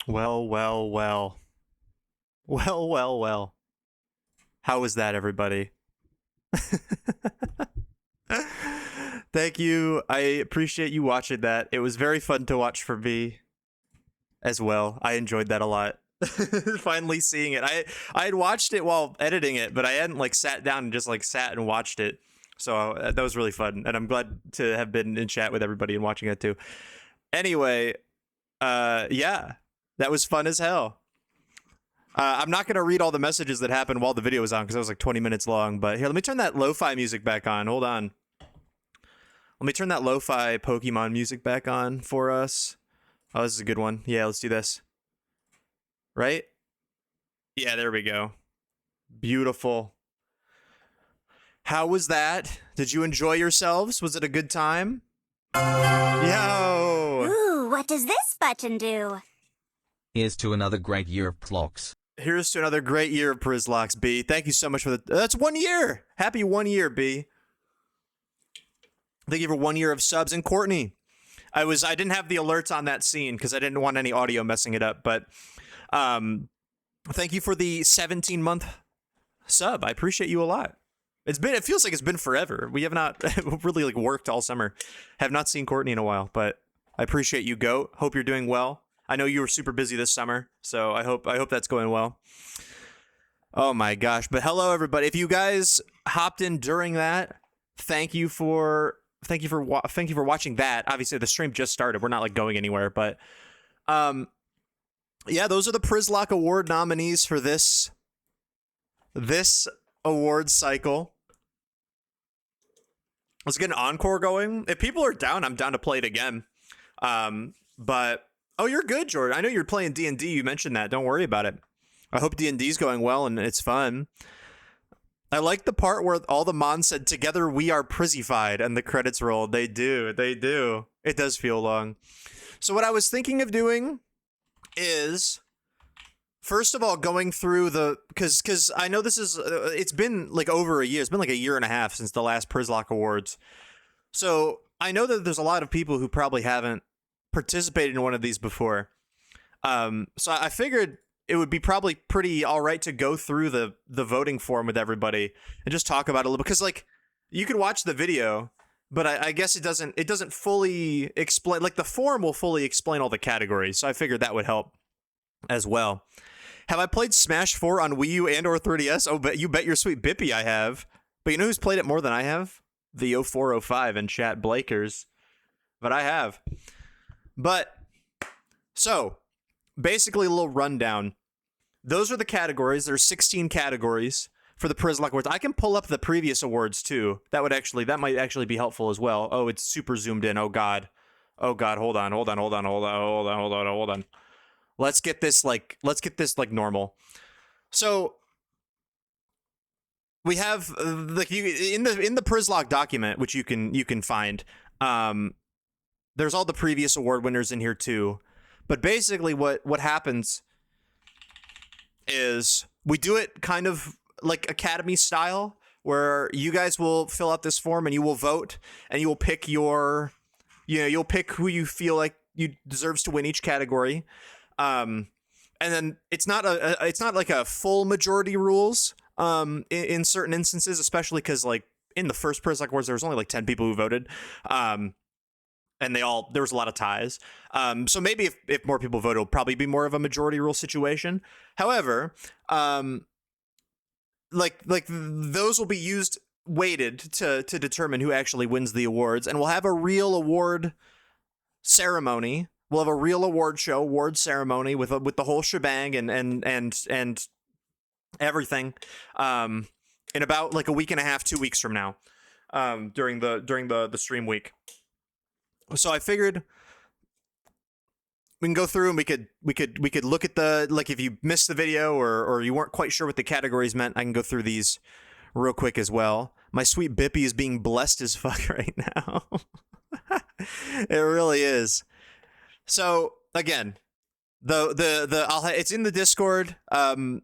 Well, well, well. Well, well, well. How was that, everybody? Thank you. I appreciate you watching that. It was very fun to watch for me as well. I enjoyed that a lot. Finally seeing it. I had watched it while editing it, but I hadn't like sat down and just like sat and watched it. So that was really fun, and I'm glad to have been in chat with everybody and watching it too. Anyway, yeah, that was fun as hell. I'm not going to read all the messages that happened while the video was on because it was like 20 minutes long. But here, let me turn that lo-fi music back on. Hold on. Let me turn that lo-fi Pokemon music back on for us. Oh, this is a good one. Yeah, let's do this. Right? Yeah, there we go. Beautiful. How was that? Did you enjoy yourselves? Was it a good time? Yo! Ooh, what does this button do? Here's to another great year of Przzlocks. Here's to another great year of Przzlocke, B. Thank you so much for the... That's 1 year! Happy 1 year, B. Thank you for 1 year of subs. And Courtney, I didn't have the alerts on that scene because I didn't want any audio messing it up, but thank you for the 17-month sub. I appreciate you a lot. It feels like it's been forever. We have not really like worked all summer. Have not seen Courtney in a while, but I appreciate you, Goat. Hope you're doing well. I know you were super busy this summer, so I hope that's going well. Oh my gosh! But hello, everybody. If you guys hopped in during that, thank you for watching that. Obviously, the stream just started. We're not like going anywhere, but yeah, those are the Przzlocke Award nominees for this award cycle. Let's get an encore going. If people are down, I'm down to play it again. But oh, you're good, Jordan. I know you're playing D&D. You mentioned that. Don't worry about it. I hope D&D's going well and it's fun. I like the part where all the Mons said, "Together we are przzyfied," and the credits rolled. They do. It does feel long. So what I was thinking of doing is, first of all, going through because I know this is, it's been like over a year. It's been like a year and a half since the last Przzlocke Awards. So I know that there's a lot of people who probably haven't participated in one of these before. So I figured it would be probably pretty all right to go through the voting form with everybody and just talk about it a little, because like you could watch the video, but I guess it doesn't fully explain, like the form will fully explain all the categories. So I figured that would help as well. Have I played Smash 4 on Wii U and or 3DS? Oh, but you bet your sweet Bippy I have. But you know who's played it more than I have? The 0405 in chat, Blakers. But I have. But, so, basically a little rundown. Those are the categories. There's 16 categories for the Przzlocke Awards. I can pull up the previous awards too. That might actually be helpful as well. Oh, it's super zoomed in. Oh God. Hold on. Let's get this like normal. So we have like in the Przzlocke document, which you can find. There's all the previous award winners in here too. But basically what happens is we do it kind of like Academy style, where you guys will fill out this form and you will vote and you will pick you'll pick who you feel like you deserves to win each category. And then it's not like a full majority rules in certain instances, especially because like in the first Przzlocke Awards there was only like 10 people who voted. And there was a lot of ties. So maybe if more people vote, it'll probably be more of a majority rule situation. However, like those will be weighted to determine who actually wins the awards, and we'll have a real award ceremony. We'll have a real award show, award ceremony with the whole shebang and everything. In about like a week and a half, 2 weeks from now, during the stream week. So I figured we can go through and we could look at the, like, if you missed the video or you weren't quite sure what the categories meant, I can go through these real quick as well. My sweet Bippy is being blessed as fuck right now. It really is. So again, it's in the Discord.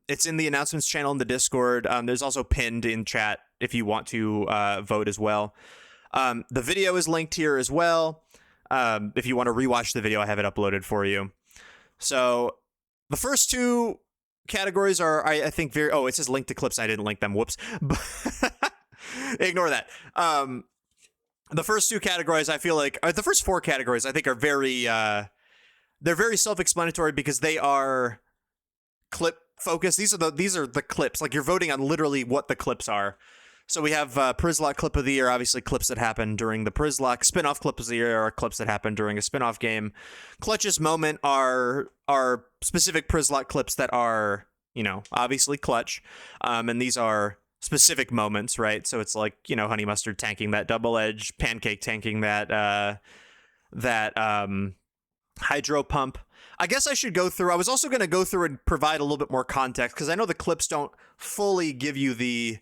It's in the announcements channel in the Discord. There's also pinned in chat if you want to vote as well. The video is linked here as well. If you want to rewatch the video, I have it uploaded for you. So The first two categories are, I think, very. Oh, it says link to clips. I didn't link them. Whoops. But ignore that. The first two categories, I feel like, the first four categories, I think, are very. They're very self-explanatory because they are clip focused. These are the clips. Like, you're voting on literally what the clips are. So we have Przzlocke clip of the year, obviously clips that happen during the Przzlocke. Spin-off clip of the year are clips that happen during a spin-off game. Clutch's moment are specific Przzlocke clips that are, obviously clutch. And these are specific moments, right? So it's like, Honey Mustard tanking that double edge, Pancake tanking that hydro pump. I guess I should go through. I was also going to go through and provide a little bit more context because I know the clips don't fully give you the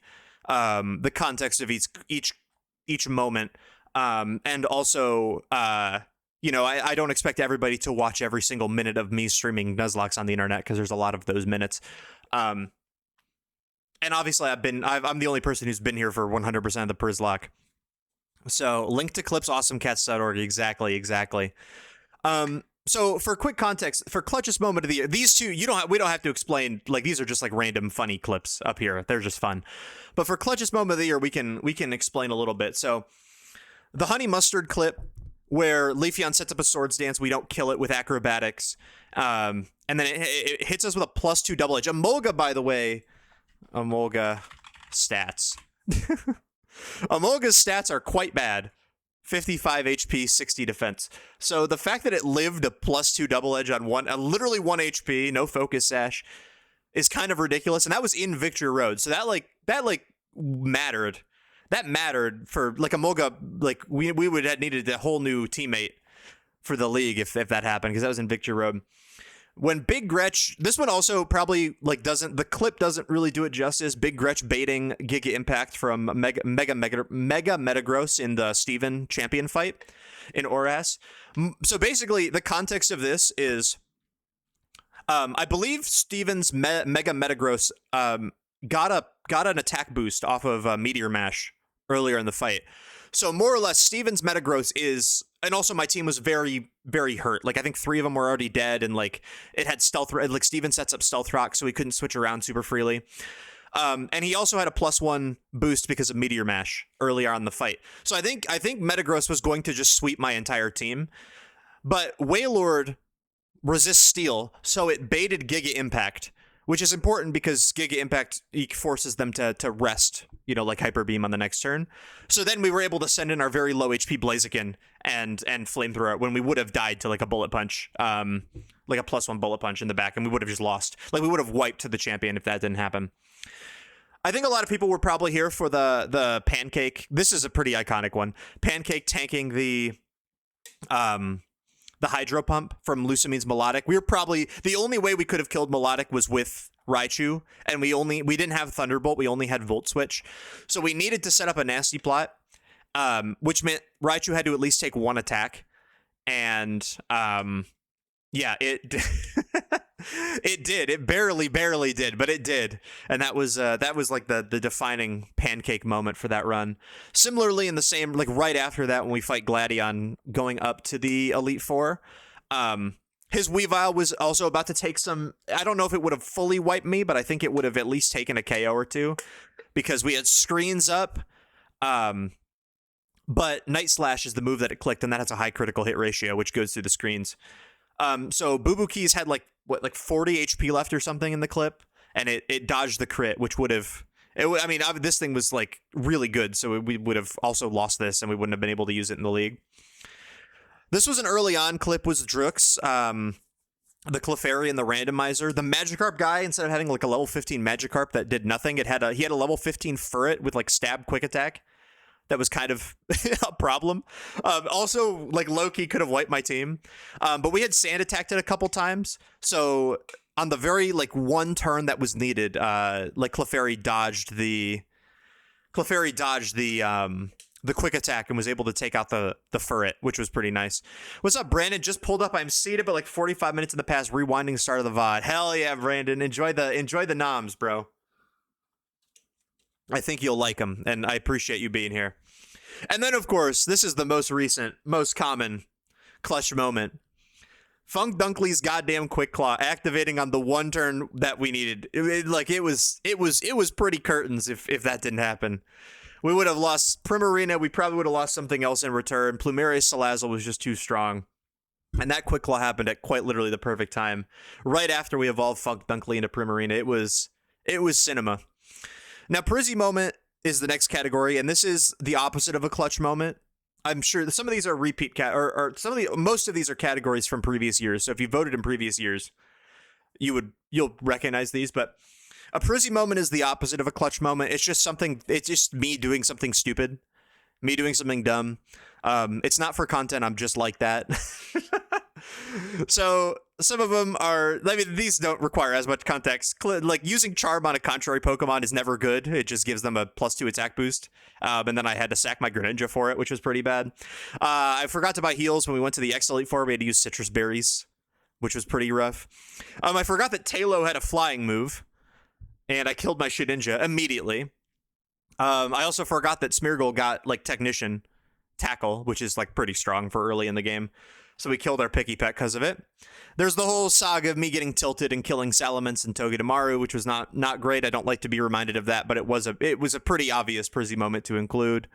context of each moment, and also I don't expect everybody to watch every single minute of me streaming Nuzlocke on the internet because there's a lot of those minutes. And obviously I'm the only person who's been here for 100% of the Przzlocke. So link to clips, awesomecats.org. Exactly. So for quick context, for clutchest moment of the year, these two, we don't have to explain, like, these are just like random funny clips up here. They're just fun. But for clutchest moment of the year, we can explain a little bit. So the Honey Mustard clip where Leafeon sets up a swords dance, we don't kill it with acrobatics. And then it hits us with a +2 double edge. Emolga, by the way, stats. Emolga's stats are quite bad. 55 HP, 60 defense. So the fact that it lived a +2 double edge on literally 1 HP, no focus sash, is kind of ridiculous. And that was in Victory Road. So that mattered. That mattered for, like, Emolga, like, we would have needed a whole new teammate for the league if that happened, because that was in Victory Road. When Big Gretch, this one also probably, like, the clip doesn't really do it justice. Big Gretch baiting Giga Impact from Mega Metagross in the Steven champion fight in Oras. So basically, the context of this is, I believe Steven's Mega Metagross got an attack boost off of Meteor Mash earlier in the fight. So more or less, Steven's Metagross is, and also my team was very, very hurt. Like, I think 3 of them were already dead, and, like, it had stealth. Like, Steven sets up stealth rock, so he couldn't switch around super freely. And he also had a +1 boost because of Meteor Mash earlier on in the fight. So I think Metagross was going to just sweep my entire team, but Wailord resists steal, so it baited Giga Impact, which is important because Giga Impact forces them to rest, like Hyper Beam on the next turn. So then we were able to send in our very low HP Blaziken and Flamethrower when we would have died to, like, a Bullet Punch, like a +1 Bullet Punch in the back, and we would have just lost. Like, we would have wiped to the champion if that didn't happen. I think a lot of people were probably here for the Pancake. This is a pretty iconic one. Pancake tanking the Hydro Pump from Lucamine's Melodic. We were probably, the only way we could have killed Melodic was with Raichu, and we didn't have Thunderbolt, we only had Volt Switch. So we needed to set up a nasty plot, which meant Raichu had to at least take 1 attack. And yeah, it it did. It barely did, but it did. And that was like the defining Pancake moment for that run. Similarly, in the same, like, right after that, when we fight Gladion going up to the Elite Four, his Weavile was also about to take some, I don't know if it would have fully wiped me, but I think it would have at least taken a KO or two because we had screens up. But Night Slash is the move that it clicked, and that has a high critical hit ratio, which goes through the screens. So Boo Boo Keys had like 40 HP left or something in the clip, and it dodged the crit, which would have, this thing was, like, really good, so we would have also lost this, and we wouldn't have been able to use it in the league. This was an early on clip, was Droox, the Clefairy and the Randomizer. The Magikarp guy, instead of having, like, a level 15 Magikarp that did nothing, he had a level 15 Furret with, like, stab quick attack. That was kind of a problem. Also, like, Loki could have wiped my team. But we had Sand attacked it a couple times. So on the very, like, 1 turn that was needed, like, Clefairy dodged the quick attack and was able to take out the Furret, which was pretty nice. What's up, Brandon? Just pulled up. I'm seated, but like 45 minutes in the past, rewinding start of the VOD. Hell yeah, Brandon. Enjoy the noms, bro. I think you'll like them, and I appreciate you being here. And then, of course, this is the most recent, most common clutch moment. Funk Dunkley's goddamn Quick Claw activating on the one turn that we needed. It was pretty curtains if that didn't happen. We would have lost Primarina. We probably would have lost something else in return. Plumeria Salazzle was just too strong. And that Quick Claw happened at quite literally the perfect time. Right after we evolved Funk Dunkley into Primarina. It was cinema. Now, Prizzy Moment is the next category, and this is the opposite of a clutch moment. I'm sure some of these are repeat most of these are categories from previous years. So if you voted in previous years, you'll recognize these. But a Prizzy moment is the opposite of a clutch moment. It's just me doing something stupid, me doing something dumb. It's not for content. I'm just like that. So some of them are, I mean, these don't require as much context. Like using Charm on a contrary Pokemon is never good. It just gives them a +2 attack boost. And then I had to sack my Greninja for it, which was pretty bad. I forgot to buy heals when we went to the X Elite Four. We had to use Citrus Berries, which was pretty rough. I forgot that Tailo had a flying move, and I killed my Shedinja immediately. I also forgot that Smeargle got like Technician Tackle, which is like pretty strong for early in the game. So we killed our Picky Pet because of it. There's the whole saga of me getting tilted and killing Salamence and Togedemaru, which was not great. I don't like to be reminded of that, but it was a pretty obvious Prizzy moment to include.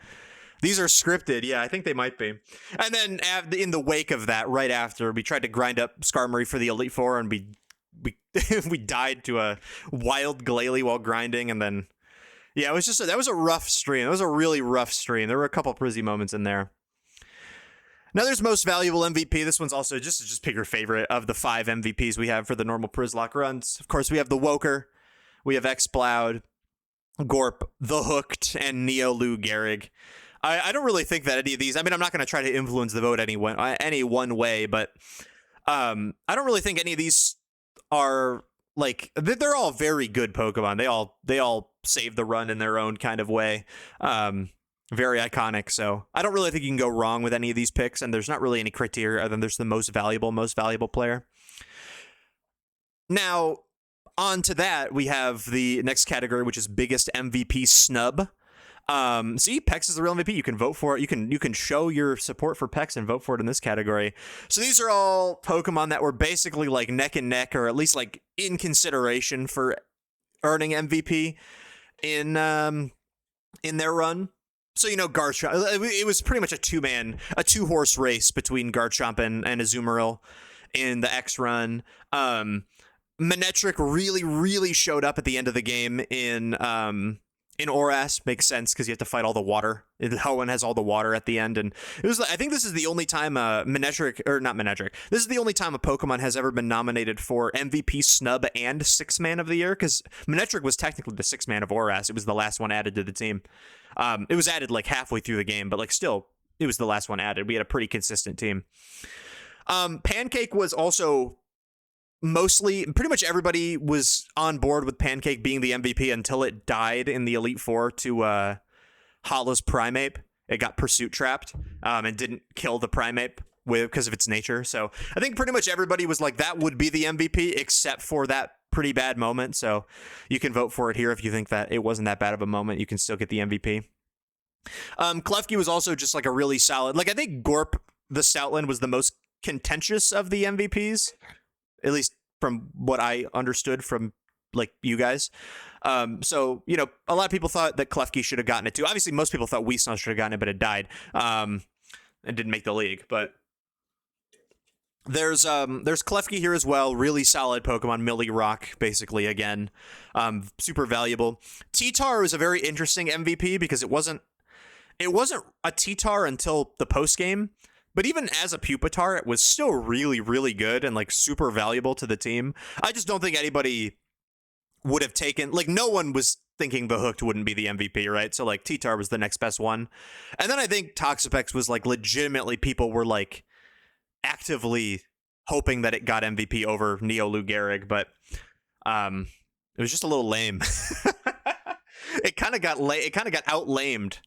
These are scripted. Yeah, I think they might be. And then in the wake of that, right after, we tried to grind up Skarmory for the Elite Four, and we we died to a wild Glalie while grinding, and then yeah, it was just that was a rough stream. That was a really rough stream. There were a couple Prizzy moments in there. Now there's most valuable MVP. This one's also just pick your favorite of the 5 MVPs we have for the normal Przzlocke runs. Of course, we have the Woker, we have Exploud, Gorp, the Hooked, and Neo-Lu Gehrig. I don't really think that any of these, I mean, I'm not going to try to influence the vote any one way, but I don't really think any of these are like, they're all very good Pokemon. They all save the run in their own kind of way. Very iconic, so I don't really think you can go wrong with any of these picks, and there's not really any criteria other than there's the most valuable player. Now, on to that, we have the next category, which is biggest MVP snub. See, Pex is the real MVP. You can vote for it. You can show your support for Pex and vote for it in this category. So these are all Pokemon that were basically like neck and neck, or at least like in consideration for earning MVP in their run. So, you know, Garchomp, it was pretty much a two-horse race between Garchomp and Azumarill in the X run. Manectric really showed up at the end of the game in Oras. Makes sense because you have to fight all the water. Hoenn has all the water at the end, and it was. I think this is the only time This is the only time a Pokemon has ever been nominated for MVP snub and 6-man of the year, because Manectric was technically the 6-man of Oras. It was the last one added to the team. It was added like halfway through the game, but like still, it was the last one added. We had a pretty consistent team. Pancake was also pretty much everybody was on board with Pancake being the MVP until it died in the Elite Four to Hala's Primeape. It got pursuit trapped and didn't kill the Primeape because of its nature. So I think pretty much everybody was like, that would be the MVP except for that pretty bad moment. So you can vote for it here if you think that it wasn't that bad of a moment. You can still get the MVP. Klefki was also just like a really solid, like I think Gorp the Stoutland was the most contentious of the MVPs, at least from what I understood from like you guys. So, you know, a lot of people thought that Klefki should have gotten it too. Obviously, most people thought Weesnaught should have gotten it, but it died and didn't make the league. But there's Klefki here as well. Really solid Pokemon. Millie Rock, basically, again. Super valuable. T-Tar is a very interesting MVP because it wasn't a T-Tar until the post game. But even as a Pupitar, it was still really good and like super valuable to the team. I just don't think anybody would have taken, like no one was thinking the Hooked wouldn't be the MVP, right? So like T-Tar was the next best one. And then I think Toxapex was like legitimately, people were like actively hoping that it got MVP over Neo-Lu Gehrig, but it was just a little lame. It kind of got out-lamed.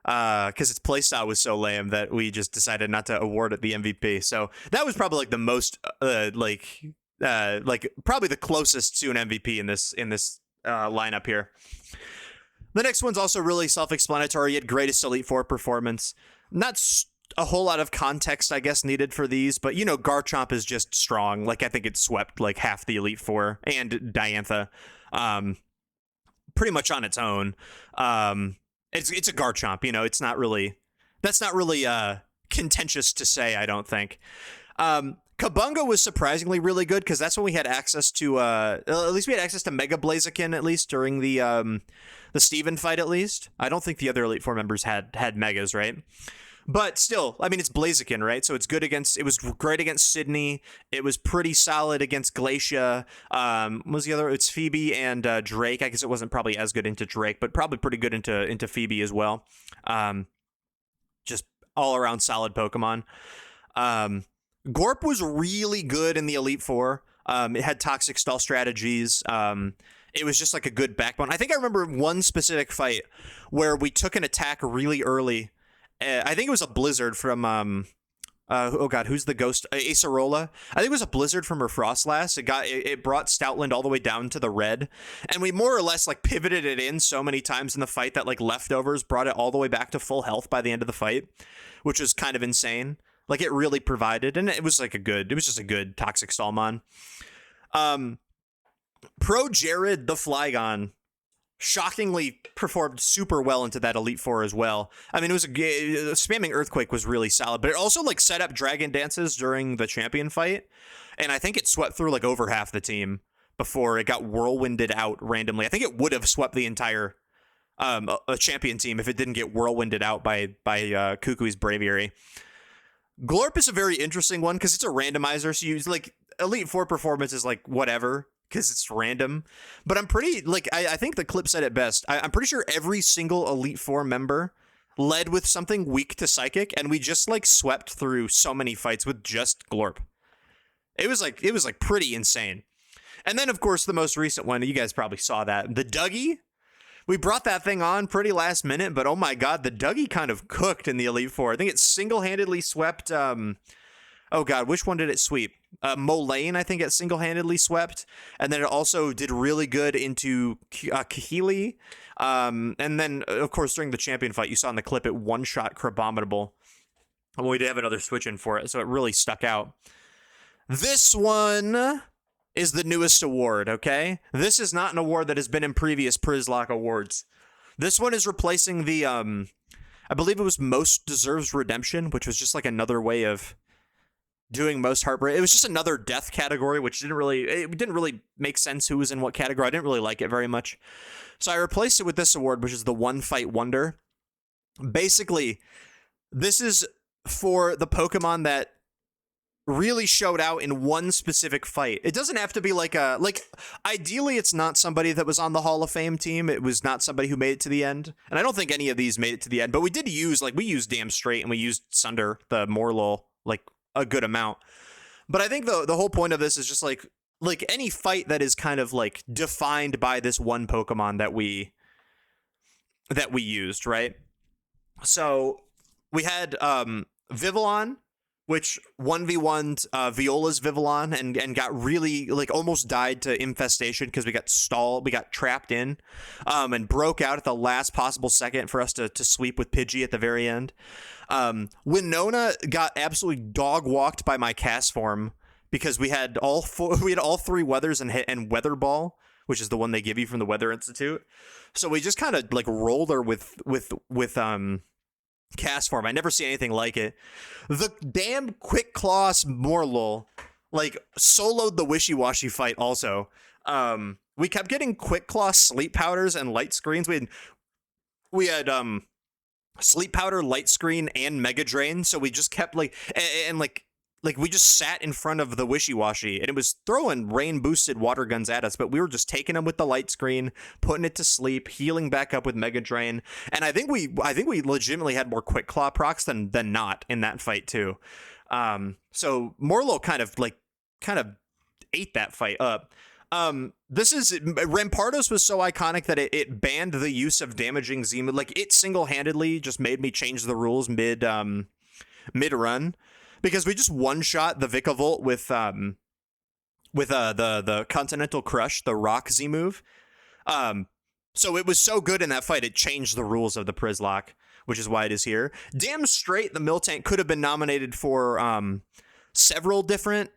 Because its playstyle was so lame that we just decided not to award it the MVP. So that was probably like the most probably the closest to an MVP in this lineup here. The next one's also really self-explanatory. Yet greatest Elite Four performance. Not a whole lot of context, I guess, needed for these, but Garchomp is just strong. Like, I think it swept like half the Elite Four and Diantha, pretty much on its own. It's a Garchomp, it's not really, that's not really contentious to say, I don't think. Kabunga was surprisingly really good because that's when we had access to at least we had access to Mega Blaziken, at least during the Steven fight, at least. I don't think the other Elite Four members had Megas, right? But still, I mean, it's Blaziken, right? So it was great against Sydney. It was pretty solid against Glacia. What was the other? It's Phoebe and Drake. I guess it wasn't probably as good into Drake, but probably pretty good into Phoebe as well. Just all around solid Pokemon. Gorp was really good in the Elite Four. It had toxic stall strategies. It was just like a good backbone. I think I remember one specific fight where we took an attack really early. I think it was a blizzard from who's the ghost? Acerola. I think it was a blizzard from her Frostlass. It brought Stoutland all the way down to the red, and we more or less like pivoted it in so many times in the fight that like leftovers brought it all the way back to full health by the end of the fight, which was kind of insane. Like, it really provided, and it was just a good toxic Stallmon. Pro Jared the Flygon shockingly performed super well into that Elite Four as well. I mean, spamming Earthquake was really solid, but it also like set up Dragon Dances during the champion fight, and I think it swept through like over half the team before it got whirlwinded out randomly. I think it would have swept the entire a champion team if it didn't get whirlwinded out by Kukui's Braviary. Glorp is a very interesting one because it's a randomizer, so you like Elite Four performance is like whatever because it's random. But I'm pretty like I think the clip said it best. I'm pretty sure every single Elite Four member led with something weak to Psychic, and we just like swept through so many fights with just Glorp. It was like pretty insane. And then of course the most recent one, you guys probably saw that, the Dougie. We brought that thing on pretty last minute, but oh my god, the Dougie kind of cooked in the Elite Four. I think it single-handedly swept, oh god, which one did it sweep? Molayne, I think it single-handedly swept, and then it also did really good into Kahili, and then, of course, during the champion fight, you saw in the clip, it one-shot Crabominable. Well, we did have another switch in for it, so it really stuck out. This one is the newest award, okay? This is not an award that has been in previous Przzlocke awards. This one is replacing the, I believe it was Most Deserves Redemption, which was just like another way of doing Most Heartbreak. It was just another death category, which didn't really make sense who was in what category. I didn't really like it very much. So I replaced it with this award, which is the One Fight Wonder. Basically, this is for the Pokemon that really showed out in one specific fight. It doesn't have to be like ideally it's not somebody that was on the Hall of Fame team. It was not somebody who made it to the end. And I don't think any of these made it to the end, but we did use, we used Damn Straight and we used Sunder, the Morlul, like a good amount. But I think the whole point of this is just like any fight that is kind of like defined by this one Pokemon that we used, right? So we had Vivillon, which 1v1'd Viola's Vivillon and got really, almost died to Infestation because we got trapped in, and broke out at the last possible second for us to sweep with Pidgey at the very end. Winona got absolutely dog-walked by my cast form because we had all three weathers and Weather Ball, which is the one they give you from the Weather Institute. So we just kind of, rolled her with cast form. I never see anything like it. The damn Quick Claws Morlul soloed the Wishy-Washy fight also. We kept getting Quick Claw Sleep Powders and Light Screens. We had Sleep Powder, Light Screen, and Mega Drain, so we just kept we just sat in front of the Wishy-Washy, and it was throwing rain-boosted water guns at us, but we were just taking them with the Light Screen, putting it to sleep, healing back up with Mega Drain, and I think we legitimately had more Quick Claw procs than not in that fight too. So Morlul kind of ate that fight up. Rampardos was so iconic that it banned the use of damaging Z-move. It single-handedly just made me change the rules mid-run. Because we just one-shot the Vikavolt with the Continental Crush, the Rock Z move. So it was so good in that fight, it changed the rules of the Przzlocke. which is why it is here. Damn straight, the Miltank could have been nominated for several different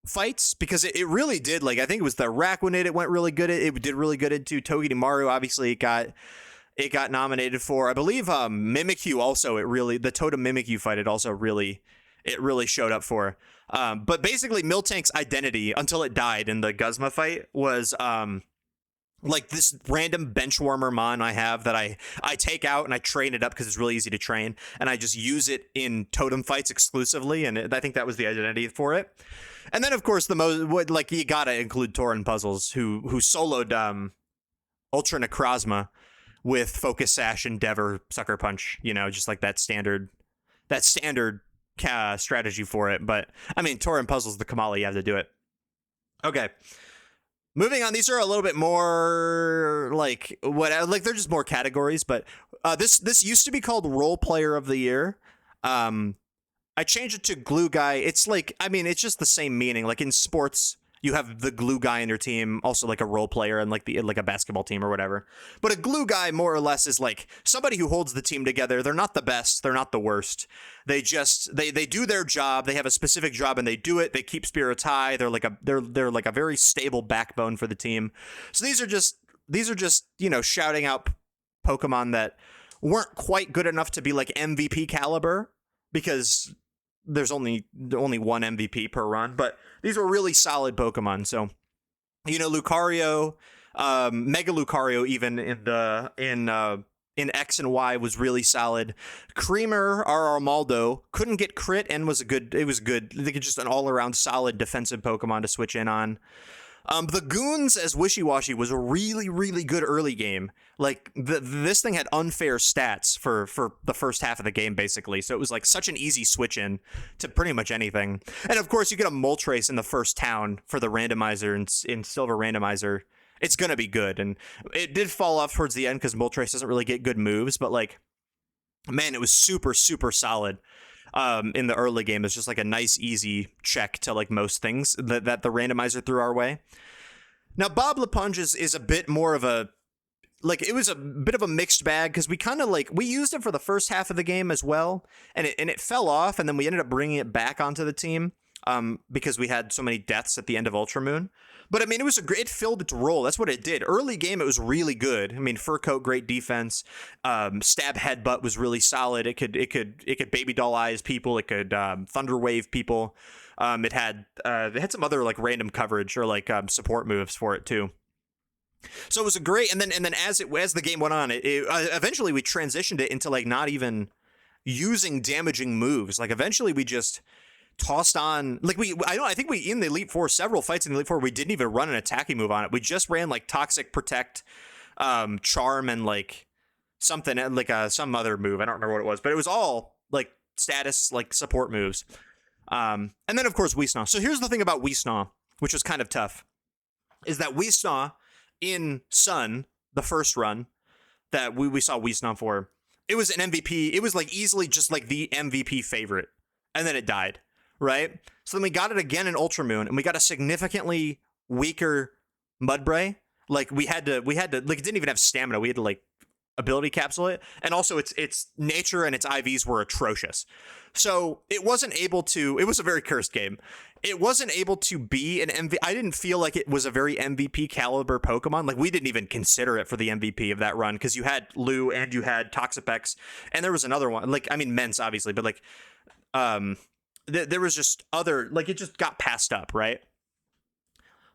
fights, because it really did. Like, I think it was the Araquanid it went really good at. It did really good into Togedemaru. Obviously, it got nominated for, I believe, Mimikyu also. The Totem Mimikyu fight, it really showed up for. But basically, Miltank's identity until it died in the Guzma fight was like this random benchwarmer mon I have that I take out and I train it up because it's really easy to train, and I just use it in totem fights exclusively, and I think that was the identity for it. And then, of course, the most, like, you gotta include Tauren Puzzles, who soloed Ultra Necrozma with Focus Sash and Dever Sucker Punch, just like that standard strategy for it. But I mean, Tauren Puzzles, the Kamala, you have to do it. Okay. Moving on, these are a little bit more like they're just more categories, but this used to be called Role Player of the Year. I changed it to Glue Guy. It's like, I mean, it's just the same meaning. Like in sports, you have the glue guy in your team, also like a role player and like a basketball team or whatever. But a glue guy more or less is like somebody who holds the team together. They're not the best, they're not the worst. They just they do their job. They have a specific job and they do it. They keep spirits high. They're like a very stable backbone for the team. So these are just shouting out Pokemon that weren't quite good enough to be like MVP caliber, because there's only one MVP per run, but these were really solid Pokemon. So, Lucario, Mega Lucario, even in X and Y was really solid. Creamer, R.R. Maldo, couldn't get crit and was good. It was good. I think it's just an all around solid defensive Pokemon to switch in on. The Goons as Wishy-Washy was a really, really good early game. Like, this thing had unfair stats for the first half of the game, basically. So it was like such an easy switch in to pretty much anything. And of course, you get a Moltres in the first town for the randomizer in Silver Randomizer. It's going to be good. And it did fall off towards the end because Moltres doesn't really get good moves. But like, man, it was super, super solid. In the early game. It's just like a nice, easy check to like most things that the randomizer threw our way. Now, Bob LePunge is a bit more of a, like, it was a bit of a mixed bag, because we kind of we used it for the first half of the game as well, and it fell off, and then we ended up bringing it back onto the team because we had so many deaths at the end of Ultramoon. But I mean, it filled its role. That's what it did. Early game, it was really good. I mean, Fur Coat, great defense. Stab Headbutt was really solid. It could Baby Doll Eyes people. It could Thunder Wave people. It had some other like random coverage or like support moves for it too. So it was a great. And then as the game went on, eventually we transitioned it into like not even using damaging moves. Like eventually we just tossed on, like, I think we in the Elite Four, several fights in the Elite Four, we didn't even run an attacking move on it. We just ran like Toxic, Protect, Charm, and like something like some other move. I don't remember what it was, but it was all like status, like support moves. And then of course Weesnaw. So here's the thing about Weesnaw, which was kind of tough, is that Weesnaw in Sun, the first run that we saw Weesnaw for, it was an MVP. It was like easily just like the MVP favorite, and then it died. Right? So then we got it again in Ultramoon, and we got a significantly weaker Mudbray. Like we had to like, it didn't even have stamina. We had to like ability capsule it. And also its nature and its IVs were atrocious. So it wasn't able to, it was a very cursed game. It wasn't able to be an MVP. I didn't feel like it was a very MVP caliber Pokemon. Like we didn't even consider it for the MVP of that run, because you had Lou and you had Toxapex, and there was another one. Like, I mean, Mence obviously, but like, there was just other, like, it just got passed up, right?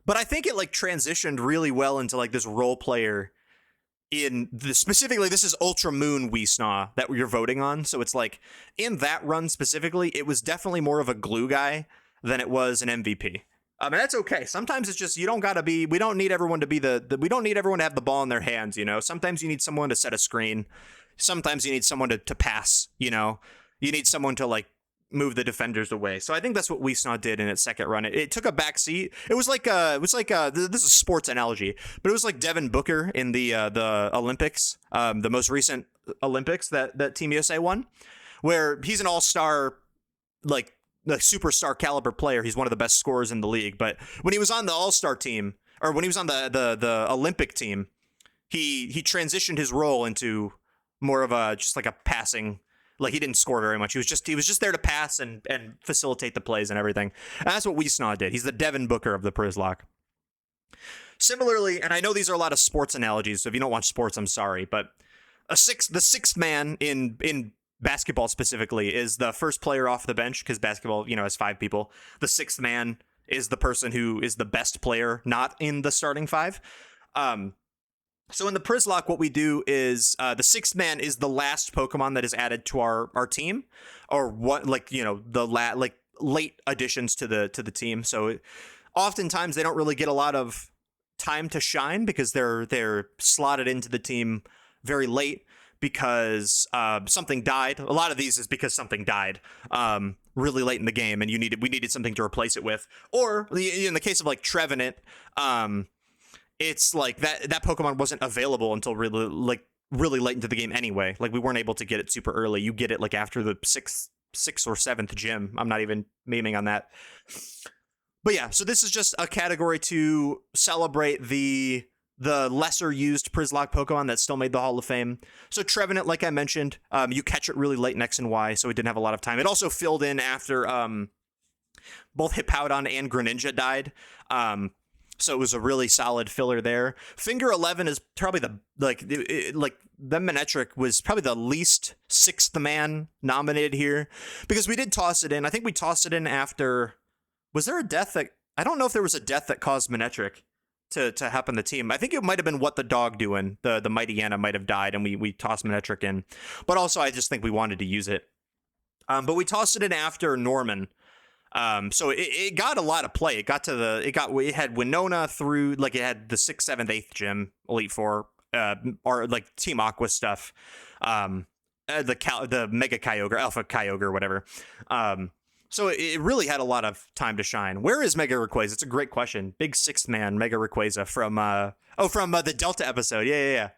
But I think it like transitioned really well into like this role player specifically, this is Ultramoon Weesnaw that you're voting on. So it's like in that run specifically, it was definitely more of a glue guy than it was an MVP. And that's okay. Sometimes it's just, you don't gotta be, we don't need everyone to be we don't need everyone to have the ball in their hands, Sometimes you need someone to set a screen. Sometimes you need someone to pass, You need someone to like move the defenders away. So I think that's what Weesnaw did in its second run. It took a back seat. It was like this is a sports analogy, but it was like Devin Booker in the Olympics, the most recent Olympics that Team USA won, where he's an all-star, like the superstar caliber player. He's one of the best scorers in the league. But when he was on the all-star team, or when he was on the Olympic team, he transitioned his role into more of a just like a passing. Like he didn't score very much. He was just there to pass and facilitate the plays and everything. And that's what Wisnaw did. He's the Devin Booker of the Przzlocke. Similarly, and I know these are a lot of sports analogies, so if you don't watch sports, I'm sorry, but the sixth man in basketball specifically is the first player off the bench, because basketball, has 5 people. The sixth man is the person who is the best player, not in the starting 5. So in the Przzlocke, what we do is the sixth man is the last Pokemon that is added to our team, or what, the late additions to the team. So oftentimes they don't really get a lot of time to shine because they're slotted into the team very late because something died. A lot of these is because something died really late in the game, and we needed something to replace it with. Or in the case of like Trevenant, it's like that Pokemon wasn't available until really late into the game anyway. Like we weren't able to get it super early. You get it like after the sixth or seventh gym. I'm not even memeing on that. But yeah, so this is just a category to celebrate the lesser used Przzlocke Pokemon that still made the Hall of Fame. So Trevenant, like I mentioned, you catch it really late in X and Y, so it didn't have a lot of time. It also filled in after both Hippowdon and Greninja died. So it was a really solid filler there. Finger 11 is probably the Manectric was probably the least sixth man nominated here, because we did toss it in. I think we tossed it in after. Was there a death that I don't know if there was a death that caused Manectric to happen the team. I think it might have been What the Dog Doing. The Mighty Anna might have died, and we tossed Manectric in. But also I just think we wanted to use it. But we tossed it in after Norman. So it got a lot of play. It had Winona through, like it had the 6th, 7th, 8th gym, Elite Four, or like Team Aqua stuff. The Mega Kyogre, Alpha Kyogre, whatever. So it really had a lot of time to shine. Where is Mega Rayquaza? It's a great question. Big 6th man, Mega Rayquaza from the Delta episode. Yeah.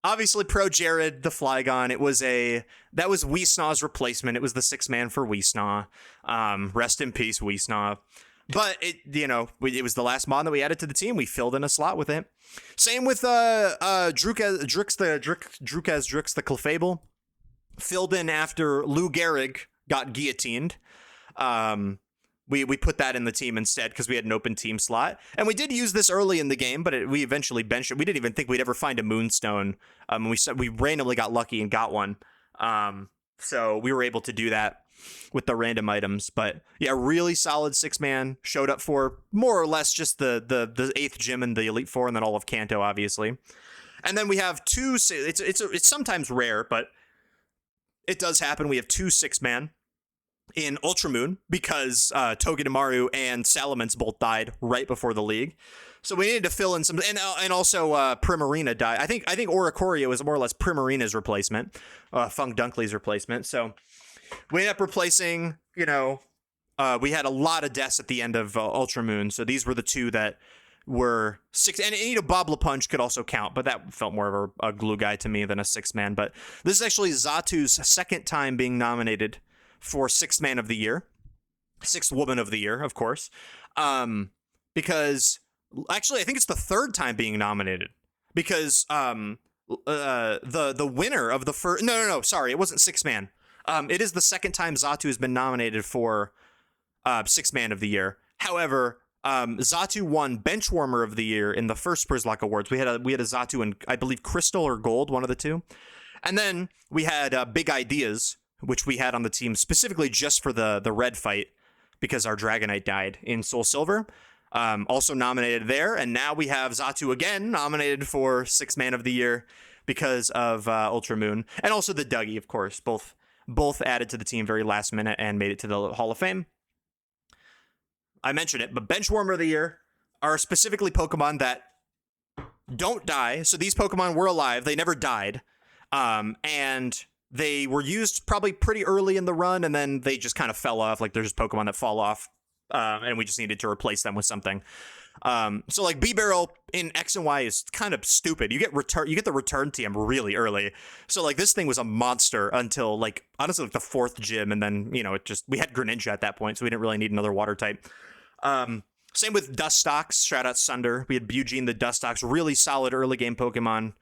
Obviously, Pro Jared, the Flygon. That was Wisnaw's replacement. It was the 6th man for Wisnaw. Rest in peace, Wisnaw. But it was the last mod that we added to the team. We filled in a slot with it. Same with Drukaz the Clefable. Filled in after Lou Gehrig got guillotined. We put that in the team instead because we had an open team slot. And we did use this early in the game, but we eventually benched it. We didn't even think we'd ever find a Moonstone. We randomly got lucky and got one. So we were able to do that with the random items. But yeah, really solid 6-man. Showed up for more or less just the 8th gym and the Elite Four, and then all of Kanto, obviously. And then we have two. It's sometimes rare, but it does happen. We have 2 6-man in Ultramoon because Togedemaru and Salamence both died right before the league. So we needed to fill in some, and also Primarina died. I think Oricorio was more or less Primarina's replacement, Fung Dunkley's replacement. So we ended up replacing, we had a lot of deaths at the end of Ultramoon. So these were the 2 that were 6, and Bob LaPunch could also count, but that felt more of a glue guy to me than a 6-man. But this is actually Zatu's second time being nominated for 6th man of the year, 6th woman of the year, of course, because actually I think it's the 3rd time being nominated, because the winner of the first sorry, it wasn't 6th man. It is the 2nd time Zatu has been nominated for 6th man of the year. However, Zatu won Benchwarmer of the year in the first Przzlocke Awards. We had a Zatu in, I believe, Crystal or Gold, one of the 2, and then we had Big Ideas, which we had on the team specifically just for the red fight because our Dragonite died in Soul Silver. Also nominated there, and now we have Zatu again nominated for 6th man of the year because of Ultramoon, and also the Dougie, of course, both added to the team very last minute and made it to the Hall of Fame. I mentioned it, but Benchwarmer of the year are specifically Pokemon that don't die. So these Pokemon were alive; they never died, and they were used probably pretty early in the run, and then they just kind of fell off. Like, there's just Pokemon that fall off, and we just needed to replace them with something. So like B-Barrel in X and Y is kind of stupid. You get the return TM really early. So like this thing was a monster until like honestly like the 4th gym, and then we had Greninja at that point, so we didn't really need another water type. Same with Dustox. Shout out Sunder. We had Bugene the Dustox, really solid early game Pokemon.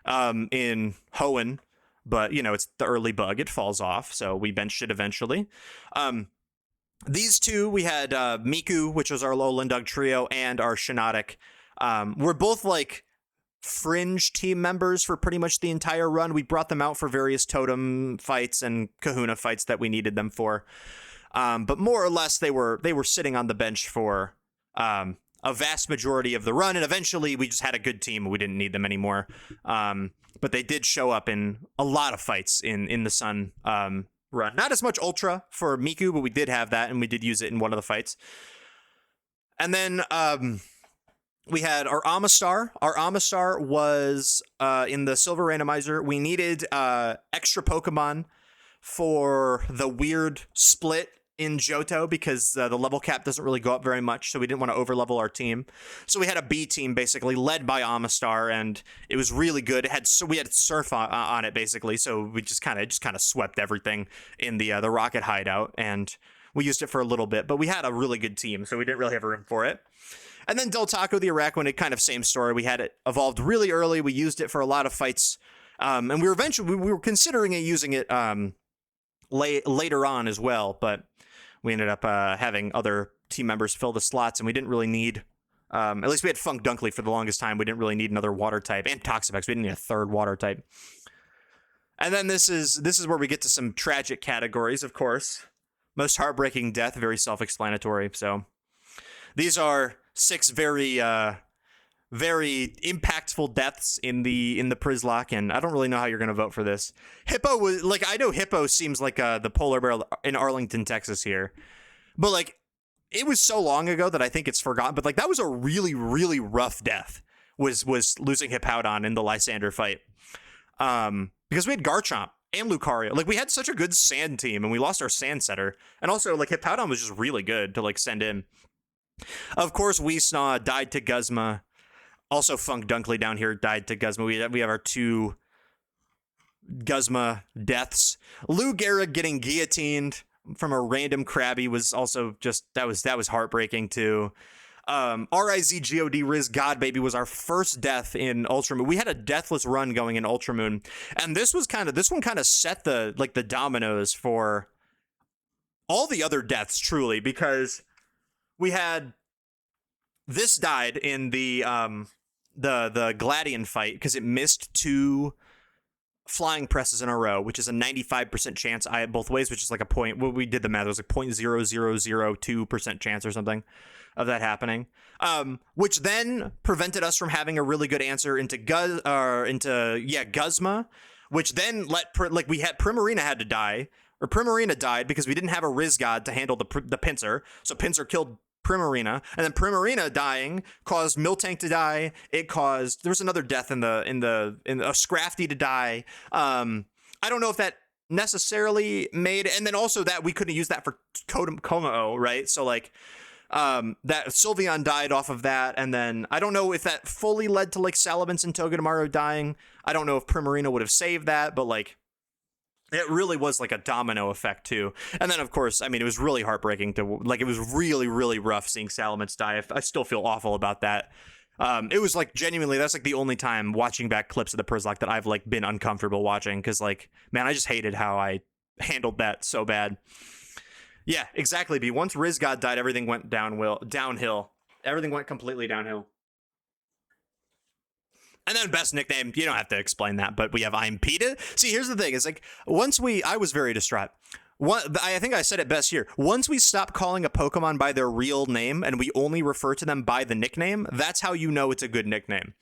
in Hoenn, but it's the early bug. It falls off, so we benched it eventually. These two, we had Miku, which was our Lowlandug trio, and our Shinotic. We're both like fringe team members for pretty much the entire run. We brought them out for various totem fights and kahuna fights that we needed them for. But more or less, they were sitting on the bench for a vast majority of the run, and eventually we just had a good team and we didn't need them anymore. But they did show up in a lot of fights in the Sun run. Not as much Ultra for Miku, but we did have that, and we did use it in one of the fights. And then we had our Amistar. Our Amistar was in the Silver Randomizer. We needed extra Pokemon for the weird split in Johto because the level cap doesn't really go up very much, so we didn't want to overlevel our team. So we had a B team basically led by Amistar, and it was really good. We had Surf on it basically, so we just kind of swept everything in the Rocket Hideout, and we used it for a little bit. But we had a really good team, so we didn't really have room for it. And then Deltaco the Araquanid, kind of same story. We had it evolved really early. We used it for a lot of fights, and we were considering using it later on as well, but we ended up having other team members fill the slots, and we didn't really need. At least we had Funk Dunkley for the longest time. We didn't really need another water type, and Toxapex. We didn't need a third water type. And then this is where we get to some tragic categories, of course. Most heartbreaking death, very self-explanatory. So these are 6 very impactful deaths in the Przzlocke, and I don't really know how you're going to vote for this. Hippo was like, I know Hippo seems like the polar bear in Arlington, Texas here, but like it was so long ago that I think it's forgotten. But like that was a really, really rough death. Was losing Hippowdon in the Lysander fight, because we had Garchomp and Lucario. Like we had such a good sand team, and we lost our sand setter, and also like Hippowdon was just really good to like send in. Of course, Weesnaw died to Guzma. Also, Funk Dunkley down here died to Guzma. We have our 2 Guzma deaths. Lou Gehrig getting guillotined from a random Krabby was also just that was heartbreaking too. RIZ Riz God Baby was our first death in Ultramoon. We had a deathless run going in Ultramoon, and this one kind of set the dominoes for all the other deaths truly, because we had this died in the Gladion fight because it missed 2 flying presses in a row, which is a 95% chance both ways, which is like a point. Well, we did the math. It was like 0.0002% chance or something of that happening, which then prevented us from having a really good answer into Guzma, which then we had Primarina had to die, or Primarina died because we didn't have a Riz God to handle the Pinsir, so Pinsir killed Primarina, and then Primarina dying caused Miltank to die. It caused there was another death in a Scrafty to die. I don't know if that necessarily made, and then also that we couldn't use that for Komao, right? So like that Sylveon died off of that, and then I don't know if that fully led to like Salamence and Togedemaru dying. I don't know if Primarina would have saved that, but like it really was like a domino effect too. And then of course, I mean, it was really heartbreaking to like, it was really, really rough seeing Salamence die. I still feel awful about that. It was like genuinely, that's like the only time watching back clips of the Przzlocke that I've like been uncomfortable watching. Cause like, man, I just hated how I handled that so bad. Yeah, exactly. B. Once Riz God died, everything went downhill. Everything went completely downhill. And then best nickname, you don't have to explain that, but we have I'm Peta. See, here's the thing. It's like, I was very distraught. I think I said it best here. Once we stop calling a Pokemon by their real name and we only refer to them by the nickname, that's how you know it's a good nickname.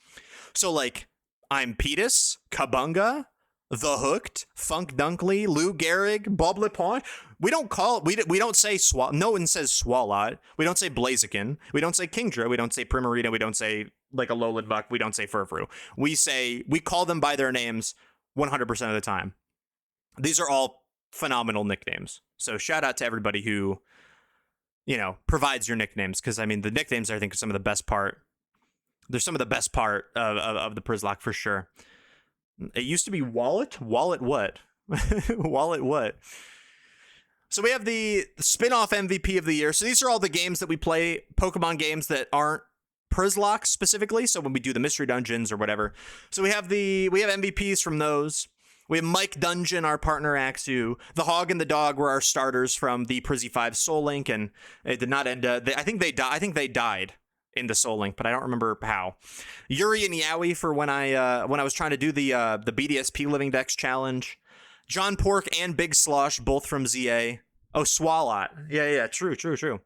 So like, I'm Petus, Kabunga, The Hooked, Funk Dunkley, Lou Gehrig, Boblipon. We don't say no one says Swalot. We don't say Blaziken. We don't say Kingdra. We don't say Primarina. We don't say like a Alolan Buck. We don't say Furfru. We call them by their names 100% of the time. These are all phenomenal nicknames. So shout out to everybody who, provides your nicknames. Cause I mean, the nicknames, I think, are some of the best part. They're some of the best part of the Przzlocke for sure. It used to be Wallet what? Wallet what? So we have the spin-off MVP of the year. So these are all the games that we play, Pokemon games that aren't Przzlocke specifically. So when we do the mystery dungeons or whatever, so we have MVPs from those. We have Mike Dungeon, our partner Axu. The Hog and the Dog were our starters from the Przzyfied Soul Link, and it did not end. I think they died in the Soul Link, but I don't remember how. Yuri and Yowie for when I was trying to do the BDSP Living Dex challenge. John Pork and Big Slosh, both from ZA. Oh, Swalot. Yeah, true.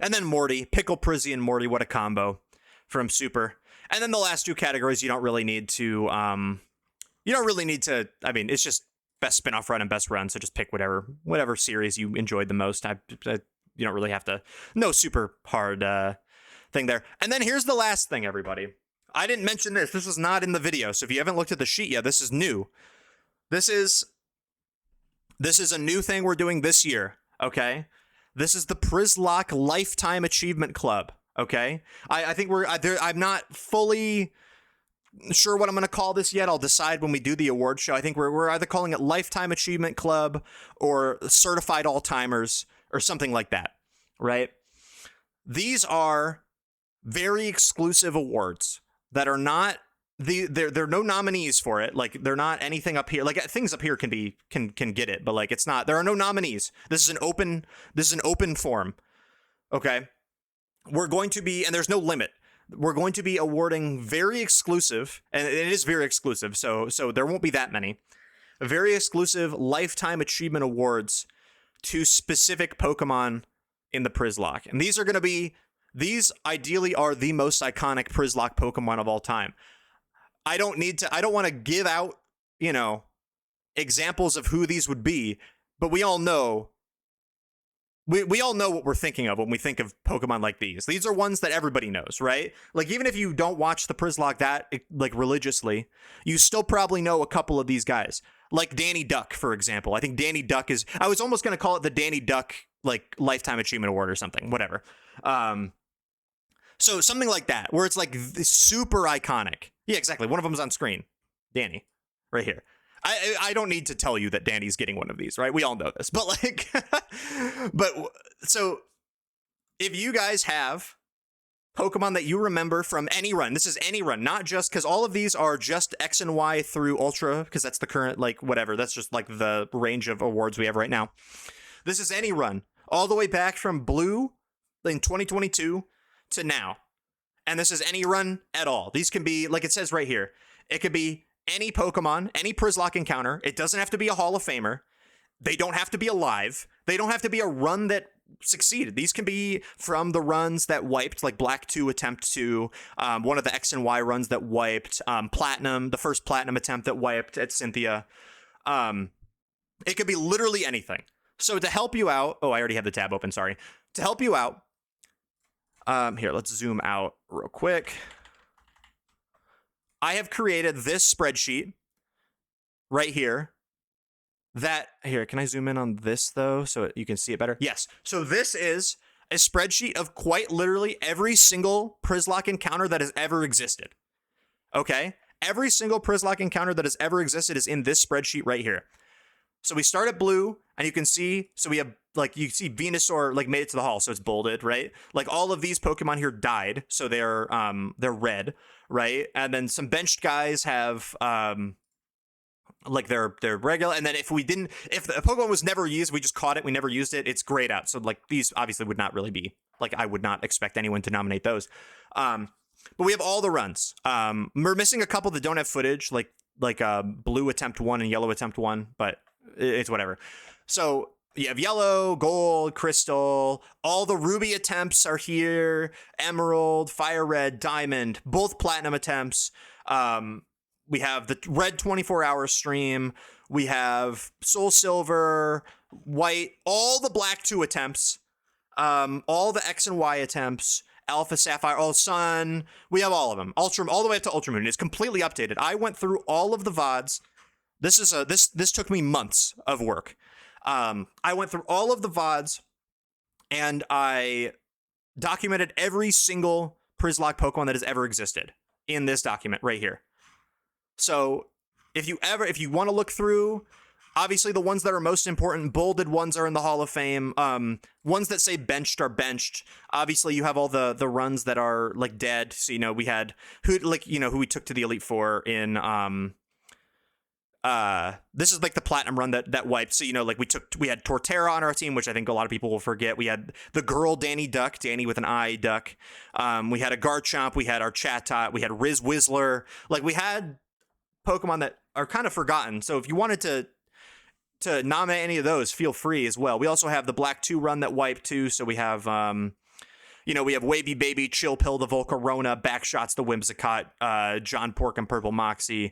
And then Morty, Pickle Prizzy and Morty, what a combo from Super. And then the last two categories you don't really need to I mean, it's just best spin-off run and best run, so just pick whatever series you enjoyed the most. You don't really have to, no super hard thing there. And then here's the last thing, everybody. I didn't mention this. This was not in the video, so if you haven't looked at the sheet yet, this is new. This is a new thing we're doing this year, okay? This is the Przzlocke Lifetime Achievement Club, okay? I think I'm not fully sure what I'm going to call this yet. I'll decide when we do the award show. I think we're either calling it Lifetime Achievement Club or Certified All-Timers or something like that, right? These are very exclusive awards that are not there are no nominees for it. Like, they're not anything up here. Like, things up here can get it, but like, it's not. There are no nominees. This is an open forum. Okay? We're going to be, and there's no limit. We're going to be awarding very exclusive, and it is very exclusive, so there won't be that many, very exclusive Lifetime Achievement Awards to specific Pokemon in the Przzlocke. And these ideally are the most iconic Przzlocke Pokemon of all time. I don't want to give out, examples of who these would be, but we all know We all know what we're thinking of when we think of Pokemon like these. These are ones that everybody knows, right? Like, even if you don't watch the Przzlocke that, like, religiously, you still probably know a couple of these guys. Like Danny Duck, for example. I think Danny Duck is... I was almost going to call it the Danny Duck, like, Lifetime Achievement Award or something. Whatever. So something like that, where it's, like, super iconic. Yeah, exactly. One of them's on screen. Danny. Right here. I don't need to tell you that Danny's getting one of these, right? We all know this. But like, so if you guys have Pokemon that you remember from any run, this is any run, not just, because all of these are just X and Y through Ultra, because that's the current, like, whatever. That's just like the range of awards we have right now. This is any run, all the way back from Blue in 2022 to now. And this is any run at all. These can be, like it says right here, it could be any Pokemon, any Przzlocke encounter. It doesn't have to be a Hall of Famer. They don't have to be alive. They don't have to be a run that succeeded. These can be from the runs that wiped, like Black 2 Attempt 2, one of the X and Y runs that wiped, Platinum, the first Platinum attempt that wiped at Cynthia. It could be literally anything. So to help you out, oh, I already have the tab open, sorry. To help you out, here, let's zoom out real quick. I have created this spreadsheet right here here, can I zoom in on this though so you can see it better? Yes. So this is a spreadsheet of quite literally every single Przzlocke encounter that has ever existed. Okay? Every single Przzlocke encounter that has ever existed is in this spreadsheet right here. So we start at Blue, and you can see, so we have, like, you see Venusaur, like, made it to the hall, so it's bolded, right? Like, all of these Pokemon here died, so they're red, right? And then some benched guys have, like, they're regular, and then if the Pokemon was never used, we just caught it, we never used it, it's grayed out. So, like, these obviously would not really be, like, I would not expect anyone to nominate those. But we have all the runs. We're missing a couple that don't have footage, like Blue Attempt 1 and Yellow Attempt 1, but it's whatever. So you have Yellow, Gold, Crystal, all the Ruby attempts are here, Emerald, Fire Red, Diamond, both Platinum attempts. We have the Red 24-hour stream. We have Soul Silver, White, all the Black 2 attempts, all the X and Y attempts, Alpha Sapphire, all Sun. We have all of them. Ultra, all the way up to Ultramoon. It's completely updated. I went through all of the VODs. This took me months of work. I went through all of the VODs and I documented every single Przzlocke Pokemon that has ever existed in this document right here. So if you want to look through Obviously, the ones that are most important, bolded ones are in the Hall of Fame. Ones that say benched are benched. Obviously, you have all the runs that are like dead. So we had who we took to the Elite Four in this is like the platinum run that wiped. So we had Torterra on our team, which I think a lot of people will forget. We had the girl Danny Duck, Danny with an I, Duck. We had a Garchomp, we had our Chatot, we had Riz Whistler. Like, we had Pokemon that are kind of forgotten. So if you wanted to nominate any of those, feel free as well. We also have the Black 2 run that wiped too. So we have we have Wavy Baby, Chill Pill, the Volcarona, Backshots, the Whimsicott, John Pork and Purple Moxie.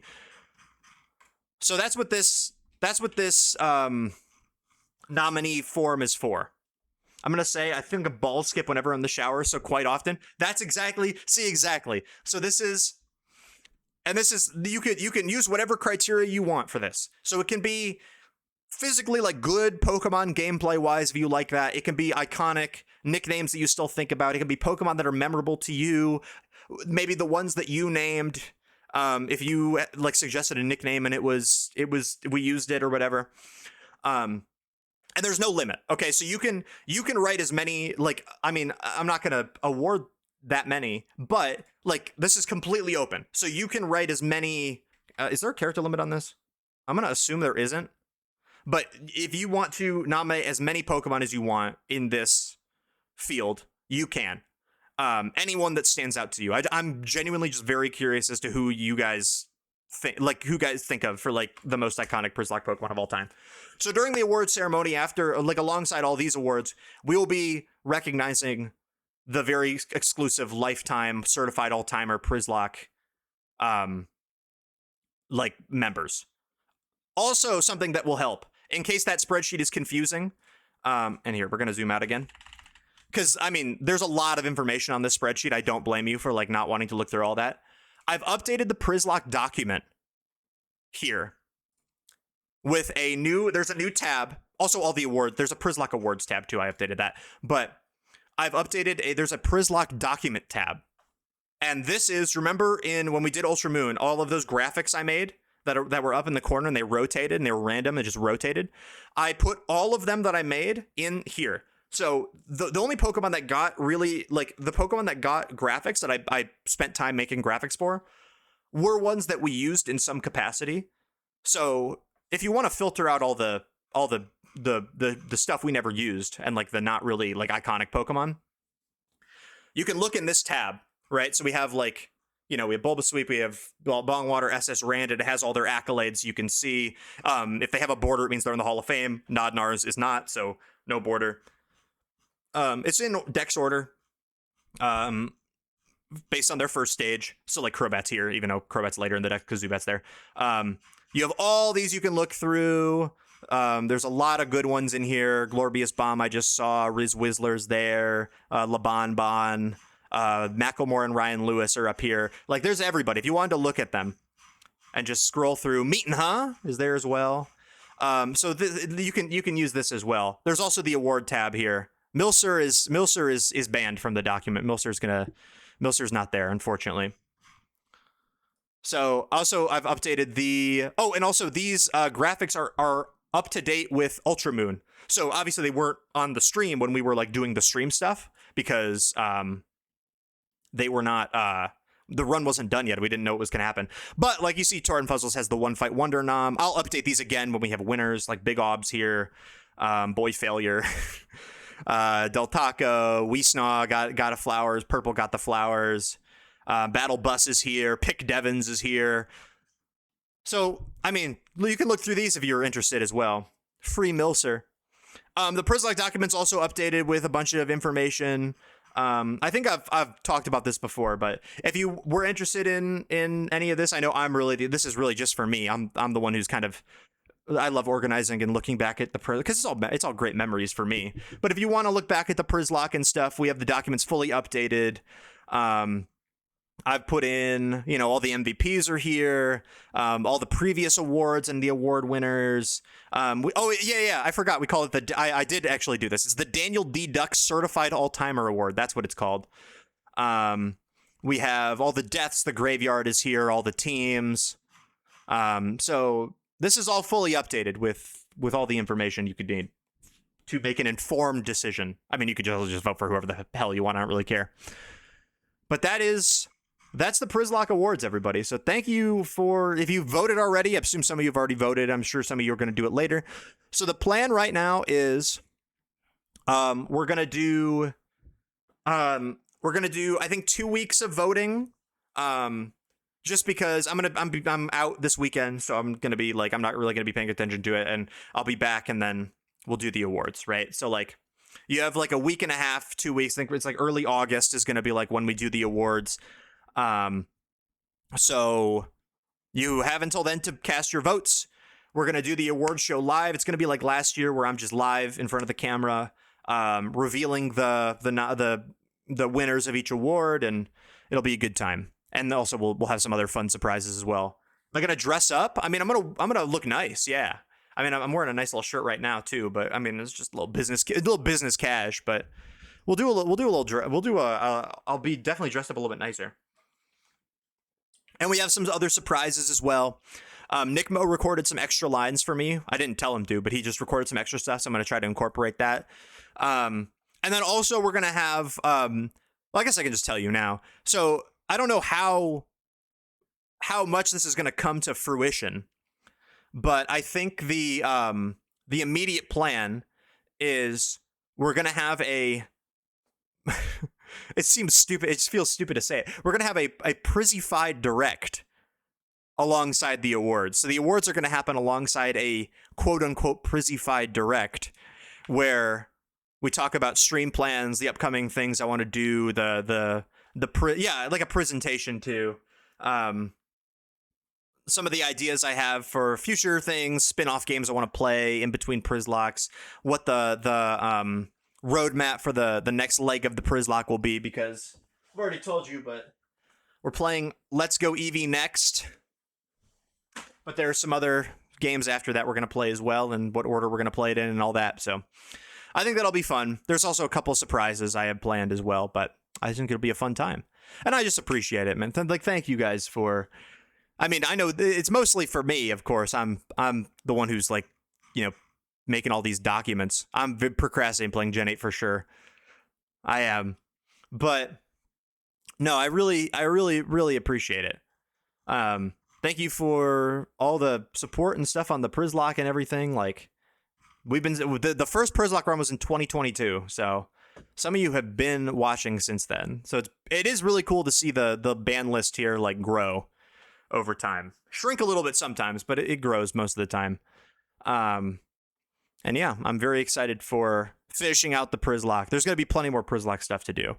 So that's what this nominee form is for. I'm going to say I think a ball skip whenever I'm in the shower, so quite often. That's exactly. So this is you can use whatever criteria you want for this. So it can be physically like good Pokemon gameplay wise if you like that. It can be iconic nicknames that you still think about. It can be Pokemon that are memorable to you. Maybe the ones that you named. If you like suggested a nickname and it was we used it or whatever. And there's no limit. Okay, so you can write as many, like, I mean, I'm not gonna award that many, but like this is completely open. So you can write as many. Is there a character limit on this? I'm gonna assume there isn't. But if you want to nominate as many Pokemon as you want in this field, you can. Anyone that stands out to you. I'm genuinely just very curious as to who you guys think of for like the most iconic Przzlocke Pokemon of all time. So during the awards ceremony, after like alongside all these awards, we will be recognizing the very exclusive lifetime certified all-timer Przzlocke like members. Also, something that will help in case that spreadsheet is confusing. And here we're gonna zoom out again. Because, I mean, there's a lot of information on this spreadsheet. I don't blame you for, like, not wanting to look through all that. I've updated the Przzlocke document here with there's a new tab. Also, all the awards. There's a Przzlocke Awards tab, too. I updated that. But I've updated there's a Przzlocke document tab. And this is, remember when we did Ultra Moon, all of those graphics I made that were up in the corner and they rotated and they were random and just rotated? I put all of them that I made in here. So the only Pokemon that got really, like, the Pokemon that got graphics that I spent time making graphics for were ones that we used in some capacity. So if you want to filter out all the stuff we never used and like the not really like iconic Pokemon, you can look in this tab, right? So we have like, we have Bulbasweep, we have Bongwater, SS Rand, it has all their accolades. You can see if they have a border, it means they're in the Hall of Fame. Nodnar's is not, so no border. It's in Dex order, based on their first stage. So like Crobat's here, even though Crobat's later in the deck because Zubat's there. You have all these you can look through. There's a lot of good ones in here. Glorbius Bomb I just saw. Riz Whistler's there. Labanban. Macklemore and Ryan Lewis are up here. Like, there's everybody. If you wanted to look at them and just scroll through, Meetin' Huh is there as well. So you can use this as well. There's also the award tab here. Milcer is banned from the document. Milcer's not there, unfortunately. So also I've updated and also these graphics are up to date with Ultra Moon. So obviously they weren't on the stream when we were like doing the stream stuff because they were not the run wasn't done yet. We didn't know what was going to happen. But like you see, Torrent Puzzles has the One Fight Wonder Nom. I'll update these again when we have winners like Big Obs here, Boy Failure. Del Taco, Weesnaw got a flowers, Purple got the flowers, Battle Bus is here, Pick Devins is here. So, I mean, you can look through these if you're interested as well. Free Milcer. The Przzlocke document's also updated with a bunch of information. I think I've talked about this before, but if you were interested in any of this, I know this is really just for me. I'm the one who's kind of, I love organizing and looking back at the because it's all great memories for me. But if you want to look back at the Przzlocke and stuff, we have the documents fully updated. I've put in, all the MVPs are here, all the previous awards and the award winners. I forgot. We call it I did actually do this. It's the Daniel D. Duck Certified All-Timer Award. That's what it's called. We have all the deaths. The graveyard is here. All the teams. So this is all fully updated with all the information you could need to make an informed decision. I mean, you could just vote for whoever the hell you want. I don't really care. But that's the Przzlocke Awards, everybody. So thank you if you voted already. I assume some of you have already voted. I'm sure some of you are going to do it later. So the plan right now is we're going to do I think 2 weeks of voting. Just because I'm out this weekend, so I'm gonna be like, I'm not really gonna be paying attention to it, and I'll be back, and then we'll do the awards, right? So like, you have like a week and a half, 2 weeks. I think it's like early August is gonna be like when we do the awards. So you have until then to cast your votes. We're gonna do the awards show live. It's gonna be like last year, where I'm just live in front of the camera, revealing the winners of each award, and it'll be a good time. And also we'll have some other fun surprises as well. Am I gonna dress up? I mean, I'm gonna look nice. Yeah. I mean, I'm wearing a nice little shirt right now too. But I mean, it's just a little business cash. But I'll be definitely dressed up a little bit nicer. And we have some other surprises as well. Nick Mo recorded some extra lines for me. I didn't tell him to, but he just recorded some extra stuff. So I'm gonna try to incorporate that. And then also we're gonna have. Well, I guess I can just tell you now. So I don't know how much this is going to come to fruition, but I think the immediate plan is we're going to have a it seems stupid, it feels stupid to say it. We're going to have a przzyfied direct alongside the awards. So the awards are going to happen alongside a quote unquote przzyfied direct, where we talk about stream plans, the upcoming things I want to do, like a presentation to some of the ideas I have for future things, spin-off games I want to play in between Przzlockes, what the roadmap for the next leg of the Przzlocke will be, because I've already told you, but we're playing Let's Go Eevee next. But there are some other games after that we're going to play as well, and what order we're going to play it in and all that. So I think that'll be fun. There's also a couple of surprises I have planned as well, but I think it'll be a fun time. And I just appreciate it, man. Thank you guys for... I mean, I know it's mostly for me, of course. I'm the one who's like, making all these documents. I'm procrastinating playing Gen 8 for sure. I am. But no, I really appreciate it. Thank you for all the support and stuff on the Przzlocke and everything. Like, we've been... The first Przzlocke run was in 2022, so... Some of you have been watching since then, so it is really cool to see the ban list here like grow over time. Shrink a little bit sometimes, but it grows most of the time. And yeah, I'm very excited for finishing out the Przzlocke. There's going to be plenty more Przzlocke stuff to do.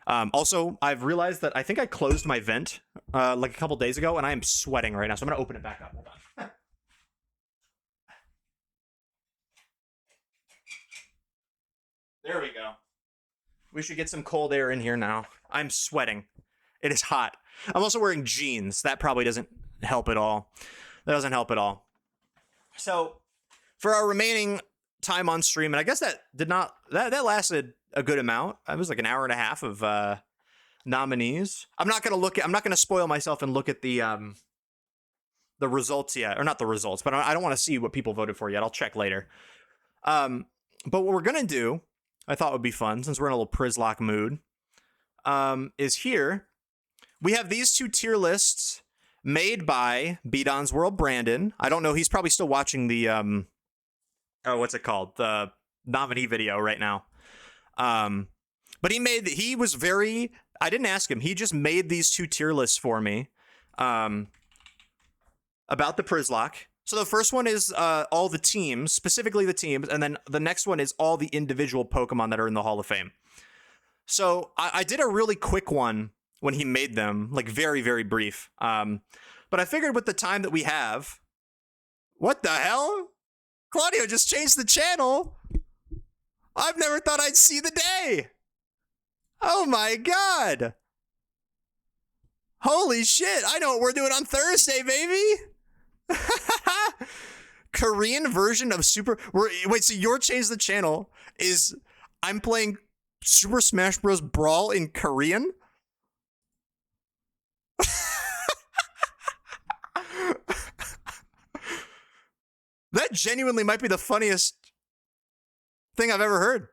Also, I've realized that I think I closed my vent like a couple days ago, and I am sweating right now, so I'm going to open it back up. Hold on. There we go. We should get some cold air in here now. I'm sweating. It is hot. I'm also wearing jeans. That probably doesn't help at all. That doesn't help at all. So, for our remaining time on stream, and I guess that lasted a good amount. It was like an hour and a half of nominees. I'm not gonna spoil myself and look at the results yet, or not the results, but I don't want to see what people voted for yet. I'll check later. But what we're gonna do, I thought would be fun, since we're in a little Przzlocke mood, is here. We have these two tier lists made by Bidon's World Brandon. I don't know, he's probably still watching the, what's it called? The nominee video right now. But he was very, I didn't ask him, he just made these two tier lists for me, about the Przzlocke. So the first one is all the teams, specifically the teams, and then the next one is all the individual Pokemon that are in the Hall of Fame. So I did a really quick one when he made them, like very, very brief. But I figured with the time that we have... What the hell? Claudio just changed the channel! I've never thought I'd see the day! Oh my god! Holy shit, I know what we're doing on Thursday, baby! Korean version of wait, so your change the channel is I'm playing Super Smash Bros. Brawl in Korean? That genuinely might be the funniest thing I've ever heard.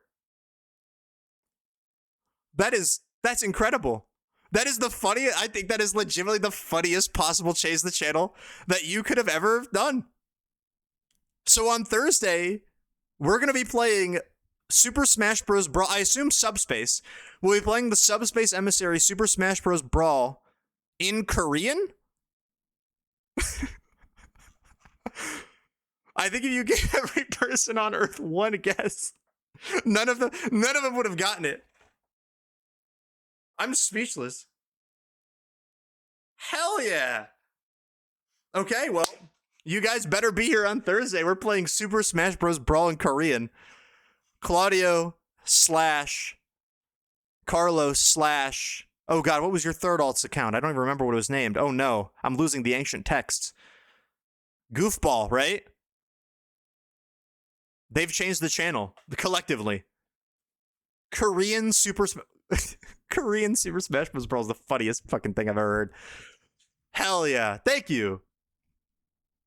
That's incredible. That is the funniest. I think that is legitimately the funniest possible Chase the Channel that you could have ever done. So on Thursday, we're going to be playing Super Smash Bros. Brawl. I assume Subspace. We'll be playing the Subspace Emissary Super Smash Bros. Brawl in Korean? I think if you gave every person on Earth one guess, none of them would have gotten it. I'm speechless. Hell yeah. Okay, well, you guys better be here on Thursday. We're playing Super Smash Bros. Brawl in Korean. Claudio / Carlos / oh god, what was your third alt's account? I don't even remember what it was named. Oh no, I'm losing the ancient texts. Goofball, right? They've changed the channel collectively. Korean Super Smash Bros. Brawl is the funniest fucking thing I've ever heard. Hell yeah. Thank you.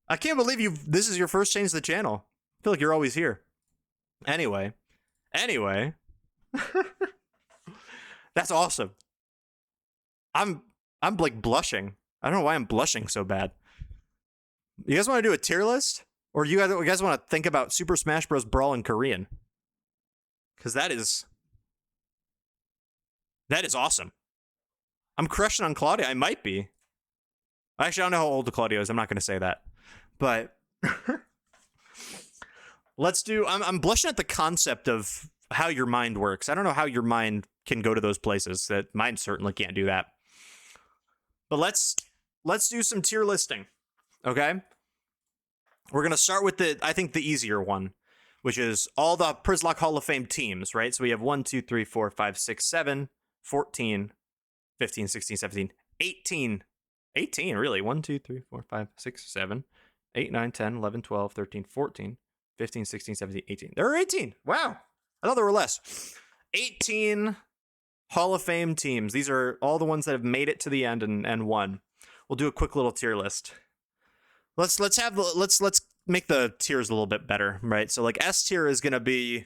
I can't believe this is your first change to the channel. I feel like you're always here. Anyway. That's awesome. I'm like blushing. I don't know why I'm blushing so bad. You guys want to do a tier list? Or you guys want to think about Super Smash Bros. Brawl in Korean? Because that is awesome. I'm crushing on Claudio. I might be. Actually, I don't know how old Claudio is. I'm not going to say that. But let's do... I'm blushing at the concept of how your mind works. I don't know how your mind can go to those places. That mine certainly can't do that. But let's do some tier listing. Okay? We're going to start with I think the easier one, which is all the Przzlocke Hall of Fame teams, right? So we have 1, 2, 3, 4, 5, 6, 7, 14, 15, 16, 17, 18. 18, really. 1, 2, 3, 4, 5, 6, 7, 8, 9, 10, 11, 12, 13, 14, 15, 16, 17, 18. There are 18. Wow. I thought there were less. 18 Hall of Fame teams. These are all the ones that have made it to the end and won. We'll do a quick little tier list. Let's make the tiers a little bit better, right? So like S tier is gonna be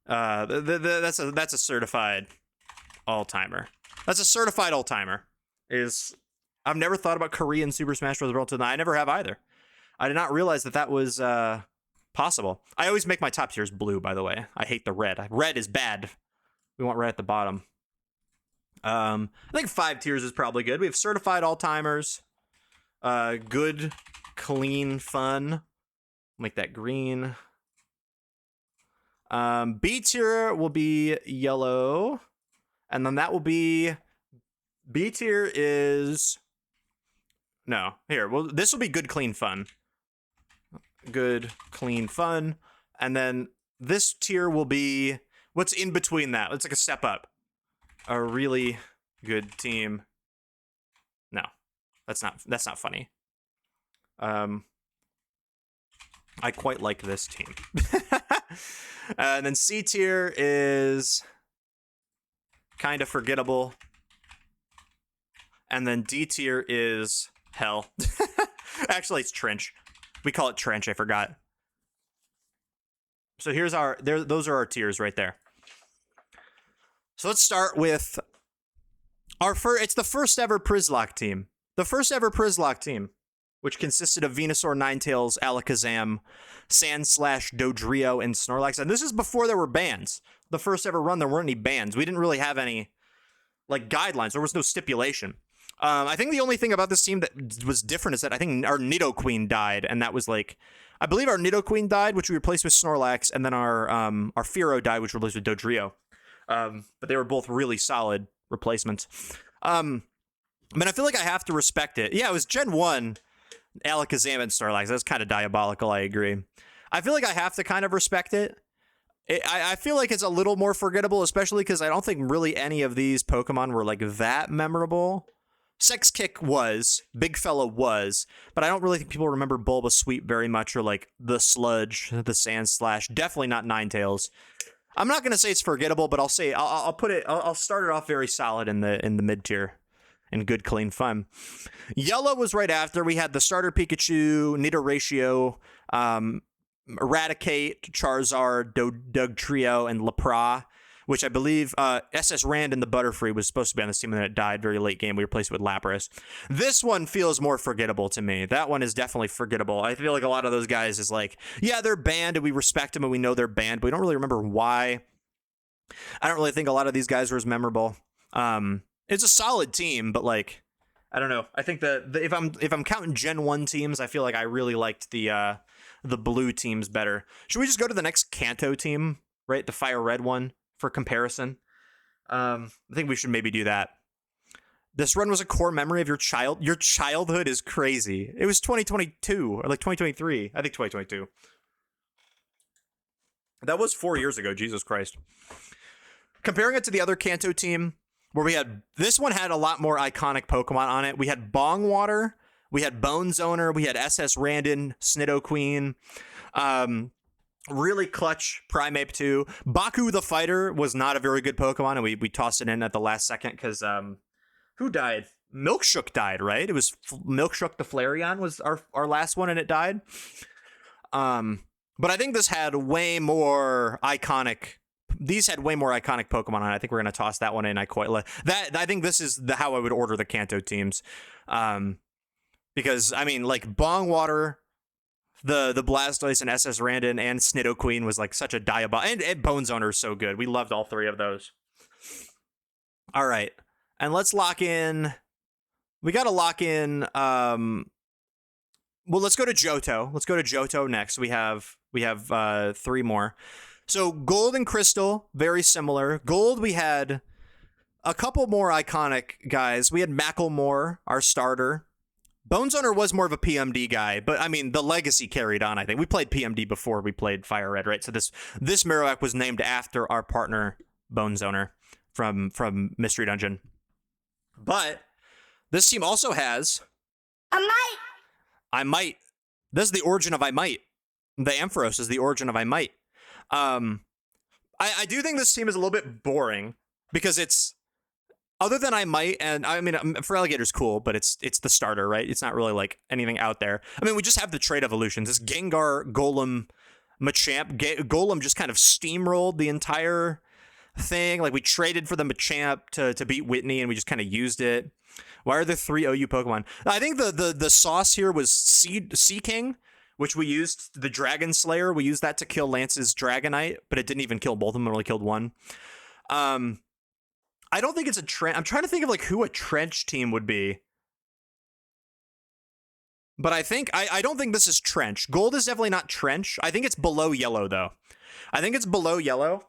that's a certified all-timer. That's a certified all-timer. I've never thought about Korean Super Smash Bros. Brawl until now. I never have either. I did not realize that was possible. I always make my top tiers blue, by the way. I hate the red. Red is bad. We want red at the bottom. I think 5 tiers is probably good. We have certified all-timers. Good, clean, fun. Make that green. B tier will be yellow. And then that will be... B tier is... No, here. Well, this will be good, clean, fun. Good, clean, fun. And then this tier will be... What's in between that? It's like a step up. A really good team. No, that's not funny. I quite like this team. And then C tier is kind of forgettable. And then D tier is hell. Actually, it's trench. We call it trench. I forgot. So here's those are our tiers right there. So let's start with it's the first ever Przzlocke team. The first ever Przzlocke team, which consisted of Venusaur, Ninetales, Alakazam, Sandslash, Dodrio, and Snorlax. And this is before there were bans. The first ever run, there weren't any bans. We didn't really have any like guidelines. There was no stipulation. I think the only thing about this team that was different is that I think our Nidoqueen died, and that was like, I believe our Nidoqueen died, which we replaced with Snorlax, and then our Fearow died, which we replaced with Dodrio. But they were both really solid replacements. I mean, I feel like I have to respect it. Yeah, it was Gen 1, Alakazam and Snorlax. That's kind of diabolical, I agree. I feel like I have to kind of respect it. I feel like it's a little more forgettable, especially because I don't think really any of these Pokemon were like that memorable. Sex Kick was, Big Fella was, but I don't really think people remember Bulbasweet very much, or like the Sludge, the Sandslash. Definitely not Ninetales. I'm not gonna say it's forgettable, but I'll say I'll put it. I'll start it off very solid in the mid tier, and good, clean, fun. Yellow was right after. We had the starter Pikachu, Nidoratio, Eradicate, Charizard, Dugtrio, and Lapra, which I believe SS Rand and the Butterfree was supposed to be on this team, and then it died very late game. We replaced it with Lapras. This one feels more forgettable to me. That one is definitely forgettable. I feel like a lot of those guys is like, yeah, they're banned, and we respect them, and we know they're banned, but we don't really remember why. I don't really think a lot of these guys were as memorable. It's a solid team, but like, I don't know. I think that if I'm counting Gen 1 teams, I feel like I really liked the blue teams better. Should we just go to the next Kanto team, right? The Fire Red one for comparison. I think we should maybe do that. This run was a core memory of your childhood is crazy. It was 2022 or like 2023. I think 2022. That was 4 years ago. Jesus Christ. Comparing it to the other Kanto team, where this one had a lot more iconic Pokemon on it. We had Bongwater, we had Bone Zoner, we had SS Randon, Snidoqueen, really clutch Primeape 2. Baku the Fighter was not a very good Pokemon, and we tossed it in at the last second because who died? Milkshook died, right? It was Milkshook the Flareon was our last one, and it died. But I think this had way more iconic. These had way more iconic Pokemon on it. I think we're gonna toss that one in. I think this is how I would order the Kanto teams, because I mean, like Bongwater, the Blastoise and SS Randon and Snidoqueen was like such a diabolical, and Bone Zoner is so good. We loved all three of those. All right, and let's lock in. We gotta lock in. Well, let's go to Johto. Let's go to Johto next. We have 3 more. So Gold and Crystal, very similar. Gold, we had a couple more iconic guys. We had Macklemore, our starter. Bone Zoner was more of a PMD guy, but I mean, the legacy carried on, I think. We played PMD before we played Fire Red, right? So this Marowak was named after our partner, Bone Zoner, from Mystery Dungeon. But this team also has... I might. This is the origin of I might. The Ampharos is the origin of I might. I do think this team is a little bit boring because it's other than I might, and I mean Feraligator's cool, but it's the starter, right? It's not really like anything out there. I mean, we just have the trait evolutions. This Gengar, Golem, Machamp. Golem just kind of steamrolled the entire thing. Like we traded for the Machamp to beat Whitney, and we just kind of used it. Why are there 3 OU Pokemon? I think the sauce here was Seaking, which we used the Dragon Slayer. We used that to kill Lance's Dragonite, but it didn't even kill both of them. It only killed one. I don't think it's a trench. I'm trying to think of like who a trench team would be. But I don't think this is trench. Gold is definitely not trench. I think it's below yellow though. I think it's below yellow.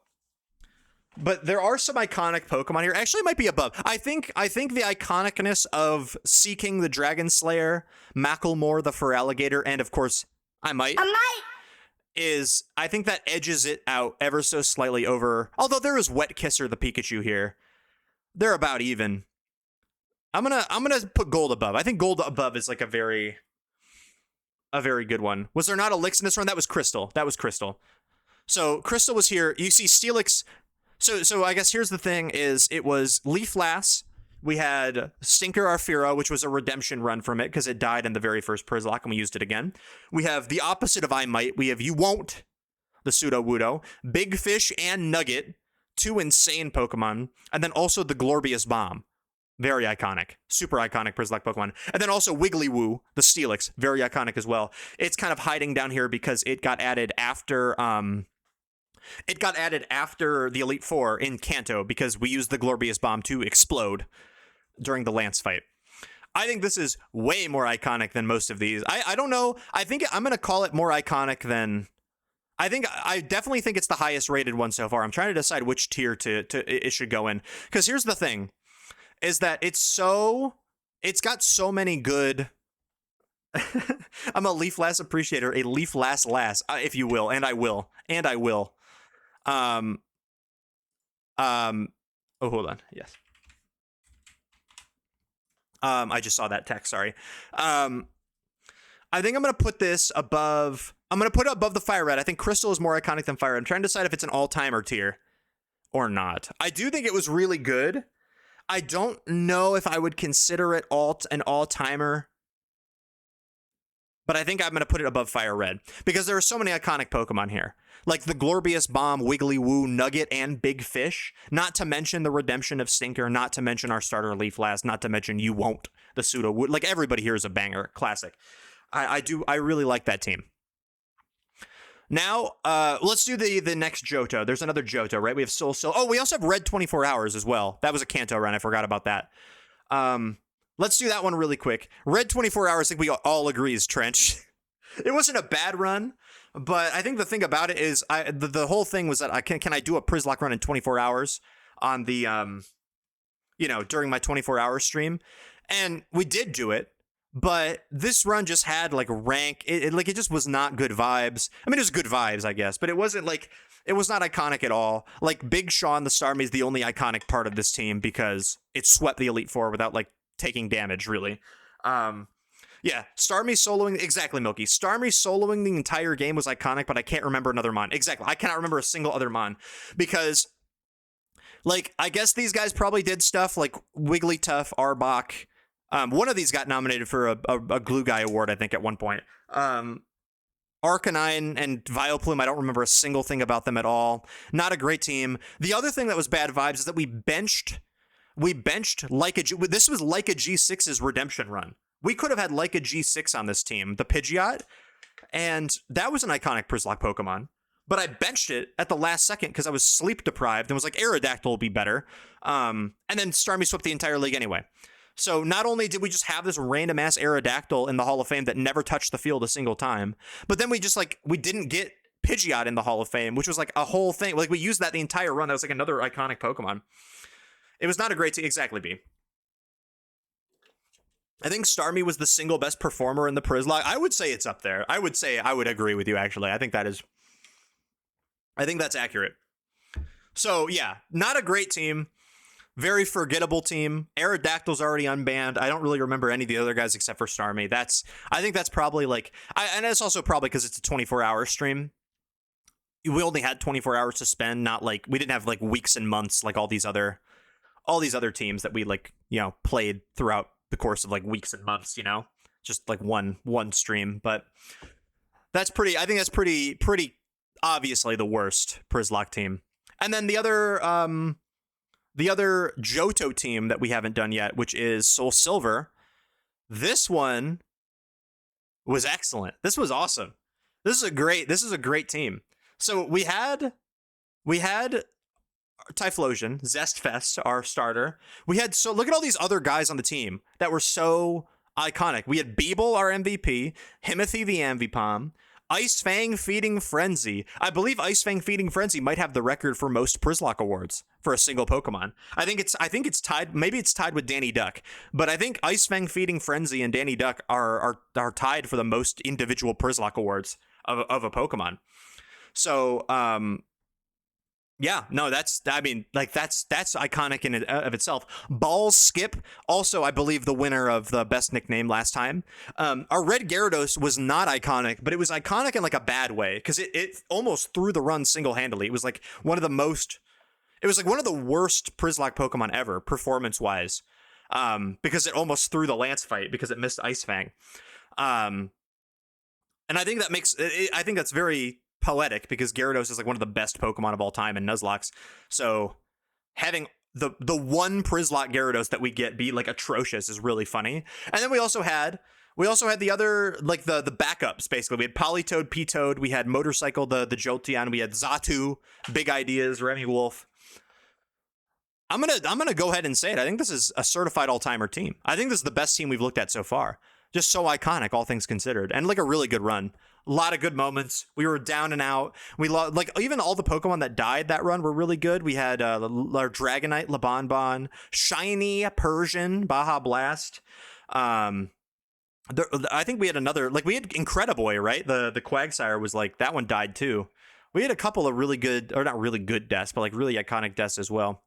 But there are some iconic Pokemon here. Actually, it might be above. I think the iconicness of Seaking the Dragon Slayer, Macklemore the Feraligator, and of course I might. I think that edges it out ever so slightly over. Although there is Wet Kisser the Pikachu here, they're about even. I'm gonna put Gold above. I think Gold above is like a very good one. Was there not a Lix in this run? That was Crystal. So Crystal was here. You see Steelix. So I guess here's the thing: is it was Leaflass. We had Stinker Arphira, which was a redemption run from it because it died in the very first Przzlocke, and we used it again. We have the opposite of I Might. We have You Won't, the Sudowoodo, Big Fish, and Nugget, 2 insane Pokemon, and then also the Glorbius Bomb. Very iconic. Super iconic Przzlocke Pokemon. And then also Wiggly-Woo, the Steelix. Very iconic as well. It's kind of hiding down here because it got added after... It got added after the Elite Four in Kanto because we used the Glorbius Bomb to explode during the Lance fight. I think this is way more iconic than most of these. I don't know. I think I'm going to call it more iconic than... I definitely think it's the highest rated one so far. I'm trying to decide which tier it should go in. Because here's the thing, is that it's got so many good... I'm a Leaflass appreciator, a Leaflass, if you will, and I will. Oh, hold on. Yes. I just saw that text. Sorry. I think I'm going to put this above. I'm going to put it above the Fire Red. I think Crystal is more iconic than Fire Red. I'm trying to decide if it's an all-timer tier or not. I do think it was really good. I don't know if I would consider it an all-timer. but I think I'm going to put it above Fire Red because there are so many iconic Pokemon here. Like the Glorbius Bomb, Wiggly Woo, Nugget, and Big Fish. Not to mention the redemption of Stinker, not to mention our starter Leaf Blast, not to mention You Won't, the Pseudo Wood. Like everybody here is a banger, classic. I really like that team. Now, let's do the next Johto. There's another Johto, right? We have Soul. Oh, we also have Red 24 Hours as well. That was a Kanto run. I forgot about that. Let's do that one really quick. Red 24 Hours, I think we all agree is Trench. It wasn't a bad run, but I think the thing about it is the whole thing was that can I do a Przzlocke run in 24 hours on the, during my 24-hour stream? And we did do it. But this run just had like rank, it just was not good vibes. I mean, it was good vibes, I guess, but it wasn't like, it was not iconic at all. Like Big Sean, the Starmie, is the only iconic part of this team because it swept the Elite Four without like taking damage, really. Yeah, Starmie soloing, exactly, Milky. Starmie soloing the entire game was iconic, but I can't remember another Mon. Exactly, I cannot remember a single other Mon because, like, I guess these guys probably did stuff like Wigglytuff, Arbok. One of these got nominated for a Glue Guy award, I think, at one point. Arcanine and Vileplume, I don't remember a single thing about them at all. Not a great team. The other thing that was bad vibes is that we benched Leica. This was Leica G6's redemption run. We could have had Leica G6 on this team, the Pidgeot, and that was an iconic Przzlocke Pokemon. But I benched it at the last second because I was sleep deprived and was like, Aerodactyl will be better. And then Starmie swept the entire league anyway. So not only did we just have this random ass Aerodactyl in the Hall of Fame that never touched the field a single time, but then we didn't get Pidgeot in the Hall of Fame, which was like a whole thing. Like we used that the entire run. That was like another iconic Pokemon. It was not a great team. Exactly, B. I think Starmie was the single best performer in the Przzlocke. I would say it's up there. I would agree with you, actually. I think that's accurate. So yeah, not a great team. Very forgettable team. Aerodactyl's already unbanned. I don't really remember any of the other guys except for Starmie. I think that's probably like, and it's also probably because it's a 24-hour stream. We only had 24 hours to spend, not like, we didn't have like weeks and months like all these other teams that we like, played throughout the course of like weeks and months, just like one stream. But I think that's pretty obviously the worst Przzlocke team. And then the other Johto team that we haven't done yet, which is Soul Silver, this one was excellent. This was awesome. This is a great team. So we had Typhlosion, Zestfest, our starter. Look at all these other guys on the team that were so iconic. We had Beeble, our MVP, Himothy the Ambipom, Ice Fang Feeding Frenzy. I believe Ice Fang Feeding Frenzy might have the record for most Przzlocke awards for a single Pokemon. I think it's tied. Maybe it's tied with Danny Duck, but I think Ice Fang Feeding Frenzy and Danny Duck are tied for the most individual Przzlocke awards of a Pokemon. So, yeah, no, that's iconic in and of itself. Balls Skip, also I believe the winner of the best nickname last time. Our Red Gyarados was not iconic, but it was iconic in like a bad way because it almost threw the run single-handedly. It was like one of the worst Przzlocke Pokemon ever, performance-wise, because it almost threw the Lance fight because it missed Ice Fang. And I think that's very poetic because Gyarados is like one of the best Pokemon of all time in Nuzlocke. So having the one Przzlocke Gyarados that we get be like atrocious is really funny. And then we also had the other, like the backups basically. We had Politoed, P-Toad, we had Motorcycle, the Jolteon, we had Xatu, Big Ideas, Remy Wolf. I'm gonna go ahead and say it. I think this is a certified all-timer team. I think this is the best team we've looked at so far. Just so iconic, all things considered, and like a really good run. A lot of good moments. We were down and out. We like even all the Pokemon that died that run were really good. We had our Dragonite, Labanban, Shiny, Persian, Baja Blast. I think we had another, like we had Incrediboy, right? The Quagsire was like, that one died too. We had a couple of really good, or not really good deaths, but like really iconic deaths as well.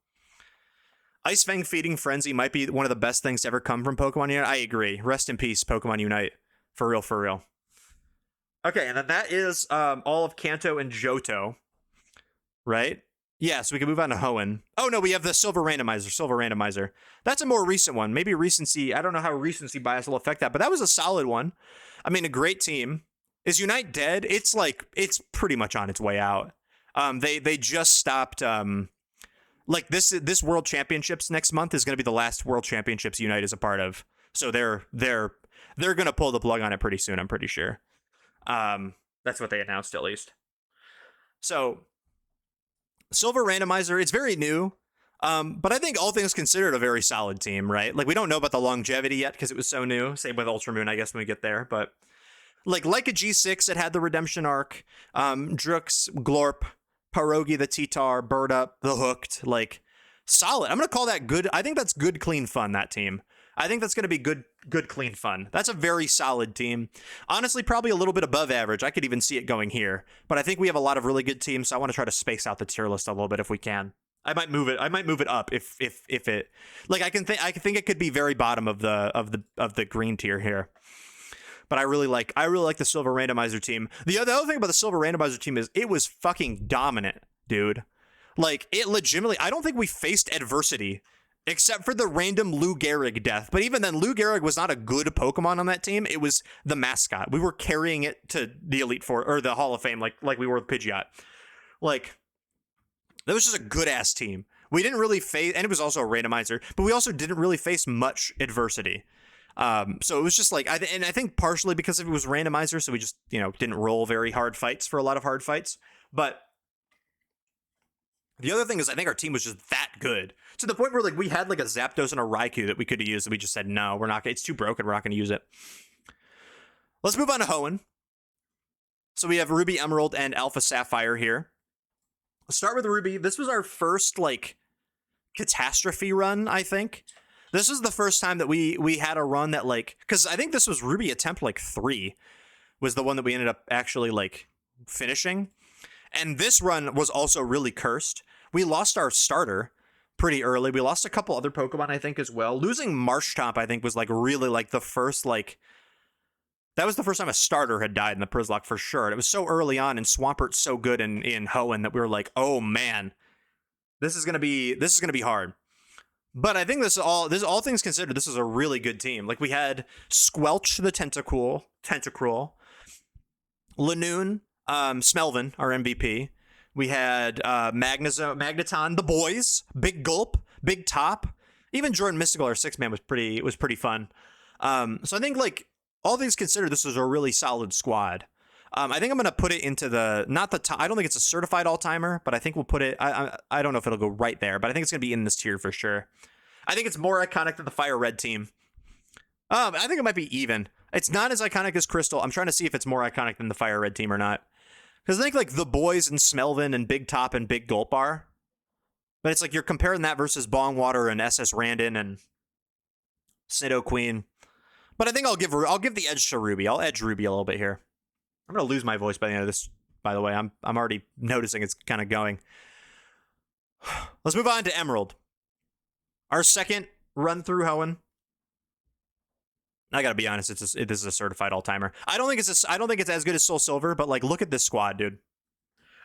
Ice Fang Feeding Frenzy might be one of the best things to ever come from Pokemon Unite. I agree. Rest in peace, Pokemon Unite. For real, for real. Okay, and then that is all of Kanto and Johto, right? Yeah, so we can move on to Hoenn. Oh no, we have the Silver Randomizer. That's a more recent one. Maybe recency. I don't know how recency bias will affect that, but that was a solid one. I mean, a great team. Is Unite dead? It's pretty much on its way out. They just stopped. Like this World Championships next month is going to be the last World Championships Unite is a part of. So they're going to pull the plug on it pretty soon. I'm pretty sure. That's what they announced at least. So. Silver Randomizer, it's very new, but I think all things considered a very solid team, right? Like, we don't know about the longevity yet because it was so new. Same with Ultramoon, I guess, when we get there. But, like a G6, it had the Redemption Arc, Drux, Glorp, Pierogi, the T-Tar, Bird Up, the Hooked, like, solid. I'm going to call that good. I think that's good, clean fun, that team. I think that's going to be good, clean fun. That's a very solid team. Honestly, probably a little bit above average. I could even see it going here. But I think we have a lot of really good teams, so I want to try to space out the tier list a little bit if we can. I might move it up if it, like, I think it could be very bottom of the green tier here. But I really like the Silver Randomizer team. The other thing about the Silver Randomizer team is it was fucking dominant, dude. Like, it legitimately, I don't think we faced adversity except for the random Lou Gehrig death. But even then, Lou Gehrig was not a good Pokemon on that team. It was the mascot. We were carrying it to the Elite Four or the Hall of Fame like we were with Pidgeot. Like, that was just a good-ass team. We didn't really face, and it was also a randomizer, but we also didn't really face much adversity. So it was just like, and I think partially because it was randomizer, so we just, didn't roll very hard fights for a lot of hard fights. But the other thing is, I think our team was just that good to the point where, like, we had like a Zapdos and a Raikou that we could have used, and we just said no, we're not. It's too broken. We're not going to use it. Let's move on to Hoenn. So we have Ruby, Emerald, and Alpha Sapphire here. Let's start with Ruby. This was our first like catastrophe run, I think. This is the first time that we had a run that, like, because I think this was Ruby attempt like 3 was the one that we ended up actually like finishing. And this run was also really cursed. We lost our starter pretty early. We lost a couple other Pokemon, I think, as well. Losing Marshtomp, I think, was like really like the first, like, that was the first time a starter had died in the Przzlocke for sure. And it was so early on, and Swampert's so good in Hoenn that we were like, oh man, this is gonna be hard. But I think this all things considered, this is a really good team. Like, we had Squelch the Tentacruel, Lanoon, Smelvin, our MVP. We had Magneton, the boys, Big Gulp, Big Top. Even Jordan Mystical, our 6-man, was pretty fun. So I think, like, all things considered, this was a really solid squad. I think I'm gonna put it into I don't think it's a certified all-timer, but I think we'll put it. I don't know if it'll go right there, but I think it's gonna be in this tier for sure. I think it's more iconic than the Fire Red team. I think it might be even. It's not as iconic as Crystal. I'm trying to see if it's more iconic than the Fire Red team or not. Because I think, like, the boys and Smelvin and Big Top and Big Gulp are. But it's like you're comparing that versus Bongwater and SS Randon and Nidoqueen. But I think I'll give the edge to Ruby. I'll edge Ruby a little bit here. I'm gonna lose my voice by the end of this, by the way. I'm already noticing it's kind of going. Let's move on to Emerald. Our second run through Hoenn. I gotta be honest, this is a certified all-timer. I don't think it's as good as Soul Silver, but, like, look at this squad, dude.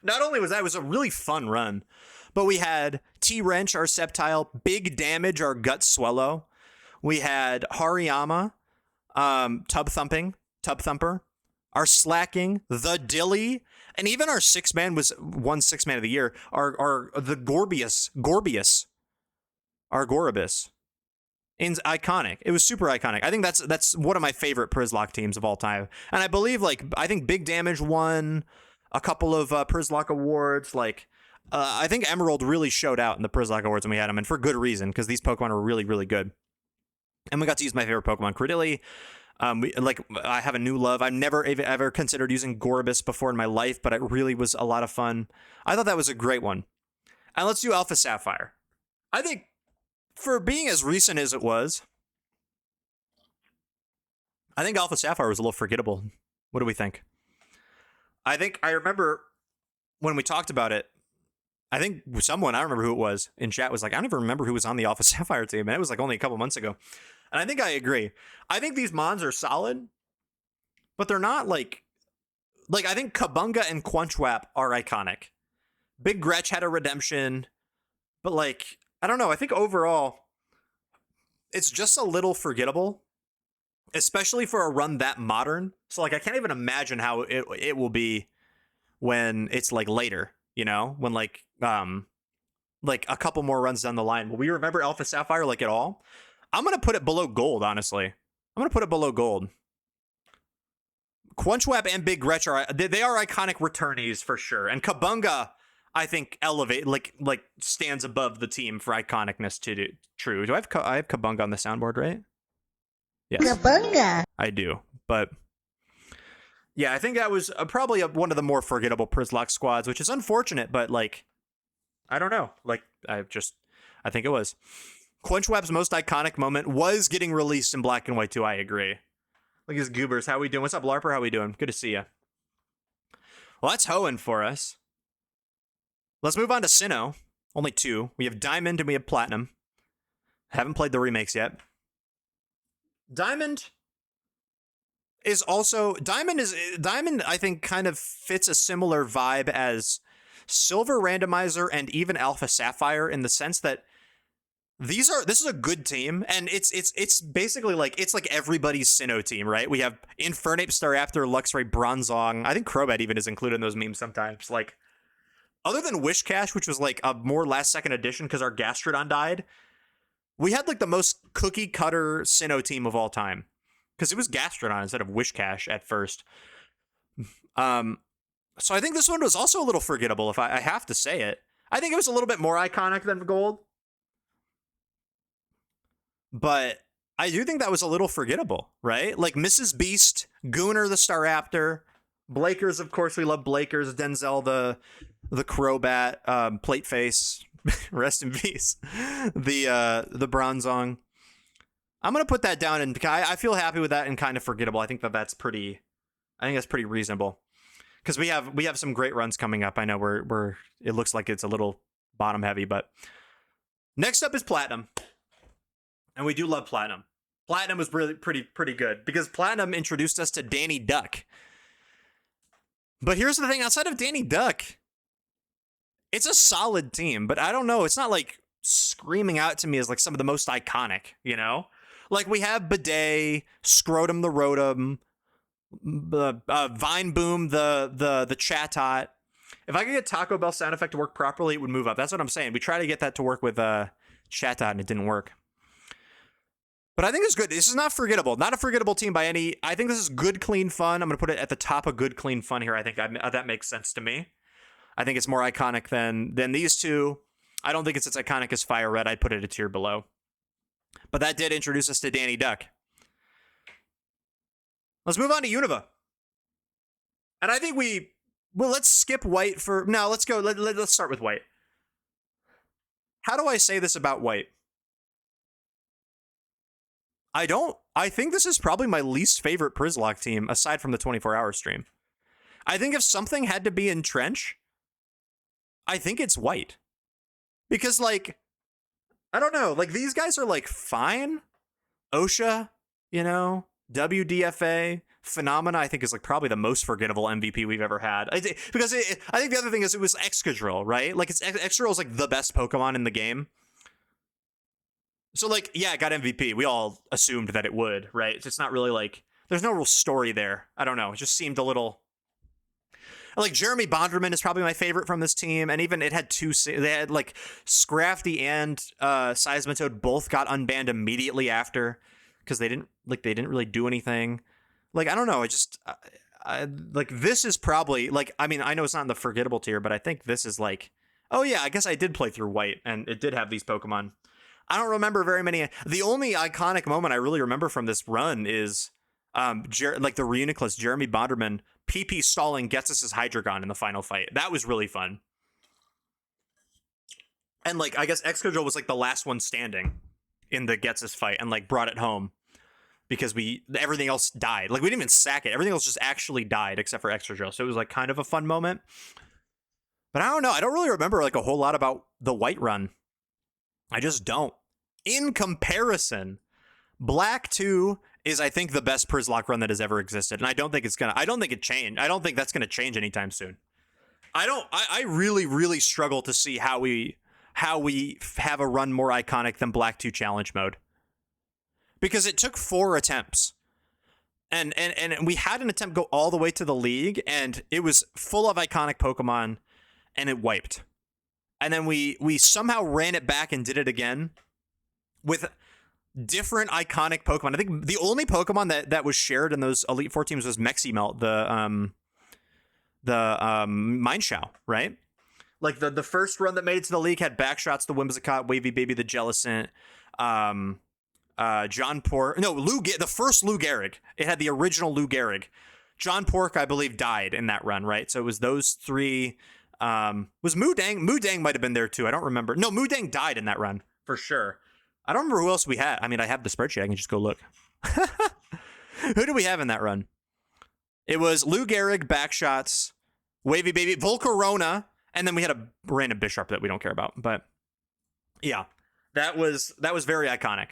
Not only was that, it was a really fun run, but we had T-Wrench, our Sceptile, Big Damage, our Gut Swallow. We had Hariyama, Tub Thumper, our Slacking, the Dilly, and even our 6-man was one 6-man of the year. The Gorbius, our Goribus. Iconic. It was super iconic. I think that's one of my favorite Przzlocke teams of all time. And I believe, like, I think Big Damage won a couple of Przzlocke awards. Like, I think Emerald really showed out in the Przzlocke awards when we had them, and for good reason, because these Pokemon were really, really good. And we got to use my favorite Pokemon, Credilli. I have a new love. I've never ever considered using Goribus before in my life, but it really was a lot of fun. I thought that was a great one. And let's do Alpha Sapphire. I think, for being as recent as it was, I think Alpha Sapphire was a little forgettable. What do we think? I remember when we talked about it, I think someone, I don't remember who it was, in chat was like, I don't even remember who was on the Alpha Sapphire team, and it was like only a couple months ago. And I think I agree. I think these mons are solid, but they're not like I think Kabunga and Quanchwap are iconic. Big Gretch had a redemption, but like, I don't know. I think overall, it's just a little forgettable, especially for a run that modern. So like, I can't even imagine how it will be when it's like later, you know, when like a couple more runs down the line. Will we remember Alpha Sapphire like at all? I'm gonna put it below gold, honestly. I'm gonna put it below gold. Quunchwap and Big Gretch they are iconic returnees for sure, and Kabunga, I think, like stands above the team for iconicness. True. Do I have Kabunga on the soundboard, right? Yes, Kabunga. I do. But yeah, I think that was probably one of the more forgettable Przzlocke squads, which is unfortunate. But like, I don't know. Like, I think it was. Quunchwap's most iconic moment was getting released in Black and White 2. I agree. Look at his goobers. How we doing? What's up, Larper? How we doing? Good to see you. Well, that's hoeing for us. Let's move on to Sinnoh. Only 2. We have Diamond and we have Platinum. Haven't played the remakes yet. Diamond, I think, kind of fits a similar vibe as Silver Randomizer and even Alpha Sapphire, in the sense that this is a good team, and it's basically like, it's like everybody's Sinnoh team, right? We have Infernape, Staraptor, Luxray, Bronzong. I think Crobat even is included in those memes sometimes. Like, other than Wish Cash, which was like a more last second addition because our Gastrodon died, we had like the most cookie cutter Sinnoh team of all time, because it was Gastrodon instead of Wish Cash at first. So I think this one was also a little forgettable, if I have to say it. I think it was a little bit more iconic than Gold, but I do think that was a little forgettable, right? Like Mrs. Beast, Gooner the Staraptor, Blakers, of course, we love Blakers, Denzel the Crobat, Plateface, rest in peace, the Bronzong. I'm gonna put that down, and I feel happy with that and kind of forgettable. I think that's pretty reasonable, because we have some great runs coming up. I know we're it looks like it's a little bottom heavy, but next up is Platinum. And we do love Platinum. Platinum was really pretty good, because Platinum introduced us to Danny Duck. But here's the thing, outside of Danny Duck, it's a solid team, but I don't know, it's not like screaming out to me as like some of the most iconic, you know? Like, we have Bidet, Scrotum the Rotom, Vine Boom the Chatot. If I could get Taco Bell sound effect to work properly, it would move up. That's what I'm saying. We tried to get that to work with Chatot, and it didn't work. But I think it's good. This is not forgettable. Not a forgettable team by any. I think this is good, clean fun. I'm going to put it at the top of good, clean fun here. I think that makes sense to me. I think it's more iconic than these two. I don't think it's as iconic as Fire Red. I'd put it a tier below. But that did introduce us to Danny Duck. Let's move on to Unova. And I think let's skip White for... No, let's go. Let's start with White. How do I say this about White? I think this is probably my least favorite Przzlocke team, aside from the 24-hour stream. I think if something had to be in Trench, I think it's White. Because, like, I don't know, like, these guys are, like, fine. OSHA, you know, WDFA, Phenomena, I think, is, like, probably the most forgettable MVP we've ever had. I think the other thing is it was Excadrill, right? Like, Excadrill is, like, the best Pokemon in the game. So, like, yeah, it got MVP. We all assumed that it would, right? It's not really, like, there's no real story there. I don't know. It just seemed a little... Like, Jeremy Bonderman is probably my favorite from this team, and even it had they had, like, Scrafty and Seismitoad both got unbanned immediately after, because they didn't really do anything. Like, I don't know. Like, this is probably, like, I mean, I know it's not in the forgettable tier, but I think this is, like, oh, yeah, I guess I did play through White, and it did have these Pokemon. I don't remember very many. The only iconic moment I really remember from this run is, like, the Reuniclus, Jeremy Bonderman, PP stalling gets us his Hydreigon in the final fight. That was really fun. And, like, I guess Excadrill was, like, the last one standing in the Getsus fight and, like, brought it home because everything else died. Like, we didn't even sack it. Everything else just actually died except for Excadrill. So it was, like, kind of a fun moment. But I don't know. I don't really remember, like, a whole lot about the White run. I just don't. In comparison, Black 2 is, I think, the best Przzlocke run that has ever existed, and I don't think it changed. I don't think that's gonna change anytime soon. I really, really struggle to see how we have a run more iconic than Black 2 Challenge Mode. Because it took 4 attempts. And we had an attempt go all the way to the league, and it was full of iconic Pokemon, and it wiped. And then we somehow ran it back and did it again with different iconic Pokemon. I think the only Pokemon that was shared in those Elite Four teams was Meximelt, the Mineshow, right? Like the first run that made it to the league had Backshots, the Whimsicott, Wavy Baby, the Jellicent, John Pork. No, the first Lou Gehrig. It had the original Lou Gehrig. John Pork, I believe, died in that run, right? So it was those 3. Was Moodang? Moodang might have been there too. I don't remember. No, Moodang died in that run for sure. I don't remember who else we had. I mean, I have the spreadsheet. I can just go look. Who do we have in that run? It was Lou Gehrig, Backshots, Wavy Baby, Volcarona, and then we had a random Bisharp that we don't care about. But yeah, that was very iconic.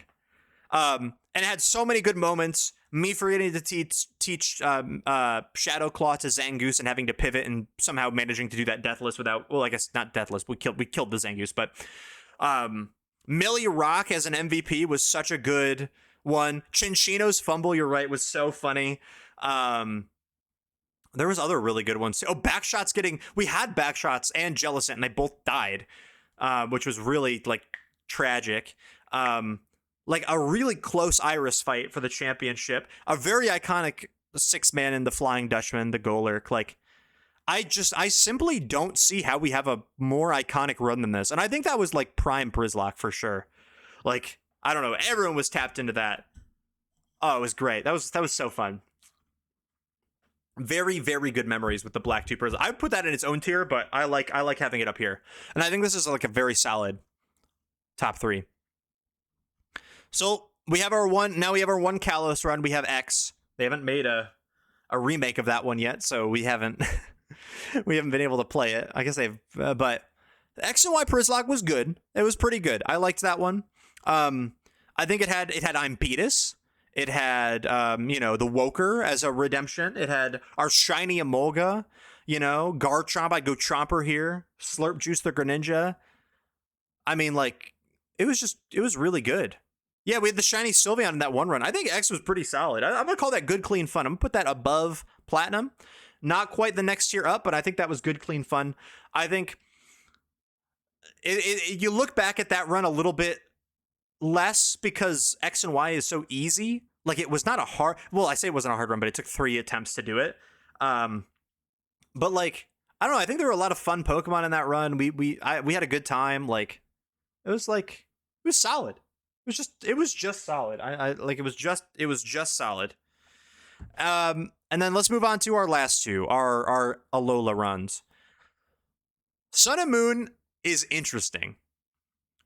And it had so many good moments. Me forgetting to teach Shadow Claw to Zangoose and having to pivot and somehow managing to do that deathless without, well, I guess not deathless. We killed the Zangoose, but Millie Rock as an MVP was such a good one. Chinchino's fumble, you're right, was so funny. There was other really good ones. Oh, Backshots we had Backshots and Jellicent, and they both died, which was really like tragic. Like a really close Iris fight for the championship. A very iconic 6-man in the Flying Dutchman, the Golurk. Like, I simply don't see how we have a more iconic run than this. And I think that was like prime Przzlocke for sure. Like, I don't know. Everyone was tapped into that. Oh, it was great. That was so fun. Very, very good memories with the Black 2 Przzlocke. I would put that in its own tier, but I like having it up here. And I think this is like a very solid top 3. So we have our one Kalos run. We have X. They haven't made a remake of that one yet, so we haven't been able to play it. I guess they've, but the X and Y Przzlocke was good. It was pretty good. I liked that one. I think it had Impetus. It had the Woker as a redemption. It had our shiny Emolga. Garchomp. I'd go Chomper here. Slurp Juice the Greninja. I mean, like, it was really good. Yeah, we had the shiny Sylveon in that one run. I think X was pretty solid. I'm going to call that good, clean fun. I'm going to put that above Platinum. Not quite the next tier up, but I think that was good, clean fun. I think you look back at that run a little bit less because X and Y is so easy. Like, it was not a hard... Well, I say it wasn't a hard run, but it took 3 attempts to do it. But, like, I don't know. I think there were a lot of fun Pokemon in that run. We had a good time. Like, it was solid. It was just solid. It was just solid. And then let's move on to our last 2, our Alola runs. Sun and Moon is interesting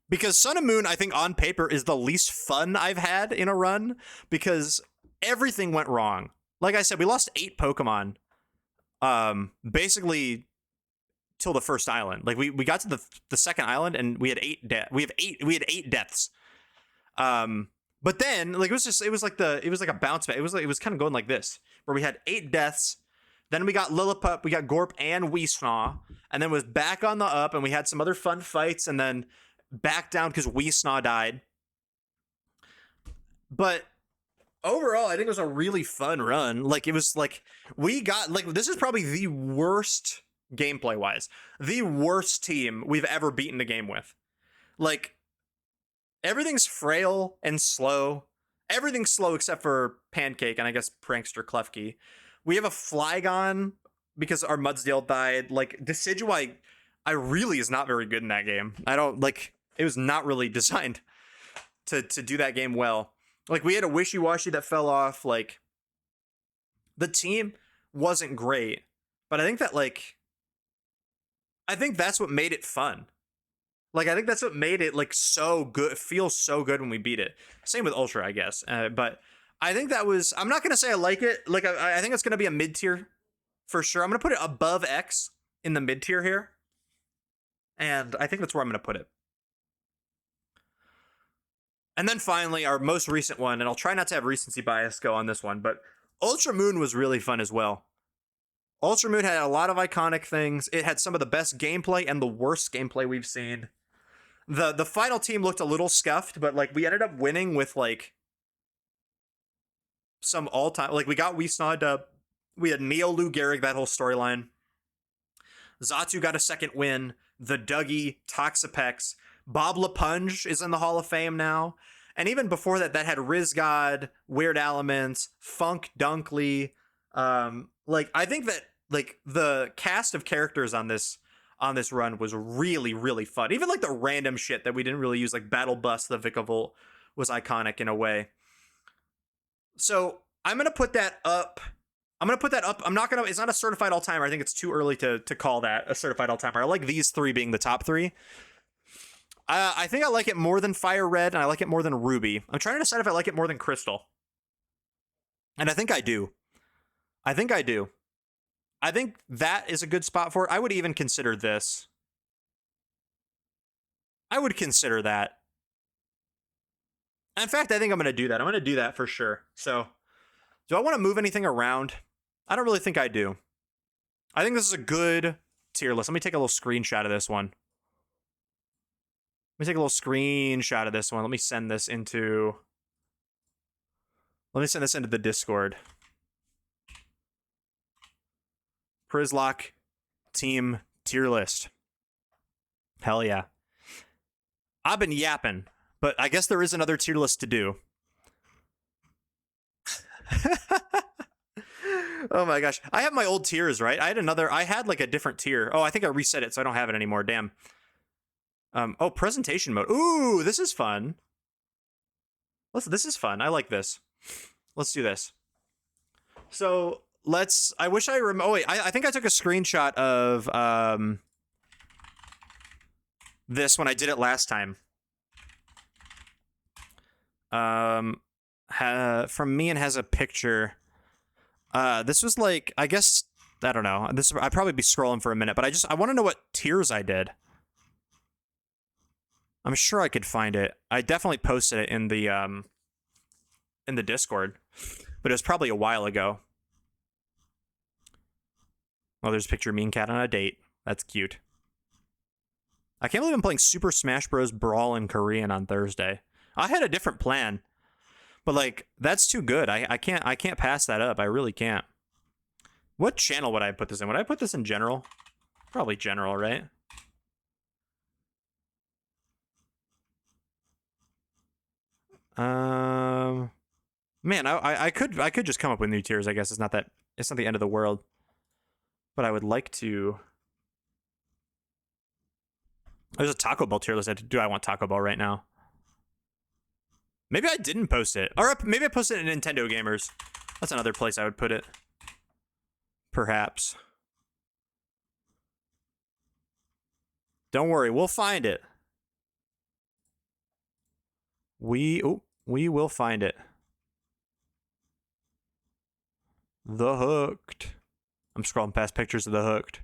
because Sun and Moon, I think on paper, is the least fun I've had in a run because everything went wrong. Like I said, we lost 8 Pokemon, basically till the first island. Like we got to the second island and we had 8 deaths. But then like it was like a bounce back. It was kind of going like this, where we had 8 deaths. Then we got Lillipup, we got Gorp and Weesnaw, and then it was back on the up, and we had some other fun fights, and then back down because Weesnaw died. But overall, I think it was a really fun run. Like, it was like we got like this is probably the worst gameplay wise, the worst team we've ever beaten a game with. Like, everything's frail and slow. Everything's slow except for Pancake and I guess Prankster Klefki. We have a Flygon because our Mudsdale died. Like, Decidueye, I really is not very good in that game. I don't like. It was not really designed to do that game well. Like, we had a Wishy-Washy that fell off. Like, the team wasn't great, but I think that that's what made it fun. Like, I think that's what made it like so good. It feels so good when we beat it. Same with Ultra, I guess. But I think that was. I'm not gonna say I like it. Like, I think it's gonna be a mid tier for sure. I'm gonna put it above X in the mid tier here, and I think that's where I'm gonna put it. And then finally, our most recent one, and I'll try not to have recency bias go on this one, but Ultra Moon was really fun as well. Ultra Moon had a lot of iconic things. It had some of the best gameplay and the worst gameplay we've seen. The final team looked a little scuffed, but like we ended up winning with like some all-time, like we got Wisnod dub. We had Neo Lou Gehrig, that whole storyline. Zatu got a second win. The Dougie, Toxapex, Bob LaPunge is in the Hall of Fame now. And even before that, that had Rizgod, Weird Elements, Funk Dunkley. Like I think that like the cast of characters on this run was really, really fun. Even like the random shit that we didn't really use, like Battle Bus, the Vikavolt, was iconic in a way. So I'm gonna put that up. I'm not gonna. It's not a certified all timer. I think it's too early to call that a certified all timer. I like these three being the top three. I think I like it more than Fire Red, and I like it more than Ruby. I'm trying to decide if I like it more than Crystal, and I think I do. I think that is a good spot for it. I would even consider this. I would consider that. In fact, I think I'm going to do that. I'm going to do that for sure. So, do I want to move anything around? I don't really think I do. I think this is a good tier list. Let me take a little screenshot of this one. Let me take a little screenshot of this one. Let me send this into the Discord. Przzlocke team tier list. Hell yeah. I've been yapping, but I guess there is another tier list to do. Oh my gosh. I have my old tiers, right? I had like a different tier. Oh, I think I reset it, so I don't have it anymore. Damn. Oh, presentation mode. Ooh, this is fun. This is fun. I like this. Let's do this. So I wish I remember. Oh wait, I think I took a screenshot of this when I did it last time. From me and has a picture. This was like, I guess, I don't know. I'd probably be scrolling for a minute, but I want to know what tiers I did. I'm sure I could find it. I definitely posted it in the Discord, but it was probably a while ago. Oh, there's a picture of me and Cat on a date. That's cute. I can't believe I'm playing Super Smash Bros. Brawl in Korean on Thursday. I had a different plan, but like that's too good. I can't pass that up. I really can't. What channel would I put this in? Would I put this in general? Probably general, right? Man, I could just come up with new tiers. I guess it's not the end of the world. But I would like to. There's a Taco Bell tier list. Do I want Taco Bell right now? Maybe I didn't post it. Or maybe I posted it in Nintendo Gamers. That's another place I would put it. Perhaps. Don't worry, we'll find it. We will find it. The Hooked. I'm scrolling past pictures of The Hooked.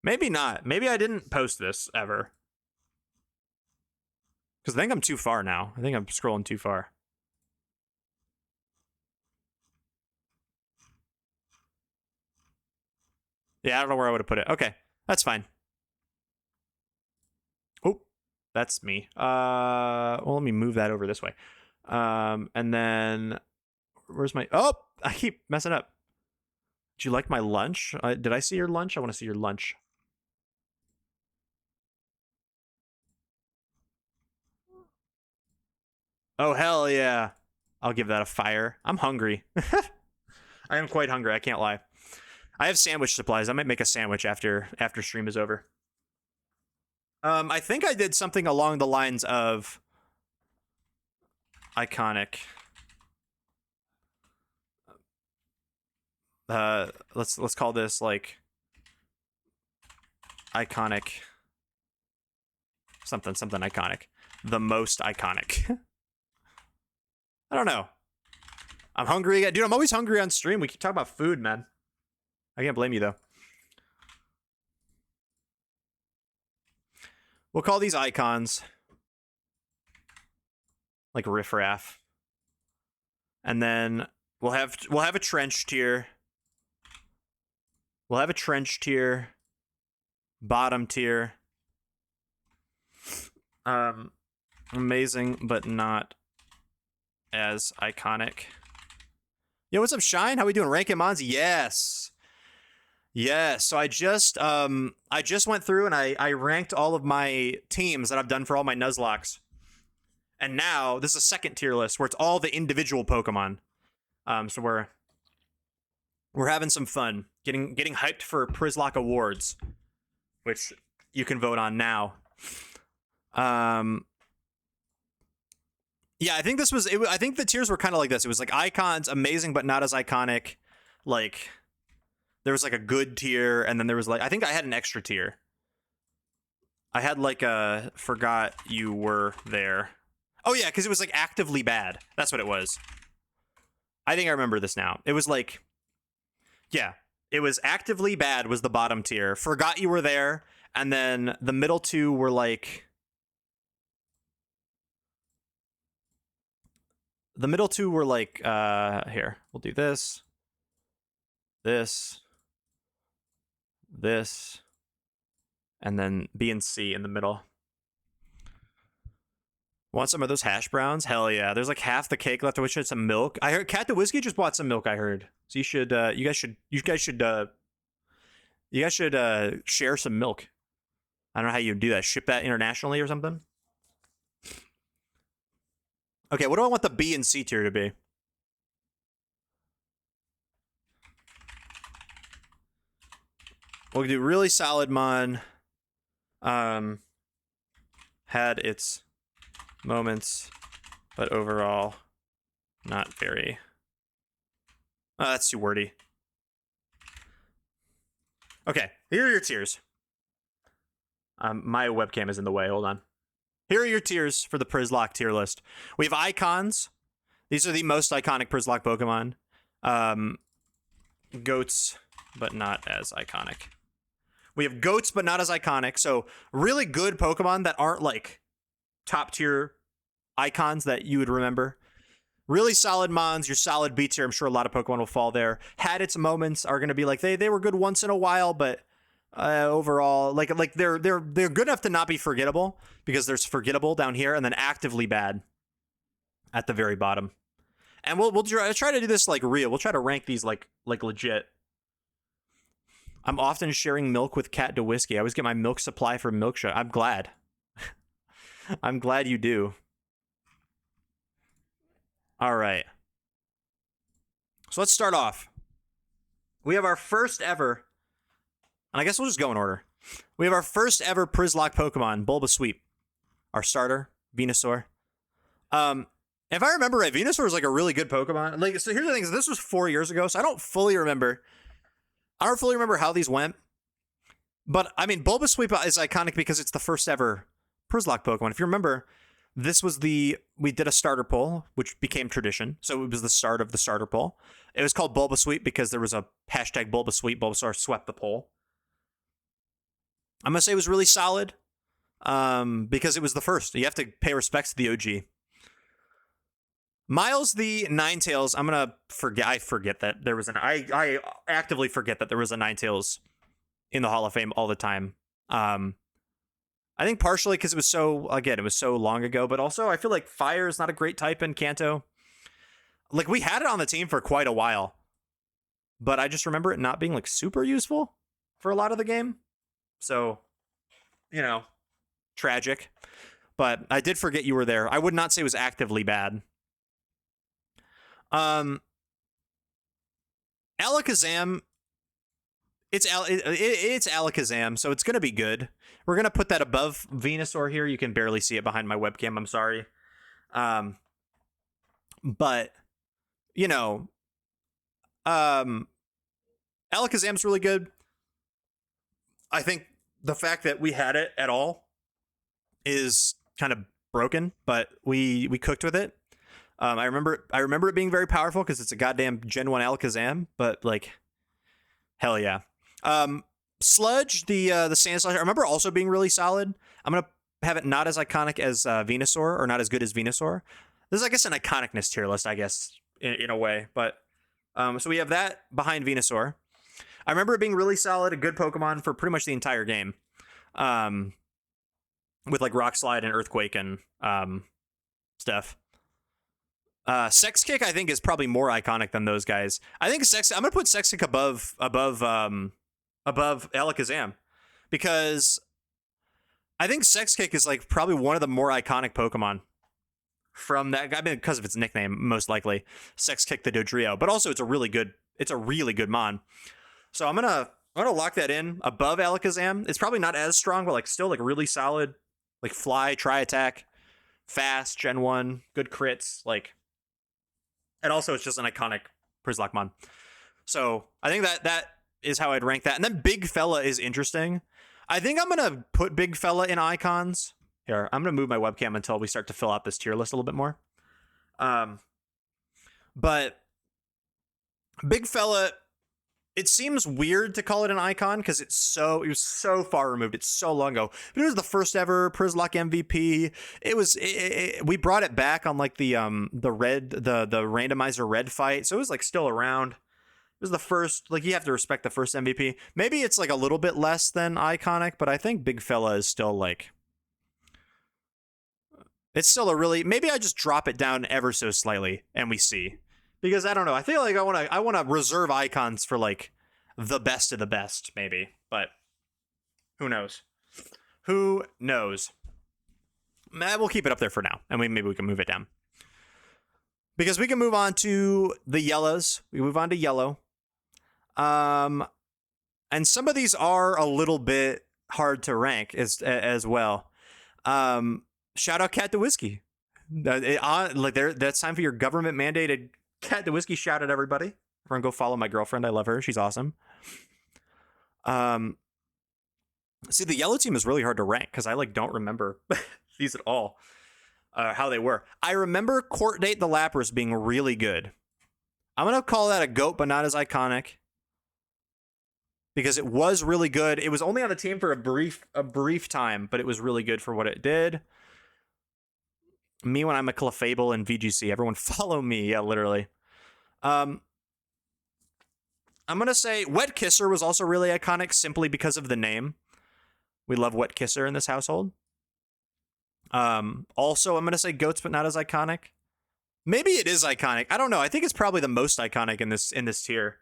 Maybe not. Maybe I didn't post this ever. Because I think I'm too far now. I think I'm scrolling too far. Yeah, I don't know where I would have put it. Okay, that's fine. Oh, that's me. Well, let me move that over this way. And then where's my... Oh, I keep messing up. Did you like my lunch? Did I see your lunch? I want to see your lunch. Oh, hell yeah. I'll give that a fire. I'm hungry. I am quite hungry. I can't lie. I have sandwich supplies. I might make a sandwich after stream is over. I think I did something along the lines of iconic. Let's call this like iconic. Something iconic. The most iconic. I don't know. I'm hungry again. Dude, I'm always hungry on stream. We keep talking about food, man. I can't blame you, though. We'll call these icons. Like riffraff. And then We'll have a trench tier. We'll have a trench tier. Bottom tier. Amazing, but not as iconic. Yo, what's up, Shine? How we doing? Rank and Mons? Yes. Yes. So I just went through and I ranked all of my teams that I've done for all my Nuzlockes. And now this is a second tier list where it's all the individual Pokemon. So we're having some fun, getting hyped for Przzlocke awards, which you can vote on now. Yeah, I think this was. I think the tiers were kind of like this. It was like icons, amazing but not as iconic. Like there was like a good tier, and then there was like I think I had an extra tier. I had like a forgot you were there. Oh yeah, because it was like actively bad. That's what it was. I think I remember this now. It was like, yeah, it was actively bad was the bottom tier. Forgot you were there, and then the middle two were like. The middle two were like, here, we'll do this, this, and then B and C in the middle. Want some of those hash browns? Hell yeah. There's like half the cake left. I wish I had some milk. I heard Cat the Whiskey just bought some milk, I heard. So you should, you guys should share some milk. I don't know how you do that. Ship that internationally or something? Okay, what do I want the B and C tier to be? We'll do really solid mon. Had its moments, but overall, not very. That's too wordy. Okay, here are your tiers. My webcam is in the way. Hold on. Here are your tiers for the Przzlocke tier list. We have icons. These are the most iconic Przzlocke Pokemon. Goats, but not as iconic. We have goats, but not as iconic. So really good Pokemon that aren't like top tier icons that you would remember. Really solid Mons, your solid B tier. I'm sure a lot of Pokemon will fall there. Had its moments are going to be like they were good once in a while, but overall, like they're good enough to not be forgettable because there's forgettable down here and then actively bad at the very bottom. And we'll try to do this like real. We'll try to rank these like legit. I'm often sharing milk with Cat to Whiskey. I always get my milk supply from Milkshake. I'm glad. I'm glad you do. All right. So let's start off. We have our first ever. And I guess we'll just go in order. We have our first ever Przzlocke Pokemon, Bulbasweep. Our starter, Venusaur. If I remember right, Venusaur is like a really good Pokemon. Like, so here's the thing: is this was 4 years ago, so I don't fully remember. I don't fully remember how these went. But I mean, Bulbasweep is iconic because it's the first ever Przzlocke Pokemon. If you remember, this was we did a starter poll, which became tradition. So it was the start of the starter poll. It was called Bulbasweep because there was a hashtag Bulbasweep. Bulbasaur swept the poll. I'm going to say it was really solid because it was the first. You have to pay respects to the OG. Miles the Ninetales, I'm going to forget. I forget that there was I actively forget that there was a Ninetales in the Hall of Fame all the time. I think partially because it was so long ago, but also I feel like fire is not a great type in Kanto. Like we had it on the team for quite a while, but I just remember it not being like super useful for a lot of the game. So, you know, tragic. But I did forget you were there. I would not say it was actively bad. Alakazam, it's Alakazam, so it's going to be good. We're going to put that above Venusaur here. You can barely see it behind my webcam. I'm sorry. But, you know, Alakazam's really good. I think the fact that we had it at all is kind of broken, but we cooked with it. I remember it being very powerful because it's a goddamn Gen 1 Alakazam, but like, hell yeah. Sludge, the Sand Sludge, I remember also being really solid. I'm going to have it not as iconic as Venusaur, or not as good as Venusaur. This is, I guess, an iconicness tier list, I guess, in a way, but So we have that behind Venusaur. I remember it being really solid, a good Pokemon for pretty much the entire game. With like Rock Slide and Earthquake and stuff. Sex Kick, I think, is probably more iconic than those guys. I think I'm gonna put Sex Kick above Alakazam, because I think Sex Kick is like probably one of the more iconic Pokemon from that. I mean, because of its nickname, most likely Sex Kick the Dodrio, but also it's a really good mon. So I'm gonna lock that in above Alakazam. It's probably not as strong, but like still like really solid, like Fly, Tri Attack, fast, Gen 1, good crits, like. And also, it's just an iconic Przzlocke mon. So I think that is how I'd rank that. And then Big Fella is interesting. I think I'm going to put Big Fella in icons. Here, I'm going to move my webcam until we start to fill out this tier list a little bit more. But Big Fella, it seems weird to call it an icon because it was so far removed. It's so long ago. But it was the first ever Przzlocke MVP. We brought it back on like the randomizer red fight. So it was like still around. It was the first, like you have to respect the first MVP. Maybe it's like a little bit less than iconic, but I think Big Fella is still like, it's still a really, maybe I just drop it down ever so slightly and we see. Because I don't know, I feel like I want to reserve icons for like the best of the best, maybe. But who knows? Who knows? We'll keep it up there for now, and maybe we can move it down. Because we can move on to the yellows. We move on to yellow. And some of these are a little bit hard to rank as well. Shout out Cat the Whiskey. That's time for your government mandated Cat the Whiskey shout at everybody. Everyone go follow my girlfriend. I love her. She's awesome. See, the yellow team is really hard to rank because I like don't remember these at all. How they were. I remember Court Date the Lapras being really good. I'm gonna call that a GOAT, but not as iconic. Because it was really good. It was only on the team for a brief time, but it was really good for what it did. Me when I'm a Clefable in VGC. Everyone follow me. Yeah, literally. I'm going to say Wet Kisser was also really iconic simply because of the name. We love Wet Kisser in this household. Also, I'm going to say Goats, but not as iconic. Maybe it is iconic. I don't know. I think it's probably the most iconic in this tier.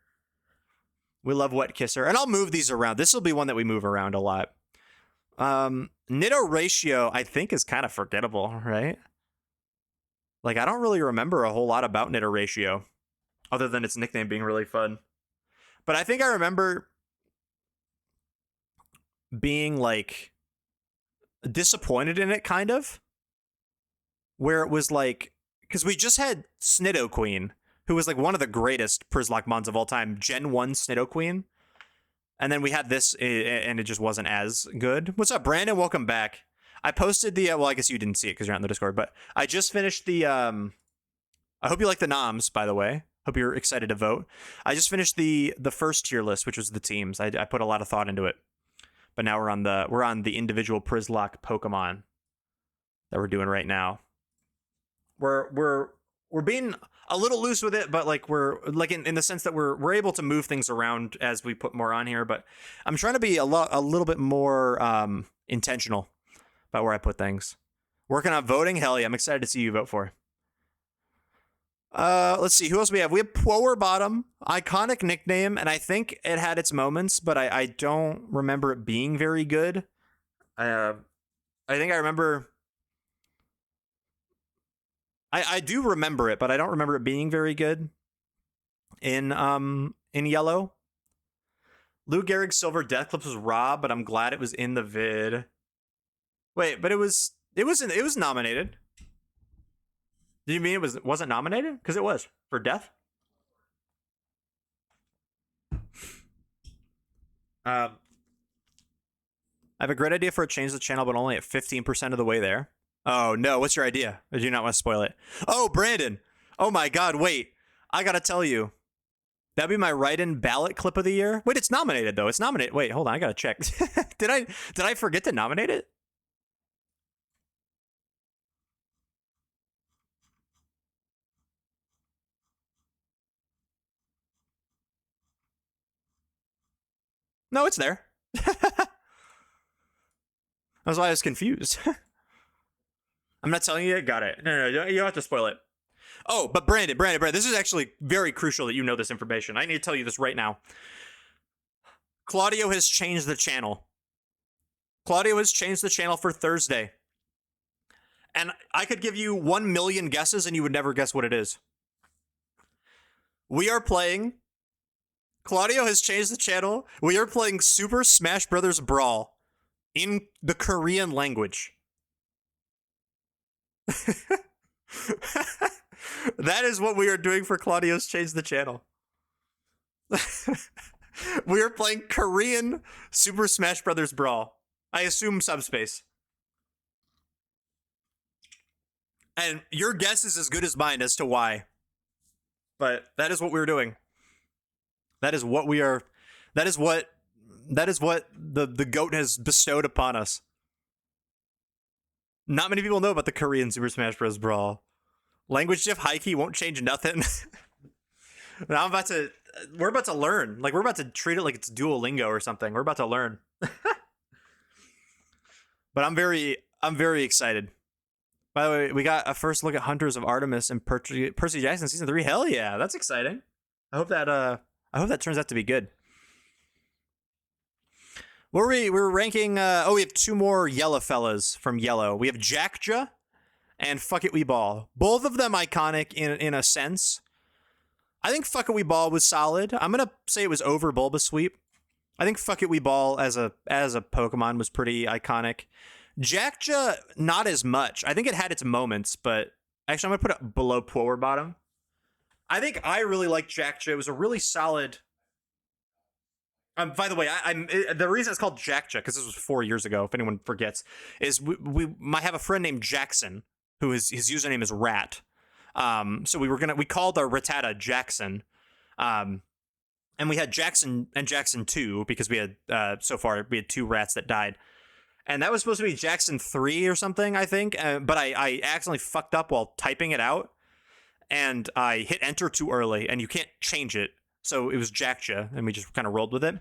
We love Wet Kisser. And I'll move these around. This will be one that we move around a lot. Nitto Ratio, I think, is kind of forgettable, right? Like, I don't really remember a whole lot about Nitto Ratio, other than its nickname being really fun. But I think I remember being, like, disappointed in it, kind of. Where it was, like... Because we just had Snidoqueen, who was, like, one of the greatest Przzlocke mons of all time. Gen 1 Snidoqueen. And then we had this, and it just wasn't as good. What's up, Brandon? Welcome back. I posted the, well, I guess you didn't see it because you're not in the Discord, but I just finished the, I hope you like the noms, by the way. Hope you're excited to vote. I just finished the first tier list, which was the teams. I put a lot of thought into it. But now we're on the individual Przzlocke Pokemon that we're doing right now. We're being a little loose with it, but like we're like in the sense that we're able to move things around as we put more on here, but I'm trying to be a little bit more intentional about where I put things. Working on voting? Hell yeah, I'm excited to see you vote for. Let's see, who else we have? We have Power Bottom, iconic nickname, and I think it had its moments, but I don't remember it being very good. I think I remember... I do remember it, but I don't remember it being very good in yellow. Lou Gehrig's Silver Death Clips was Rob, but I'm glad it was in the vid. Wait, but it was nominated. Did you mean it wasn't nominated? Because it was for Death. I have a great idea for a change the channel, but only at 15% of the way there. Oh no, what's your idea? I do not want to spoil it. Oh, Brandon. Oh my God, wait. I gotta tell you. That'd be my write-in ballot clip of the year. Wait, it's nominated though. It's nominated. Wait, hold on, I gotta check. Did I forget to nominate it? No, it's there. That's why I was confused. I'm not telling you. Got it. No, you don't have to spoil it. Oh, but Brandon, this is actually very crucial that you know this information. I need to tell you this right now. Claudio has changed the channel. Claudio has changed the channel for Thursday. And I could give you 1 million guesses and you would never guess what it is. We are playing... Claudio has changed the channel. We are playing Super Smash Bros. Brawl in the Korean language. That is what we are doing for Claudio's Change the Channel. We are playing Korean Super Smash Bros. Brawl. I assume subspace. And your guess is as good as mine as to why. But that is what we're doing. That is what we are. That is what the GOAT has bestowed upon us. Not many people know about the Korean Super Smash Bros. Brawl. Language diff high key won't change nothing. Now we're about to learn. Like, we're about to treat it like it's Duolingo or something. We're about to learn. But I'm very excited. By the way, we got a first look at Hunters of Artemis and Percy Jackson season 3. Hell yeah, that's exciting. I hope that turns out to be good. We're ranking. We have 2 more yellow fellas from Yellow. We have Jackja and Fuck It We Ball. Both of them iconic in a sense. I think Fuck It We Ball was solid. I'm gonna say it was over Bulbasweep. I think Fuck It We Ball as a Pokemon was pretty iconic. Jackja, not as much. I think it had its moments, but actually I'm gonna put it below Power Bottom. I think I really liked Jackja. It was a really solid. By the way, the reason it's called Jackja, because this was 4 years ago, if anyone forgets, is we might have a friend named Jackson, who his username is Rat. So we called our Rattata Jackson. And we had Jackson and Jackson 2, because we had, so far, we had 2 rats that died. And that was supposed to be Jackson 3 or something, I think. But I accidentally fucked up while typing it out. And I hit enter too early, and you can't change it. So it was Jackja, and we just kind of rolled with it.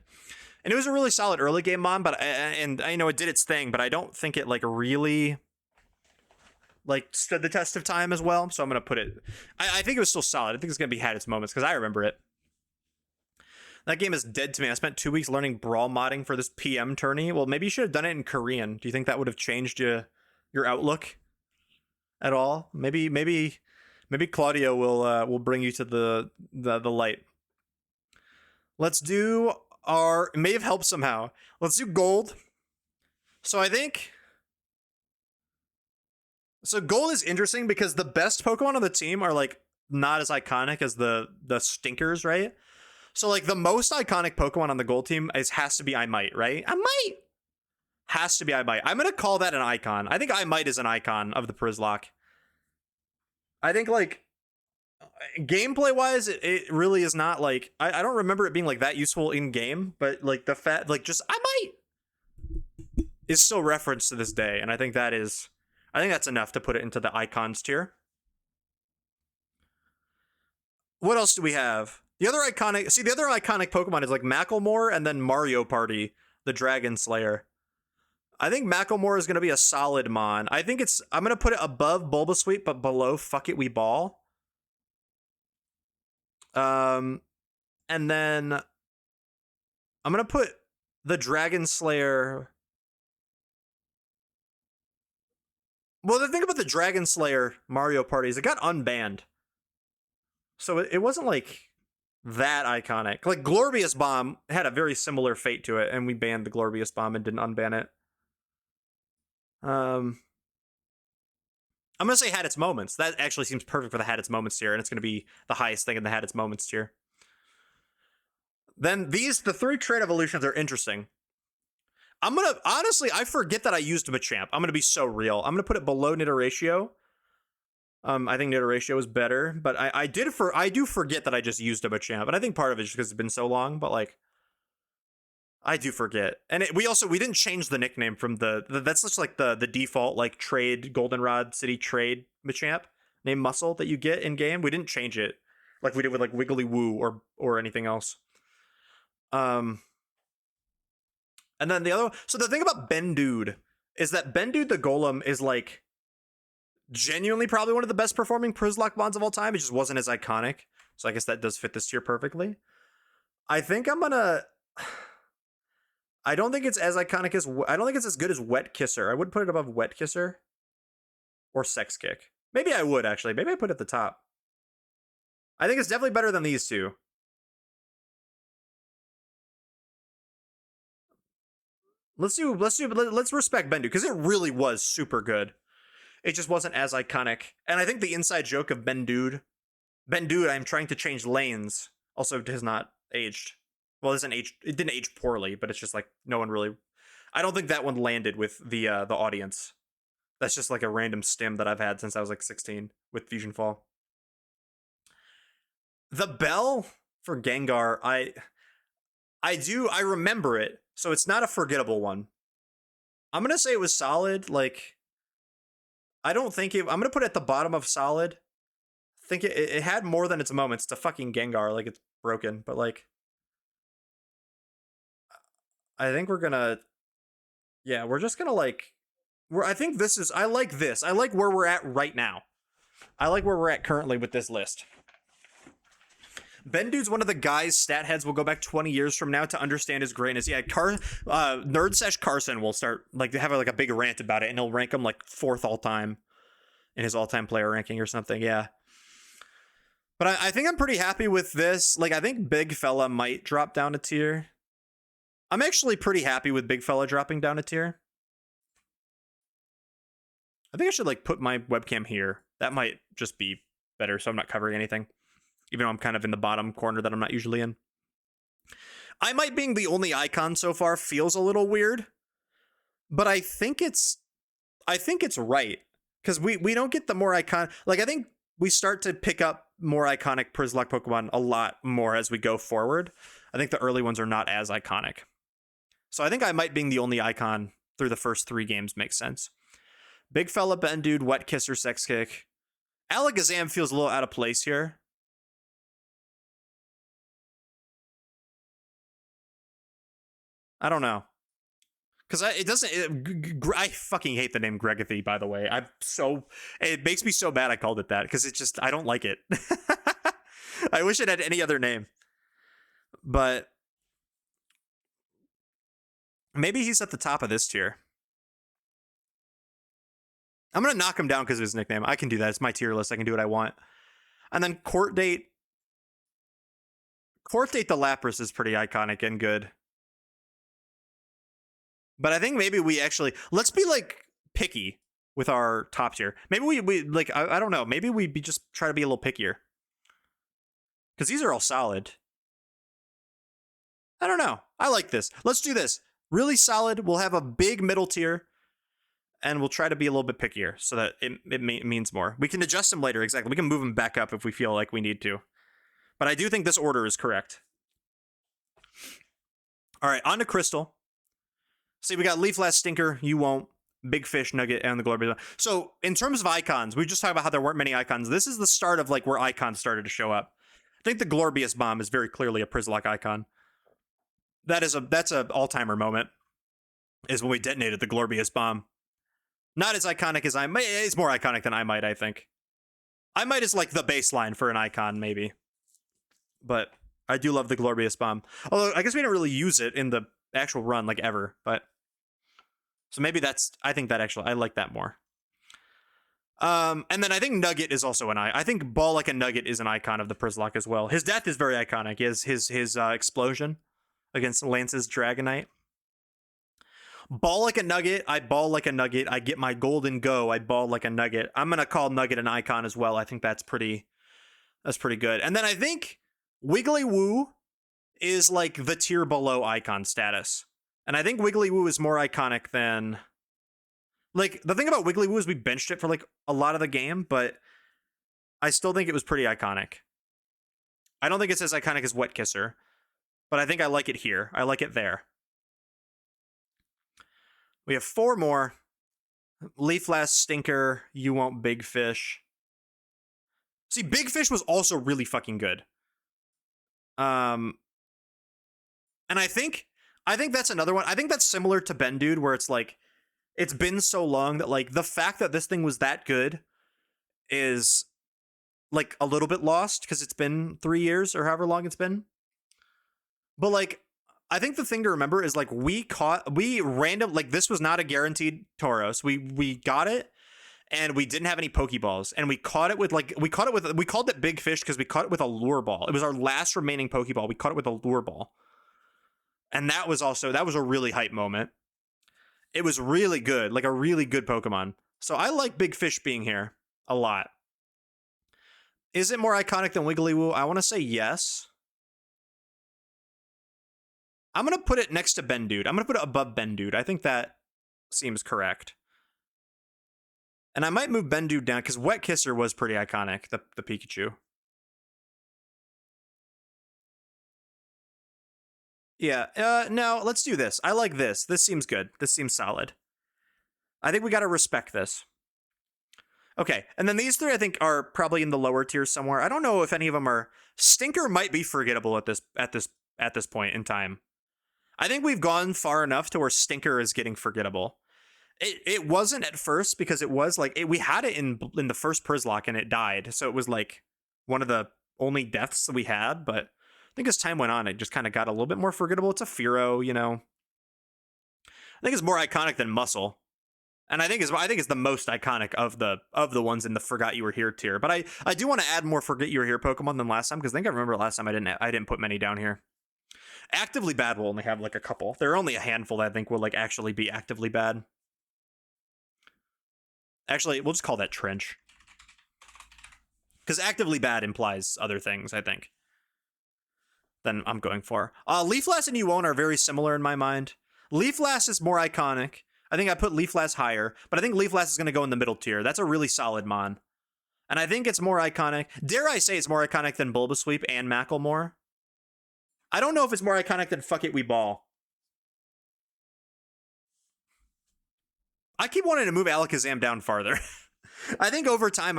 And it was a really solid early game mon, but I know it did its thing, but I don't think it really stood the test of time as well. So I'm gonna put it. I think it was still solid. I think it's gonna had its moments because I remember it. That game is dead to me. I spent 2 weeks learning brawl modding for this PM tourney. Well, maybe you should have done it in Korean. Do you think that would have changed your outlook at all? Maybe Claudio will bring you to the light. Let's do it may have helped somehow. Let's do gold. So I think gold is interesting because the best Pokemon on the team are not as iconic as the stinkers, right? So the most iconic Pokemon on the gold team has to be I Might, right? I Might has to be I Might. I'm gonna call that an icon. I think I Might is an icon of the Przzlocke. I think gameplay wise, it really is not I don't remember it being that useful in game, but the fact just I Might is still referenced to this day, and I think that's enough to put it into the icons tier. What else do we have? The other iconic Pokemon is Macklemore and then Mario Party, the Dragon Slayer. I think Macklemore is going to be a solid mon. I'm going to put it above Bulbasweep, but below Fuck It We Ball. And then I'm going to put the Dragon Slayer. Well, the thing about the Dragon Slayer Mario Party is it got unbanned. So it wasn't that iconic. Glorious Bomb had a very similar fate to it, and we banned the Glorious Bomb and didn't unban it. I'm gonna say had its moments. That actually seems perfect for the had its moments tier, and it's gonna be the highest thing in the had its moments tier. Then the 3 trait evolutions are interesting. Honestly, I forget that I used Machamp. I'm gonna be so real. I'm gonna put it below Nidoratio. I think Nidoratio is better, but I do forget that I just used a Machamp, and I think part of it is because it's been so long, but I do forget. And we didn't change the nickname from that's just the default trade Goldenrod City trade Machamp named Muscle that you get in game. We didn't change it like we did with Wiggly Woo or anything else. And then the other, so the thing about Ben Dude is that Ben Dude the Golem is like genuinely probably one of the best performing Przzlocke bonds of all time. It just wasn't as iconic. So I guess that does fit this tier perfectly. I think I'm gonna. I don't think it's as iconic as. I don't think it's as good as Wet Kisser. I would put it above Wet Kisser or Sex Kick. Maybe I would actually. Maybe I put it at the top. I think it's definitely better than these two. Let's respect Bendu because it really was super good. It just wasn't as iconic. And I think the inside joke of Ben Dude, I'm trying to change lanes, also has not aged. Well, it didn't age poorly, but it's just like no one really. I don't think that one landed with the audience. That's just like a random stim that I've had since I was like 16 with Fusion Fall. The bell for Gengar, I remember it, so it's not a forgettable one. I'm gonna say it was solid. Like, I don't think it. I'm gonna put it at the bottom of solid. I think it had more than its moments. It's a fucking Gengar, like it's broken, but like, I think we're gonna. Yeah, we're just gonna like. I think this is. I like this. I like where we're at right now. I like where we're at currently with this list. Ben Dude's one of the guys stat heads will go back 20 years from now to understand his greatness. Yeah, Nerd Sesh Carson will start like have like a big rant about it, and he'll rank him like 4th all time in his all time player ranking or something. Yeah, but I think I'm pretty happy with this. Like, I think Big Fella might drop down a tier. I'm actually pretty happy with Big Fella dropping down a tier. I think I should like put my webcam here. That might just be better, so I'm not covering anything. Even though I'm kind of in the bottom corner that I'm not usually in. I might being the only icon so far feels a little weird, but I think it's right. Because we don't get the more icon. Like, I think we start to pick up more iconic Przzlocke Pokemon a lot more as we go forward. I think the early ones are not as iconic. So I think I might being the only icon through the first 3 games makes sense. Big Fella, Ben Dude, Wet Kisser, Sex Kick. Alakazam feels a little out of place here. I don't know. Because I fucking hate the name Gregathy, by the way. It makes me so bad I called it that, because it's just, I don't like it. I wish it had any other name. But maybe he's at the top of this tier. I'm going to knock him down because of his nickname. I can do that. It's my tier list. I can do what I want. And then Court Date the Lapras is pretty iconic and good. But I think maybe we actually, let's be like picky with our top tier. Maybe we like, I don't know. Maybe we just try to be a little pickier. Because these are all solid. I don't know. I like this. Let's do this. Really solid. We'll have a big middle tier. And we'll try to be a little bit pickier so that it means more. We can adjust them later. Exactly. We can move them back up if we feel like we need to. But I do think this order is correct. All right. On to Crystal. See, we got Leaf Last Stinker, You Won't, Big Fish, Nugget, and the Glorious. So, in terms of icons, we just talked about how there weren't many icons. This is the start of like where icons started to show up. I think the Glorious Bomb is very clearly a Przzlocke icon. That's a all-timer moment. Is when we detonated the Glorious Bomb. Not as iconic as I might. It's more iconic than I might, I think. I might is like the baseline for an icon, maybe. But I do love the Glorious Bomb. Although I guess we didn't really use it in the actual run like ever, but so maybe I think that actually I like that more. And then I think Nugget is also I think Ball Like a Nugget is an icon of the Przzlocke as well. His death is very iconic. His explosion against Lance's Dragonite. Ball like a nugget, I ball like a nugget, I get my golden go, I ball like a nugget. I'm gonna call Nugget an icon as well. I think that's pretty good. And then I think Wiggly Woo is like the tier below icon status. And I think Wiggly Woo is more iconic than, like, the thing about Wiggly Woo is we benched it for like a lot of the game, but I still think it was pretty iconic. I don't think it's as iconic as Wet Kisser, but I think I like it here. I like it there. We have 4 more. Leaf Last Stinker, You Won't, Big Fish. See, Big Fish was also really fucking good. And I think I think that's another one. I think that's similar to Ben Dude, where it's like, it's been so long that like the fact that this thing was that good is like a little bit lost because it's been 3 years or however long it's been. But like, I think the thing to remember is like we random, like this was not a guaranteed Tauros. We got it and we didn't have any Pokeballs, and we caught it with we called it Big Fish because we caught it with a lure ball. It was our last remaining Pokeball. We caught it with a lure ball, and that was a really hype moment. It was really good, like a really good Pokemon. So I like Big Fish being here a lot. Is it more iconic than Wiggly-Woo? I want to say yes. I'm going to put it next to Ben Dude. I'm going to put it above Ben Dude. I think that seems correct. And I might move Ben Dude down because Wet Kisser was pretty iconic, the Pikachu. Yeah, no, let's do this. I like this. This seems good. This seems solid. I think we got to respect this. Okay, and then these three I think are probably in the lower tiers somewhere. I don't know if any of them are. Stinker might be forgettable at this point in time. I think we've gone far enough to where Stinker is getting forgettable. It wasn't at first because it was like we had it in the first Przzlocke and it died, so it was like one of the only deaths that we had. But I think as time went on, it just kind of got a little bit more forgettable. It's a Fearow, you know. I think it's more iconic than Muscle, and I think it's the most iconic of the ones in the Forgot You Were Here tier. But I do want to add more Forget You Were Here Pokemon than last time because I think I remember last time I didn't put many down here. Actively Bad will only have like a couple. There are only a handful that I think will like actually be actively bad. Actually, we'll just call that Trench. Because actively bad implies other things, I think, than I'm going for. Leaflass and Uwone are very similar in my mind. Leaflass is more iconic. I think I put Leaflass higher, but I think Leaflass is going to go in the middle tier. That's a really solid mon. And I think it's more iconic. Dare I say it's more iconic than Bulbasweep and Macklemore? I don't know if it's more iconic than Fuck It, We Ball. I keep wanting to move Alakazam down farther. I think over time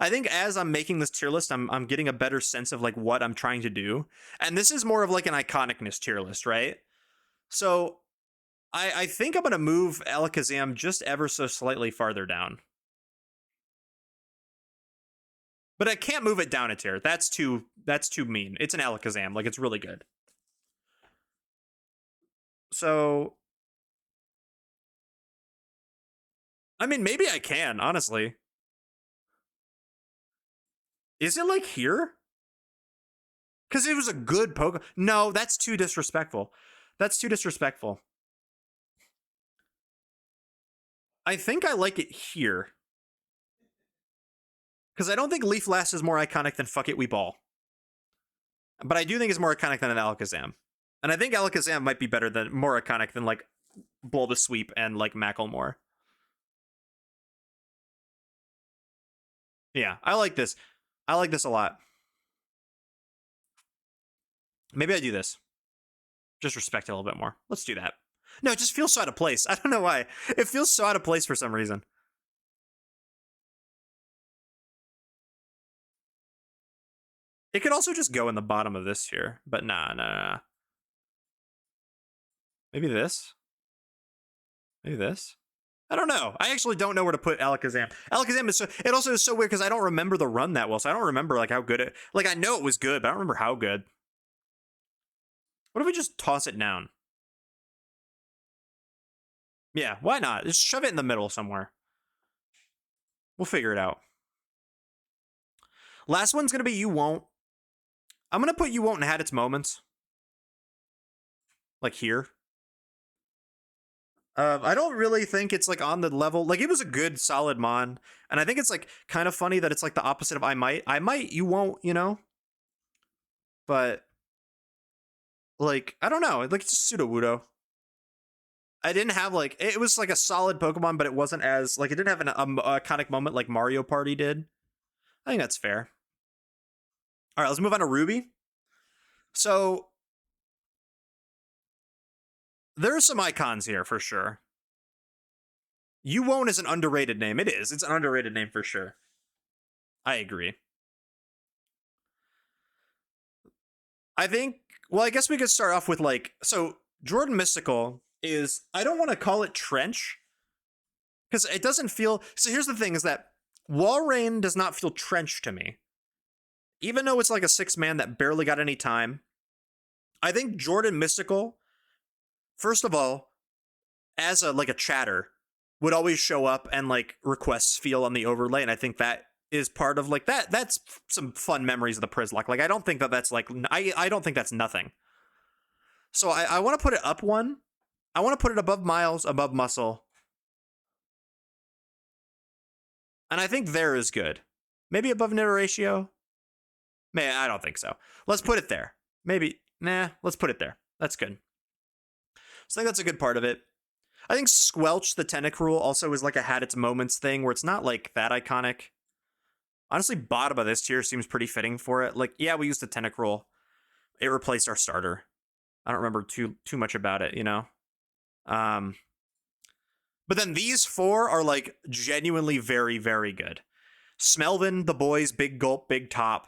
I think as I'm making this tier list, I'm getting a better sense of like what I'm trying to do. And this is more of like an iconicness tier list, right? So I think I'm gonna move Alakazam just ever so slightly farther down. But I can't move it down a tier. That's too mean. It's an Alakazam. Like, it's really good. So I mean, maybe I can, honestly. Is it like here? Because it was a good Pokemon. No, that's too disrespectful. That's too disrespectful. I think I like it here. Because I don't think Leaflass is more iconic than Fuck It, We Ball. But I do think it's more iconic than an Alakazam. And I think Alakazam might be more iconic than like Bulbasweep and like Macklemore. Yeah, I like this. I like this a lot. Maybe I do this. Just respect it a little bit more. Let's do that. No, it just feels so out of place. I don't know why. It feels so out of place for some reason. It could also just go in the bottom of this here, but nah. Maybe this? Maybe this? I don't know. I actually don't know where to put Alakazam. Alakazam is it also is so weird because I don't remember the run that well, so I don't remember like how good it. Like I know it was good, but I don't remember how good. What if we just toss it down? Yeah, why not? Just shove it in the middle somewhere. We'll figure it out. Last one's gonna be You Won't. I'm gonna put You Won't and Had Its Moments. Like here. I don't really think it's like on the level. Like it was a good, solid mon, and I think it's like kind of funny that it's like the opposite of I might. I might, you won't, you know. But like I don't know. Like it's just Sudowoodo. I didn't have like it was like a solid Pokemon, but it wasn't as like it didn't have an iconic moment like Mario Party did. I think that's fair. All right, let's move on to Ruby. So there are some icons here for sure. You Won't is an underrated name. It is. It's an underrated name for sure. I agree. I think, well, I guess we could start off with like, so Jordan Mystical is, I don't want to call it trench because it doesn't feel. So here's the thing: is that Walrein does not feel trench to me, even though it's like a 6-man that barely got any time. I think Jordan Mystical, first of all, as a chatter, would always show up and like requests feel on the overlay, and I think that is part of like that. That's some fun memories of the Przzlocke. Like I don't think that that's like I don't think that's nothing. So I want to put it up one. I want to put it above Miles, above Muscle, and I think there is good. Maybe above Net Ratio. Man, I don't think so. Let's put it there. Maybe let's put it there. That's good. So I think that's a good part of it. I think Squelch the Tentacruel also is like a had its moments thing where it's not like that iconic. Honestly, bottom of this tier seems pretty fitting for it. Like, yeah, we used the Tentacruel. It replaced our starter. I don't remember too much about it, you know? But then these 4 are like genuinely very, very good. Smelvin, the boys, Big Gulp, Big Top.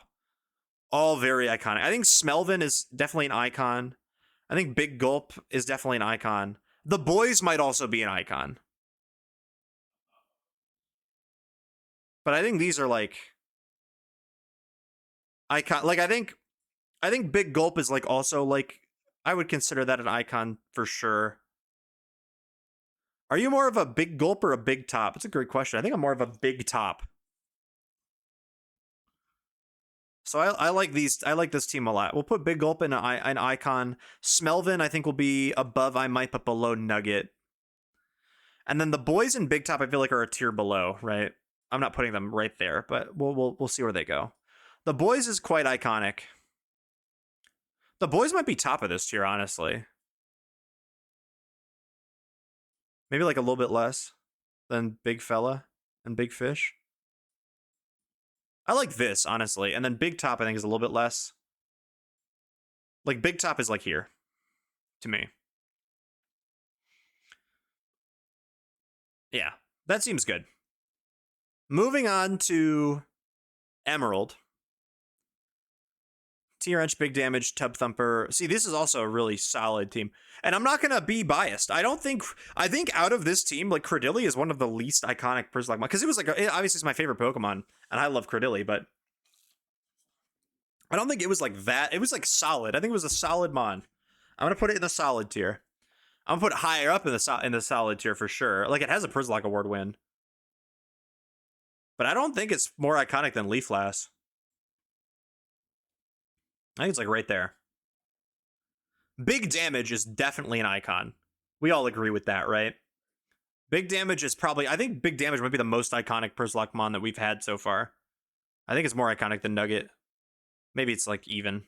All very iconic. I think Smelvin is definitely an icon. I think Big Gulp is definitely an icon. The boys might also be an icon. But I think these are like icon. Like I think Big Gulp is like also like I would consider that an icon for sure. Are you more of a Big Gulp or a Big Top? It's a great question. I think I'm more of a Big Top. So I like these. I like this team a lot. We'll put Big Gulp in an icon. Smelvin, I think, will be above I Might, but below Nugget. And then the boys in Big Top, I feel like, are a tier below, right? I'm not putting them right there, but we'll see where they go. The boys is quite iconic. The boys might be top of this tier, honestly. Maybe like a little bit less than Big Fella and Big Fish. I like this, honestly. And then Big Top, I think, is a little bit less. Like, Big Top is like here, to me. Yeah, that seems good. Moving on to Emerald. T-Wrench, Big Damage, Tub Thumper. See, this is also a really solid team. And I'm not going to be biased. I think out of this team, like, Credilli is one of the least iconic Przzlocke, because it was like, obviously it's my favorite Pokemon, and I love Credilli, but I don't think it was like that. It was like solid. I think it was a solid Mon. I'm going to put it in the solid tier. I'm going to put it higher up in the solid tier for sure. Like, it has a Przzlocke Award win. But I don't think it's more iconic than Leaflass. I think it's like right there. Big Damage is definitely an icon. We all agree with that, right? Big Damage is probably, I think Big Damage might be the most iconic Przzlocke Mon that we've had so far. I think it's more iconic than Nugget. Maybe it's like even.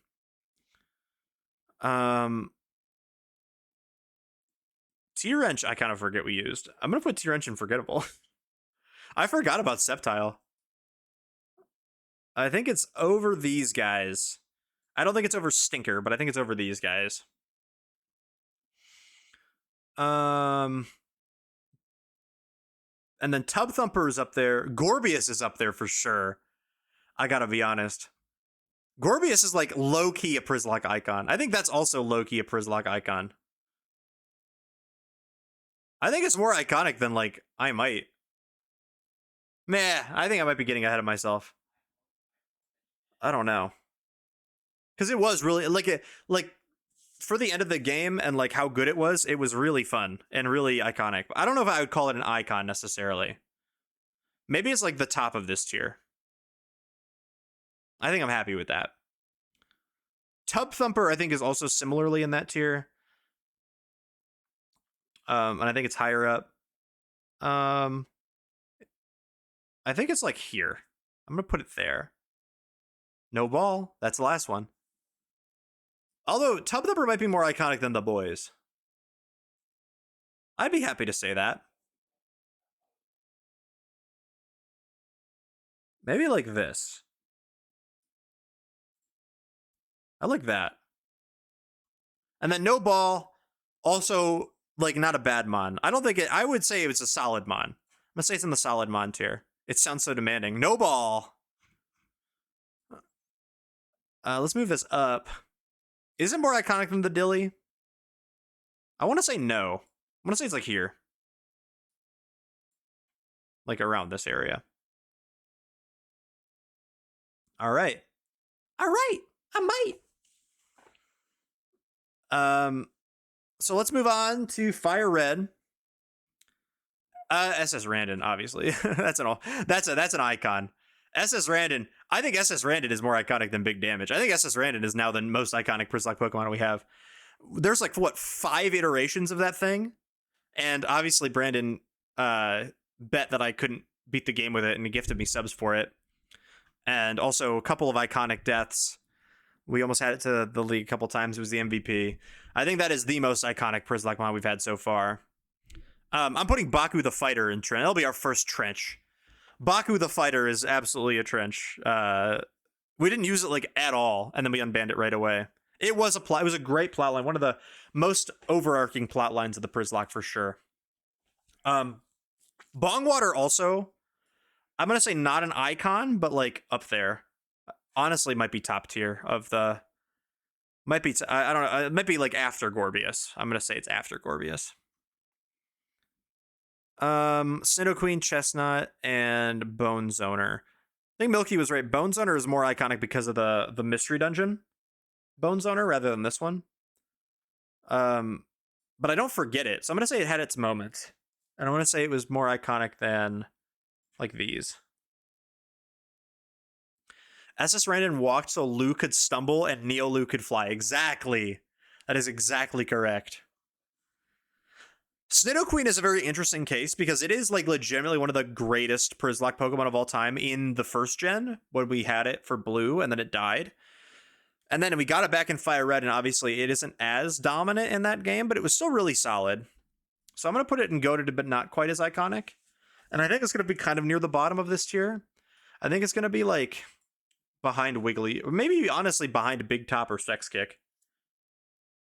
T-Wrench, I kind of forget we used. I'm going to put T-Wrench in Forgettable. I forgot about Sceptile. I think it's over these guys. I don't think it's over Stinker, but I think it's over these guys. And then Tub Thumper is up there. Gorbius is up there for sure. I gotta be honest. Gorbius is like low-key a Przzlocke icon. I think that's also low-key a Przzlocke icon. I think it's more iconic than like I Might. Meh, I think I might be getting ahead of myself. I don't know. Because it was really like for the end of the game and like how good it was really fun and really iconic. I don't know if I would call it an icon necessarily. Maybe it's like the top of this tier. I think I'm happy with that. Tub Thumper, I think, is also similarly in that tier. And I think it's higher up. I think it's like here. I'm gonna put it there. No Ball. That's the last one. Although Tub Thumper might be more iconic than the boys. I'd be happy to say that. Maybe like this. I like that. And then No Ball, also like not a bad Mon. I don't think it. I would say it was a solid Mon. I'm gonna say it's in the solid Mon tier. It sounds so demanding. No Ball. Let's move this up. Is it more iconic than the Dilly? I want to say no. I want to say it's like here. Like around this area. All right. All right. I might. So let's move on to Fire Red. SS Randon, obviously. That's an icon. SS Randon. I think SS Randon is more iconic than Big Damage. I think SS Randon is now the most iconic Przzlocke Pokemon we have. There's like what 5 iterations of that thing, and obviously Brandon bet that I couldn't beat the game with it, and he gifted me subs for it. And also a couple of iconic deaths. We almost had it to the league a couple times. It was the MVP. I think that is the most iconic Przzlocke mon we've had so far. I'm putting Baku the Fighter in trench. That'll be our first trench. Baku the Fighter is absolutely a trench. We didn't use it like at all, and then we unbanned it right away. It was a great plot line. One of the most overarching plot lines of the Przzlocke for sure. Bongwater also, I'm gonna say not an icon, but like up there. Honestly, might be top tier of the. Might be. I don't know. It might be like after Gorbius. I'm gonna say it's after Gorbius. Cyndaquil, Chestnut, and Bone Zoner. I think Milky was right. Bone Zoner is more iconic because of the mystery dungeon. Bone Zoner rather than this one. But I don't forget it, so I'm gonna say it had its moments, and I want to say it was more iconic than like these. SS Randon walked so Lou could stumble and Neo Lou could fly. Exactly. That is exactly correct. Cyndaquil is a very interesting case because it is like legitimately one of the greatest Przzlocke Pokemon of all time in the first gen when we had it for Blue and then it died. And then we got it back in Fire Red, and obviously it isn't as dominant in that game, but it was still really solid. So I'm going to put it in goated, but not quite as iconic. And I think it's going to be kind of near the bottom of this tier. I think it's going to be like behind Wiggly, or maybe honestly behind Big Top or Sex Kick.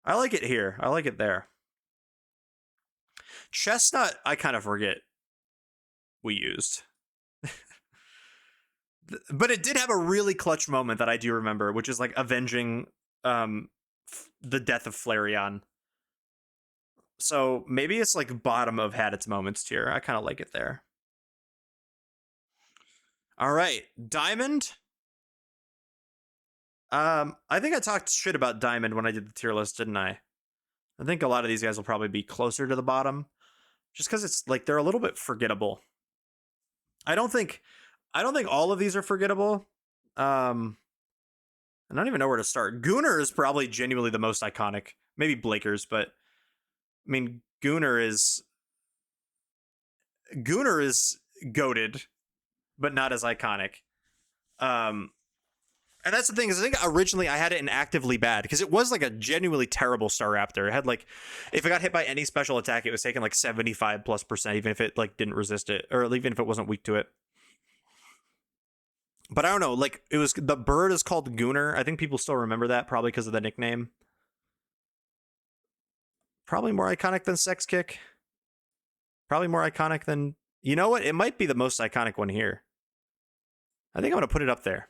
I like it here. I like it there. Chestnut, I kind of forget we used. But it did have a really clutch moment that I do remember, which is like avenging the death of Flareon. So maybe it's like bottom of had its moments tier. I kind of like it there. All right, Diamond. I think I talked shit about Diamond when I did the tier list, didn't I? I think a lot of these guys will probably be closer to the bottom, just because it's like they're a little bit forgettable. I don't think all of these are forgettable. I don't even know where to start. Gunnar is probably genuinely the most iconic. Maybe Blakers, but I mean Gunnar is goated, but not as iconic. And that's the thing is I think originally I had it in actively bad because it was like a genuinely terrible Staraptor. It had like, if it got hit by any special attack, it was taking like 75+%, even if it like didn't resist it, or even if it wasn't weak to it. But I don't know, like it was, the bird is called Gunnar. I think people still remember that probably because of the nickname. Probably more iconic than Sex Kick. Probably more iconic than, you know what? It might be the most iconic one here. I think I'm going to put it up there.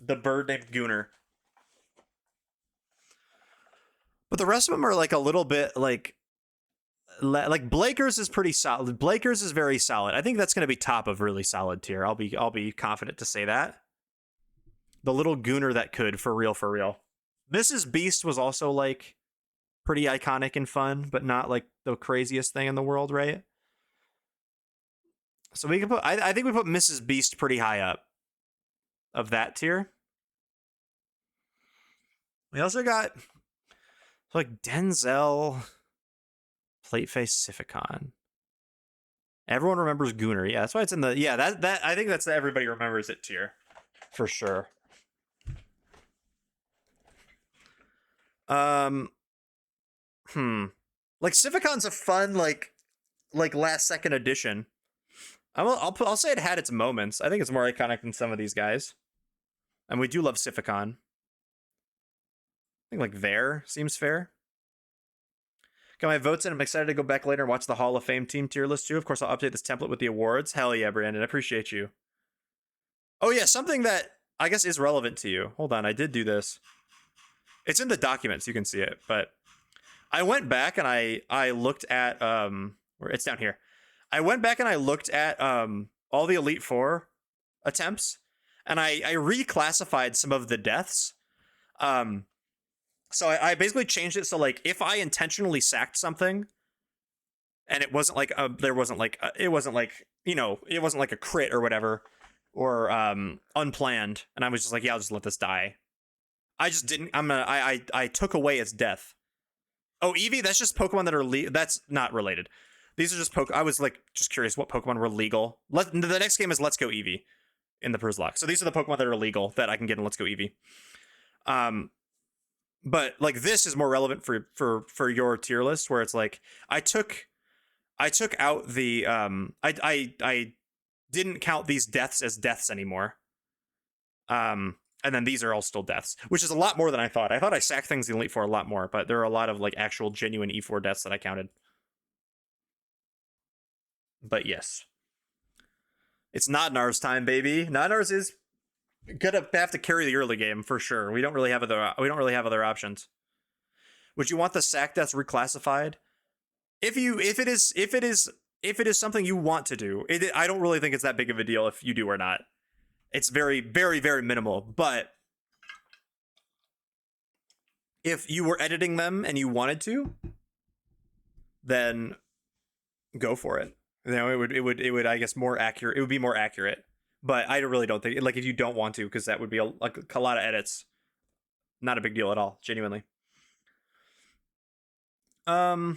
The bird named Gunnar. But the rest of them are like a little bit like Blakers is pretty solid. Blakers is very solid. I think that's going to be top of really solid tier. I'll be confident to say that. The little Gunnar that could, for real. Mrs. Beast was also like pretty iconic and fun, but not like the craziest thing in the world, right? So we can put, I think we put Mrs. Beast pretty high up of that tier. We also got like Denzel, Plateface, Siphicon. Everyone remembers Gunnar. Yeah, that's why it's in the, yeah, that I think that's the everybody remembers it tier for sure. Like Siphicon's a fun like last second addition. I'll say it had its moments. I think it's more iconic than some of these guys. And we do love Siphicon. I think like there seems fair. Got my votes in. I'm excited to go back later and watch the Hall of Fame team tier list too. Of course, I'll update this template with the awards. Hell yeah, Brandon. I appreciate you. Oh yeah, something that I guess is relevant to you. Hold on, I did do this. It's in the documents. You can see it. But I went back and I looked at where it's down here. I went back and I looked at all the Elite Four attempts, and I reclassified some of the deaths. So I basically changed it so like if I intentionally sacked something, and it wasn't like it wasn't like it wasn't like a crit or whatever, or unplanned, and I was just like, yeah, I'll just let this die. I just didn't. I took away its death. Oh, Eevee, that's just Pokemon that are that's not related. These are just I was like just curious what Pokemon were legal. The next game is Let's Go Eevee in the Przzlocke. So these are the Pokemon that are legal that I can get in Let's Go Eevee. But like this is more relevant for your tier list, where it's like I took out the I didn't count these deaths as deaths anymore. And then these are all still deaths, which is a lot more than I thought. I thought I sacked things in Elite Four a lot more, but there are a lot of like actual genuine E4 deaths that I counted. But yes, it's not Nars time, baby. Nars is gonna have to carry the early game for sure. We don't really have other options. Would you want the sack deaths reclassified? If it is something you want to do, I don't really think it's that big of a deal if you do or not. It's very, very, very minimal. But if you were editing them and you wanted to, then go for it. You know, it would I guess more accurate. It would be more accurate. But I really don't think like if you don't want to, because that would be a lot of edits. Not a big deal at all, genuinely. Oh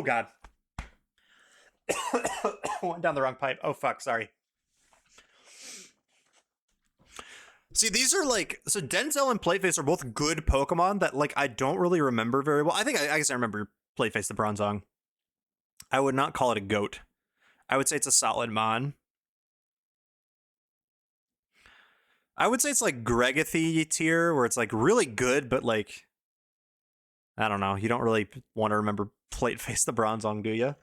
god. Went down the wrong pipe. Oh fuck, sorry. See, these are like, so Denzel and Playface are both good Pokemon that like I don't really remember very well. I guess I remember Playface the Bronzong. I would not call it a goat. I would say it's a solid Mon. I would say it's like Gregathy tier, where it's like really good, but like I don't know. You don't really want to remember Playface the Bronzong, do you?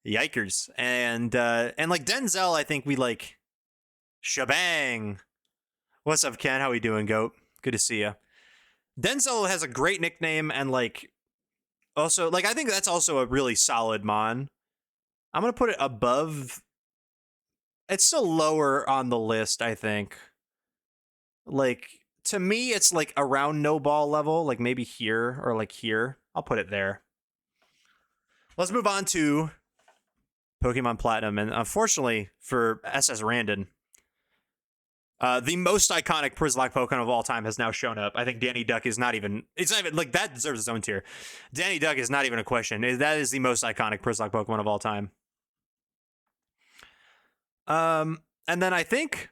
Yikers. And like Denzel, I think we like shebang. What's up, Ken? How we doing, Goat? Good to see you. Denzel has a great nickname, and like also like I think that's also a really solid Mon. I'm gonna put it above. It's still lower on the list, I think. Like to me, it's like around no ball level, like maybe here or like here. I'll put it there. Let's move on to Pokemon Platinum, and unfortunately for SS Randon, the most iconic Przzlocke Pokemon of all time has now shown up. I think Danny Duck is not even. It's not even like that deserves its own tier. Danny Duck is not even a question. That is the most iconic Przzlocke Pokemon of all time. And then I think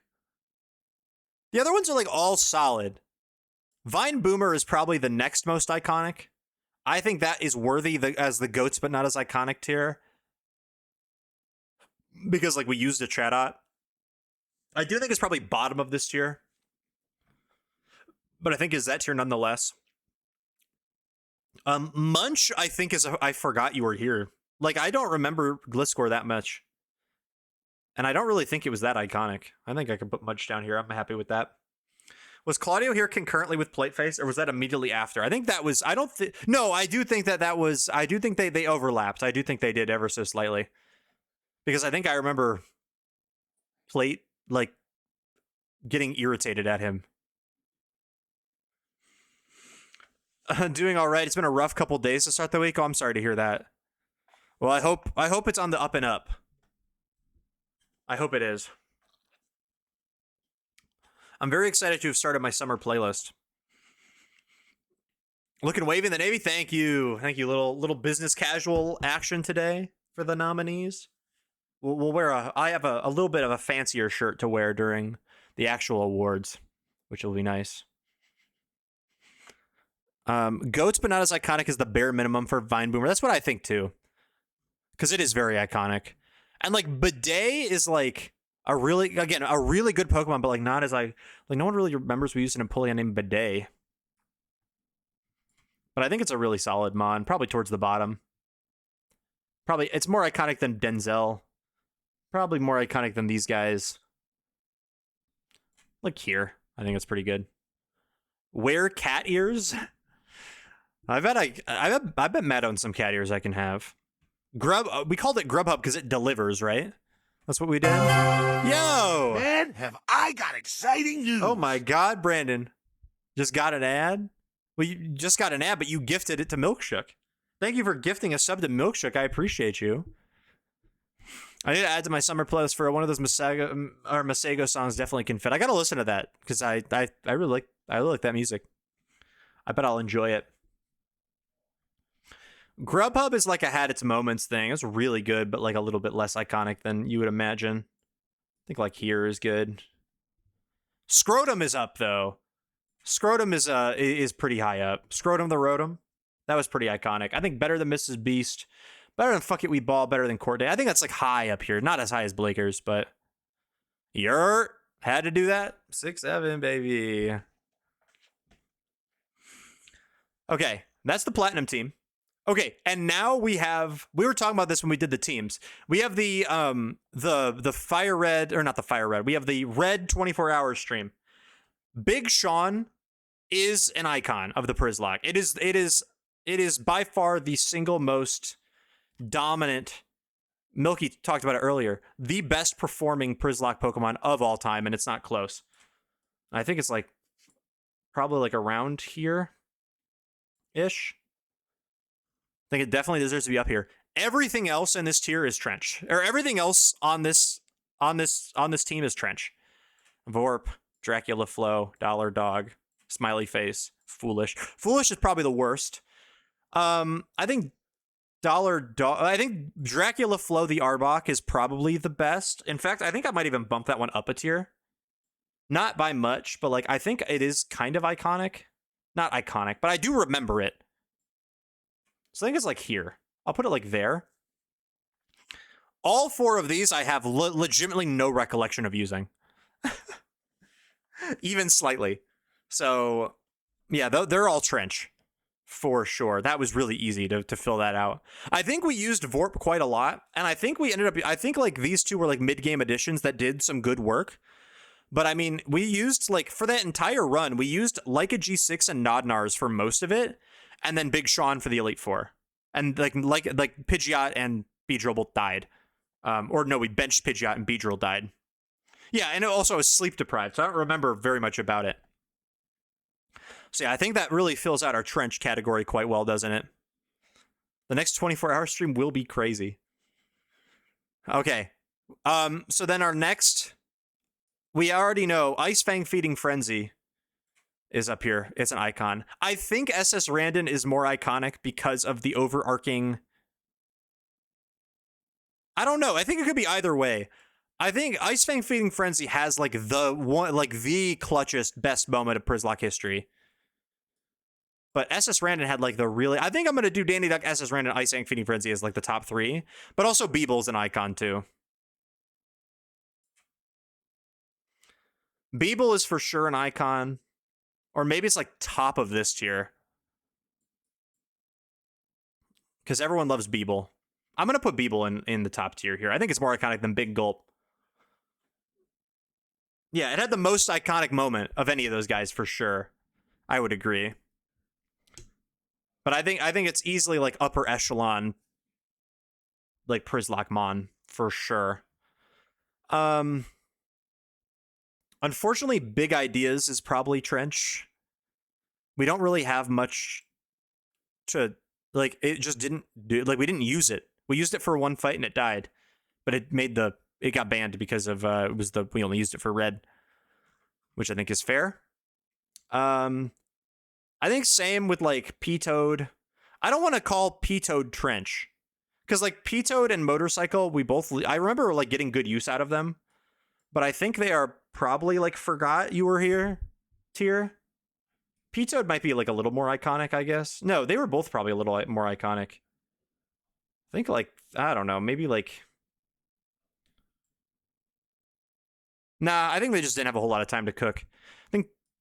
the other ones are like all solid. Vine Boomer is probably the next most iconic. I think that is worthy as the goats, but not as iconic tier, because like we used a Chatot. I do think it's probably bottom of this tier, but I think is that tier nonetheless. Munch, I think I forgot you were here. Like I don't remember Gliscor that much, and I don't really think it was that iconic. I think I can put Munch down here. I'm happy with that. Was Claudio here concurrently with Plateface, or was that immediately after? I think that was. I don't think. No, I do think that was. I do think they overlapped. I do think they did ever so slightly, because I think I remember Plate like getting irritated at him. Doing all right. It's been a rough couple days to start the week. Oh, I'm sorry to hear that. Well, I hope it's on the up and up. I hope it is. I'm very excited to have started my summer playlist. Looking wavy in the Navy. Thank you. Little business casual action today for the nominees. We'll wear I have a little bit of a fancier shirt to wear during the actual awards, which will be nice. Goats, but not as iconic as the bare minimum for Vine Boomer. That's what I think too, because it is very iconic. And like Bidet is like a really good Pokemon, but like not as like no one really remembers we used an Empoleon named Bidet. But I think it's a really solid Mon, probably towards the bottom. Probably it's more iconic than Denzel. Probably more iconic than these guys. Like here, I think it's pretty good. Wear cat ears. I bet Matt owns some cat ears I can have. We called it Grubhub because it delivers, right? That's what we did. Yo! Man, have I got exciting news. Oh my God, Brandon. Just got an ad? Well, you just got an ad, but you gifted it to Milkshook. Thank you for gifting a sub to Milkshook. I appreciate you. I need to add to my summer playlist for one of those Masego songs. Definitely can fit. I gotta listen to that because I really like that music. I bet I'll enjoy it. Grubhub is like a had its moments thing. It's really good, but like a little bit less iconic than you would imagine. I think like Here is good. Scrotum is up though. Scrotum is pretty high up. Scrotum the Rotum. That was pretty iconic. I think better than Mrs. Beast. Better than Fuck It We Ball. Better than Court Day. I think that's like high up here. Not as high as Blakers, but Yurt had to do that. 6-7, baby. Okay, that's the Platinum team. Okay, and now we were talking about this when we did the teams. We have the Fire Red, or not the Fire Red. We have the Red 24-hour stream. Big Sean is an icon of the Przzlocke. It is by far the single most dominant. Milky talked about it earlier. The best performing Przzlocke Pokemon of all time, and it's not close. I think it's like probably like around here ish. I think it definitely deserves to be up here. Everything else in this tier is Trench, or everything else on this team is Trench. Vorp, Dracula Flow, Dollar Dog, Smiley Face, Foolish. Foolish is probably the worst. I think I think Dracula Flow the Arbok is probably the best. In fact, I think I might even bump that one up a tier. Not by much, but like I think it is kind of iconic. Not iconic, but I do remember it. So I think it's like here. I'll put it like there. All four of these I have legitimately no recollection of using. Even slightly. So yeah, they're all Trench. For sure. That was really easy to fill that out. I think we used Vorp quite a lot. And I think we ended up, I think like these two were like mid-game additions that did some good work. But I mean, we used like for that entire run, we used like a G6 and Nodnars for most of it. And then Big Sean for the Elite Four. And like Pidgeot and Beedrill both died. Or no, we benched Pidgeot and Beedrill died. Yeah, and it also was sleep deprived, so I don't remember very much about it. So yeah, I think that really fills out our Trench category quite well, doesn't it? The next 24-hour stream will be crazy. Okay. So then our next, we already know Ice Fang Feeding Frenzy is up here. It's an icon. I think SS Randon is more iconic because of the overarching. I don't know. I think it could be either way. I think Ice Fang Feeding Frenzy has like the one, like the clutchest, best moment of Przzlocke history. But SS Randon had like the really. I think I'm gonna do Danny Duck, SS Randon, Ice Fang Feeding Frenzy as like the top three. But also Beeble's an icon too. Beeble is for sure an icon. Or maybe it's like top of this tier. Because everyone loves Beeble. I'm going to put Beeble in the top tier here. I think it's more iconic than Big Gulp. Yeah, it had the most iconic moment of any of those guys for sure. I would agree. But I think it's easily like upper echelon, like Przzlocke Mon for sure. Unfortunately, Big Ideas is probably Trench. We don't really have much to like. It just didn't do. Like we didn't use it. We used it for one fight and it died, but it got banned because of we only used it for red, which I think is fair. I think same with like P-Toad. I don't want to call P-Toad Trench because like P-Toad and Motorcycle, I remember like getting good use out of them, but I think they are probably like forgot you were here tier. P-Toad might be like a little more iconic, I guess. No, they were both probably a little more iconic. I think like, I don't know, maybe like. Nah, I think they just didn't have a whole lot of time to cook.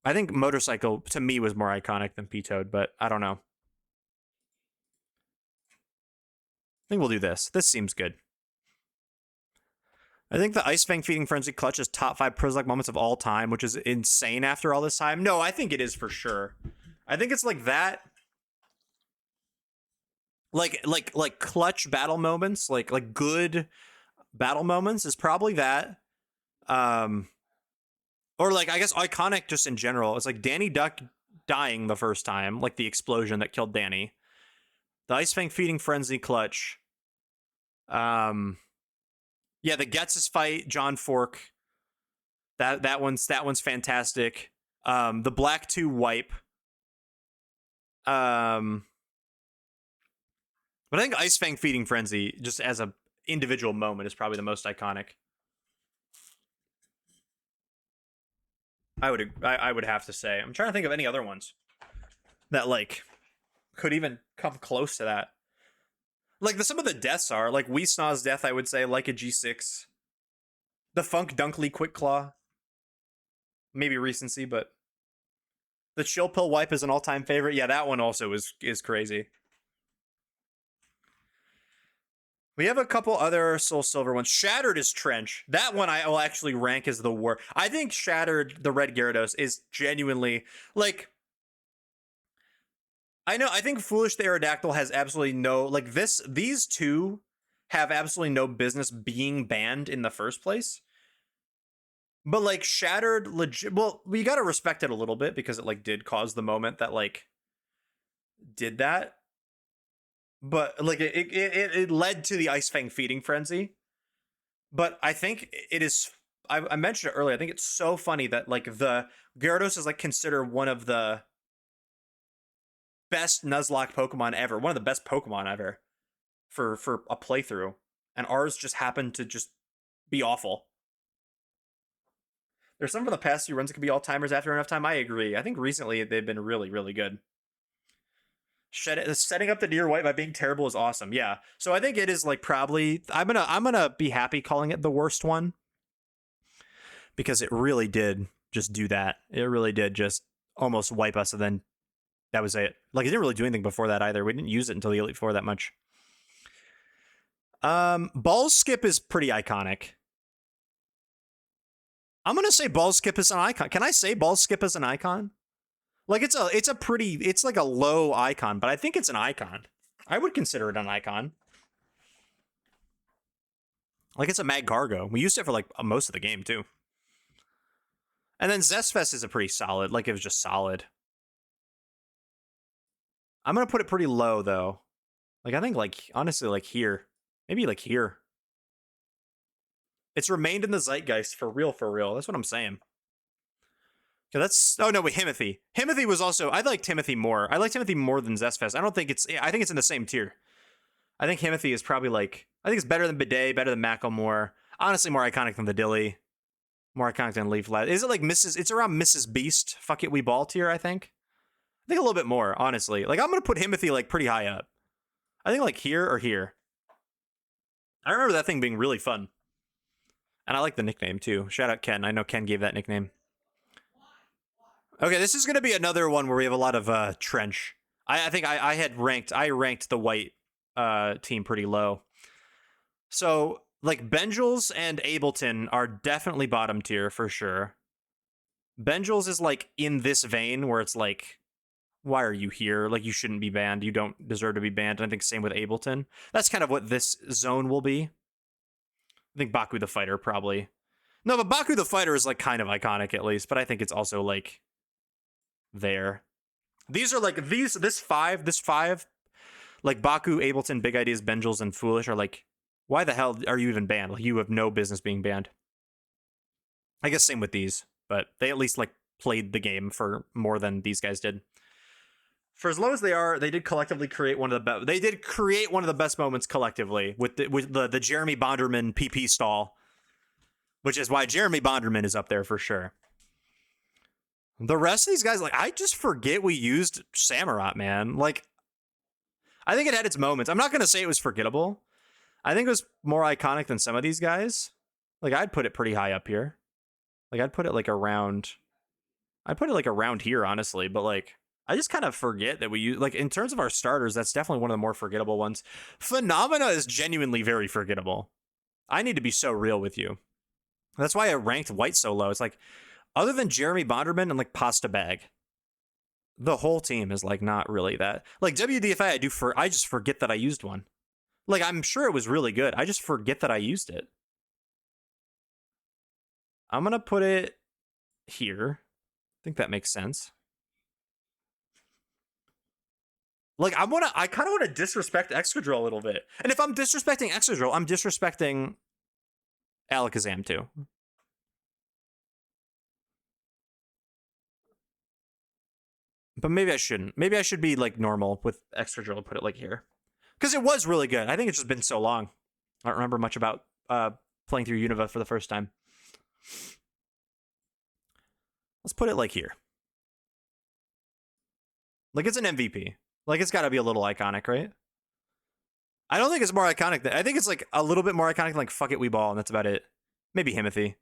I think Motorcycle to me was more iconic than P-Toad, but I don't know. I think we'll do this. This seems good. I think the Ice Fang Feeding Frenzy clutch is top 5 Przzlocke moments of all time, which is insane after all this time. No, I think it is for sure. I think it's like that. like clutch battle moments, like good battle moments is probably that. Um, or like I guess iconic just in general. It's like Danny Duck dying the first time, like the explosion that killed Danny. The Ice Fang feeding frenzy clutch. Yeah, the Getsis fight, John Fork. That one's fantastic. The Black 2 wipe. Um, but I think Ice Fang feeding frenzy, just as a individual moment, is probably the most iconic. I would have to say. I'm trying to think of any other ones that like could even come close to that. Like some of the deaths are like Weesnaw's death. I would say like a G6. The Funk Dunkley Quick Claw. Maybe recency, but the Chill Pill wipe is an all-time favorite. Yeah, that one also is crazy. We have a couple other Soul Silver ones. Shattered is Trench. That one I will actually rank as the worst. I think Shattered, the Red Gyarados, is genuinely like. I think Foolish the Aerodactyl has absolutely no like this. These two have absolutely no business being banned in the first place. But like Shattered, legit. Well, we gotta respect it a little bit because it like did cause the moment that like did that. But like it led to the Ice Fang feeding frenzy. But I think it is. I mentioned it earlier. I think it's so funny that like the Gyarados is like considered one of the best Nuzlocke Pokemon ever, one of the best Pokemon ever for a playthrough, and ours just happened to just be awful. There's some of the past few runs that could be all timers after enough time. I agree. I think recently they've been really, really good. Setting up the Deer White by being terrible is awesome. Yeah. So I think it is like probably I'm gonna be happy calling it the worst one because it really did just do that. It really did just almost wipe us, and then that was it. Like it didn't really do anything before that either. We didn't use it until the Elite Four that much. Ball Skip is pretty iconic. I'm gonna say Ball Skip is an icon. Can I say Ball Skip is an icon? Like it's like a low icon, but I think it's an icon. I would consider it an icon. Like it's a Mag Cargo. We used it for like most of the game too. And then Zestfest is a pretty solid. Like it was just solid. I'm gonna put it pretty low though. Like I think like honestly like here, maybe like here. It's remained in the zeitgeist for real, for real. That's what I'm saying. Okay, oh no, wait, Himothy. Himothy was also, I liked Himothy more. I liked Himothy more than Zestfest. I think it's in the same tier. I think Himothy is probably like, I think it's better than Bidet, better than Macklemore. Honestly, more iconic than the Dilly. More iconic than Leaflet. Is it like it's around Mrs. Beast, Fuck It We Ball tier, I think? I think a little bit more, honestly. Like, I'm going to put Himothy like pretty high up. I think like here or here. I remember that thing being really fun. And I like the nickname too. Shout out Ken. I know Ken gave that nickname. Okay, this is going to be another one where we have a lot of trench. I think I ranked the white team pretty low. So like Benjels and Ableton are definitely bottom tier for sure. Benjels is like in this vein where it's like, why are you here? Like you shouldn't be banned. You don't deserve to be banned. And I think same with Ableton. That's kind of what this zone will be. I think Baku the Fighter probably. No, but Baku the Fighter is like kind of iconic at least, but I think it's also like there. These are like this five, like Baku, Ableton, Big Ideas, Benjels, and Foolish are like, why the hell are you even banned? Like you have no business being banned. I guess same with these, but they at least like played the game for more than these guys did. For as low as they are, they did collectively create one of the best. They did create one of the best moments collectively with the Jeremy Bonderman PP stall, which is why Jeremy Bonderman is up there for sure. The rest of these guys, like, I just forget we used Samurott, man. Like, I think it had its moments. I'm not going to say it was forgettable. I think it was more iconic than some of these guys. Like, I'd put it pretty high up here. Like, I'd put it like around here, honestly. But, like, I just kind of forget that we use, like, in terms of our starters, that's definitely one of the more forgettable ones. Phenomena is genuinely very forgettable. I need to be so real with you. That's why I ranked White so low. It's like, other than Jeremy Bonderman and like Pasta Bag, the whole team is like not really that. Like WDFA, I just forget that I used one. Like I'm sure it was really good. I just forget that I used it. I'm gonna put it here. I think that makes sense. Like I kind of want to disrespect Excadrill a little bit. And if I'm disrespecting Excadrill, I'm disrespecting Alakazam too. But maybe I shouldn't. Maybe I should be like normal with Excadrill and put it like here. Because it was really good. I think it's just been so long. I don't remember much about playing through Unova for the first time. Let's put it like here. Like it's an MVP. Like it's got to be a little iconic, right? I don't think it's more iconic than, I think it's like a little bit more iconic than like Fuck It We Ball, and that's about it. Maybe Himothy.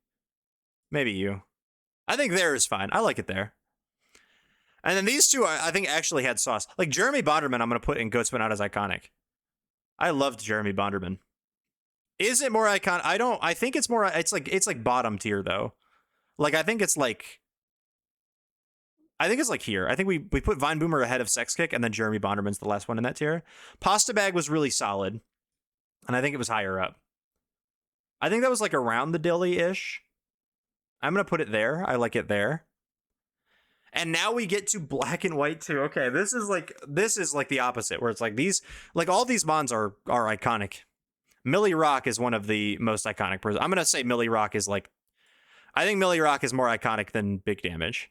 Maybe you. I think there is fine. I like it there. And then these two, I think, actually had sauce. Like Jeremy Bonderman, I'm going to put in Goatspin out as iconic. I loved Jeremy Bonderman. Is it more iconic? I think it's more, it's like bottom tier though. Like I think it's like here. I think we put Vine Boomer ahead of Sex Kick, and then Jeremy Bonderman's the last one in that tier. Pasta Bag was really solid, and I think it was higher up. I think that was like around the Dilly-ish. I'm going to put it there. I like it there. And now we get to Black and White too. Okay, this is like the opposite, where it's like these, like all these Mons are iconic. Millie Rock is one of the most iconic person. I'm gonna say Millie Rock is like, I think Millie Rock is more iconic than Big Damage.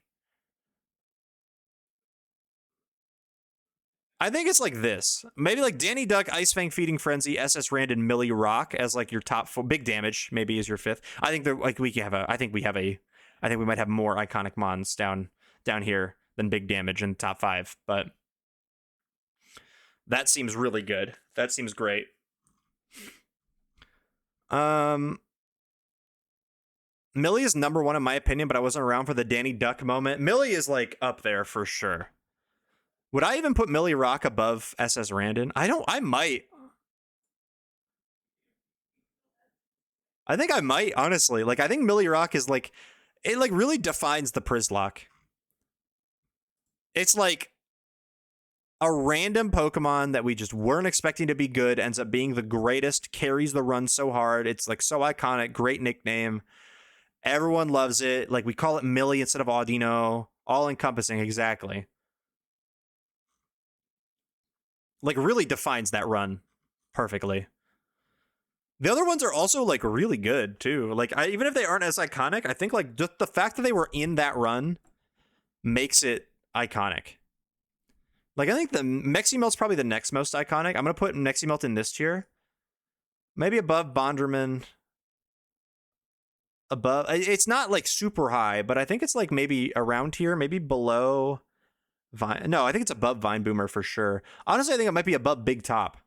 I think it's like this. Maybe like Danny Duck, Ice Fang, Feeding Frenzy, SS Rand, and Millie Rock as like your top 4. Big Damage maybe is your 5th. I think they're like I think we might have more iconic Mons down here than Big Damage in top 5, but that seems really good. That seems great. Millie is number 1 in my opinion, but I wasn't around for the Danny Duck moment. Millie is like up there for sure. Would I even put Millie Rock above SS Randon? I might. I think I might, honestly. Like I think Millie Rock is like, it like really defines the Przzlocke. It's like a random Pokemon that we just weren't expecting to be good, ends up being the greatest, carries the run so hard. It's like so iconic, great nickname. Everyone loves it. Like we call it Millie instead of Audino. All encompassing, exactly. Like really defines that run perfectly. The other ones are also like really good too. Like even if they aren't as iconic, I think like just the fact that they were in that run makes it iconic. Like I think the Meximelt's probably the next most iconic. I'm gonna put Meximelt in this tier, maybe above Bonderman. Above, it's not like super high, but I think it's like maybe around here, maybe below Vine. No, I think it's above Vine Boomer for sure. Honestly, I think it might be above Big Top.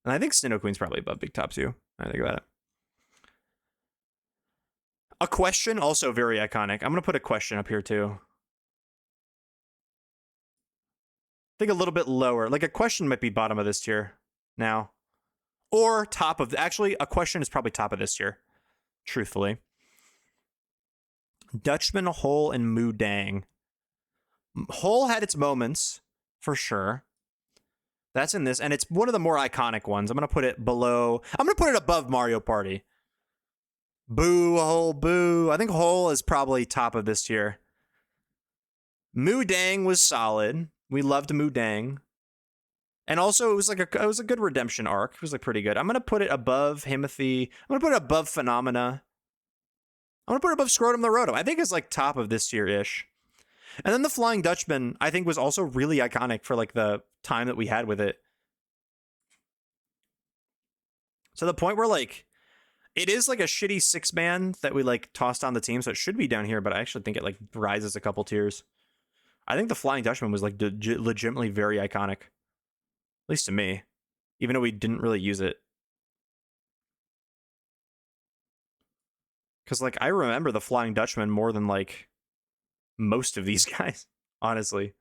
And I think Sinnoh Queen's probably above Big Top too. I think about it. A Question, also very iconic. I'm going to put a Question up here too. I think a little bit lower. Like a Question might be bottom of this tier now. Or top of, actually, a Question is probably top of this tier, truthfully. Dutchman, Hole, and Moodang. Hole had its moments, for sure. That's in this, and it's one of the more iconic ones. I'm going to put it below, I'm going to put it above Mario Party. Boo, Hole, boo. I think Hole is probably top of this tier. Moodang was solid. We loved Moodang. And also, it was a good redemption arc. It was like pretty good. I'm gonna put it above Himothy. I'm gonna put it above Phenomena. I'm gonna put it above Scrotum the Rotom. I think it's like top of this tier-ish. And then the Flying Dutchman, I think, was also really iconic for like the time that we had with it. So the point where like it is like a shitty 6-man that we like tossed on the team, so it should be down here, but I actually think it like rises a couple tiers. I think the Flying Dutchman was like legitimately very iconic. At least to me, even though we didn't really use it. Because, like, I remember the Flying Dutchman more than, like, most of these guys, honestly.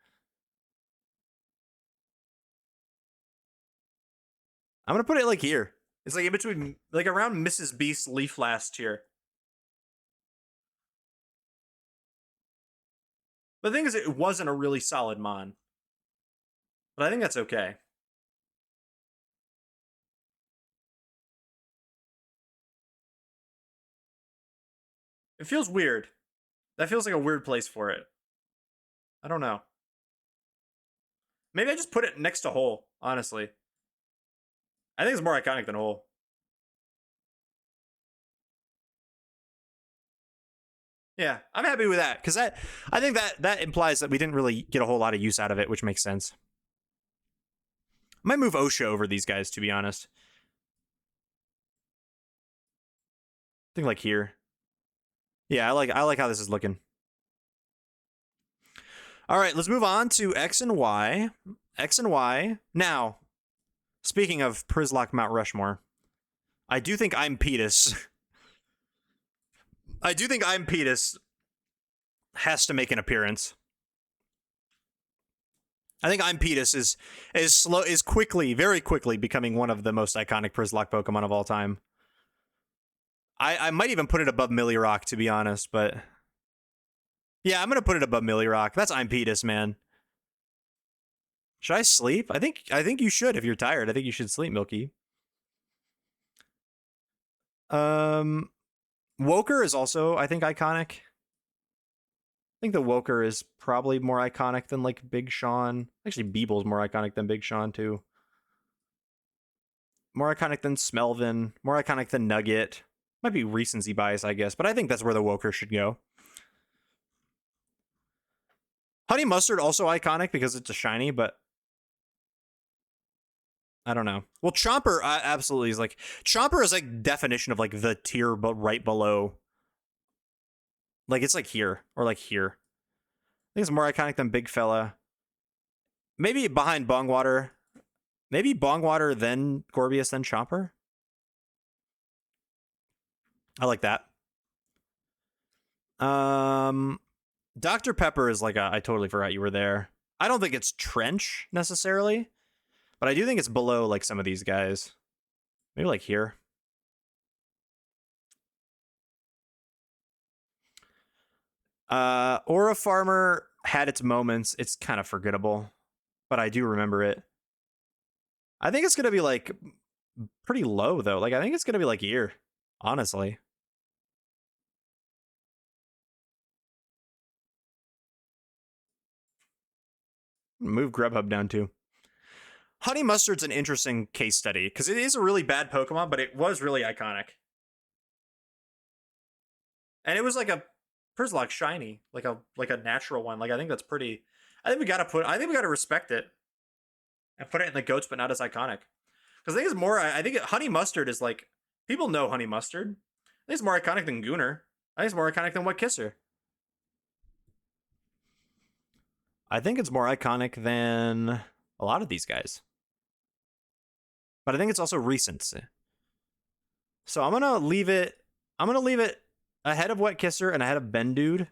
I'm going to put it, like, here. It's, like, in between, like, around Mrs. Beast's Leaf last tier. But the thing is, it wasn't a really solid mon. But I think that's okay. It feels weird. That feels like a weird place for it. I don't know. Maybe I just put it next to Hole, honestly. I think it's more iconic than Hole. Yeah, I'm happy with that because I think that implies that we didn't really get a whole lot of use out of it, which makes sense. I might move OSHA over these guys, to be honest. I think like here. Yeah, I like how this is looking. All right, let's move on to X and Y. X and Y. Now, speaking of Przzlocke Mount Rushmore, I do think I'm Petus. I do think I'm Petus has to make an appearance. I think I'm Petus is quickly, very quickly becoming one of the most iconic Przzlocke Pokemon of all time. I might even put it above Millirock, to be honest, but yeah, I'm gonna put it above Millirock. That's I'm Petus, man. Should I sleep? I think you should if you're tired. I think you should sleep, Milky. Woker is also, I think, iconic. I think the Woker is probably more iconic than like Big Sean. Actually, Beeble's more iconic than Big Sean too. More iconic than Smelvin. More iconic than Nugget. Might be recency bias, I guess, but I think that's where the Woker should go. Honey Mustard also iconic because it's a shiny, but I don't know. Well, Chomper absolutely is like Chomper is like definition of like the tier, but right below. Like it's like here or like here. I think it's more iconic than Big Fella. Maybe behind Bongwater. Maybe Bongwater, then Gorbius, then Chomper. I like that. Dr. Pepper is like I totally forgot you were there. I don't think it's Trench necessarily, but I do think it's below like some of these guys. Maybe like here. Aura Farmer had its moments. It's kind of forgettable, but I do remember it. I think it's gonna be like pretty low though. Like I think it's gonna be like here, honestly. Move Grubhub down too. Honey Mustard's an interesting case study because it is a really bad Pokemon, but it was really iconic. And it was like a Przzlocke shiny, like a natural one. Like I think that's pretty. I think we gotta respect it and put it in the goats, but not as iconic. Because I think it's more. I think Honey Mustard is like people know Honey Mustard. I think it's more iconic than Gooner. I think it's more iconic than Wet Kisser. I think it's more iconic than a lot of these guys. But I think it's also recency. So I'm gonna leave it ahead of Wet Kisser and ahead of Bendude.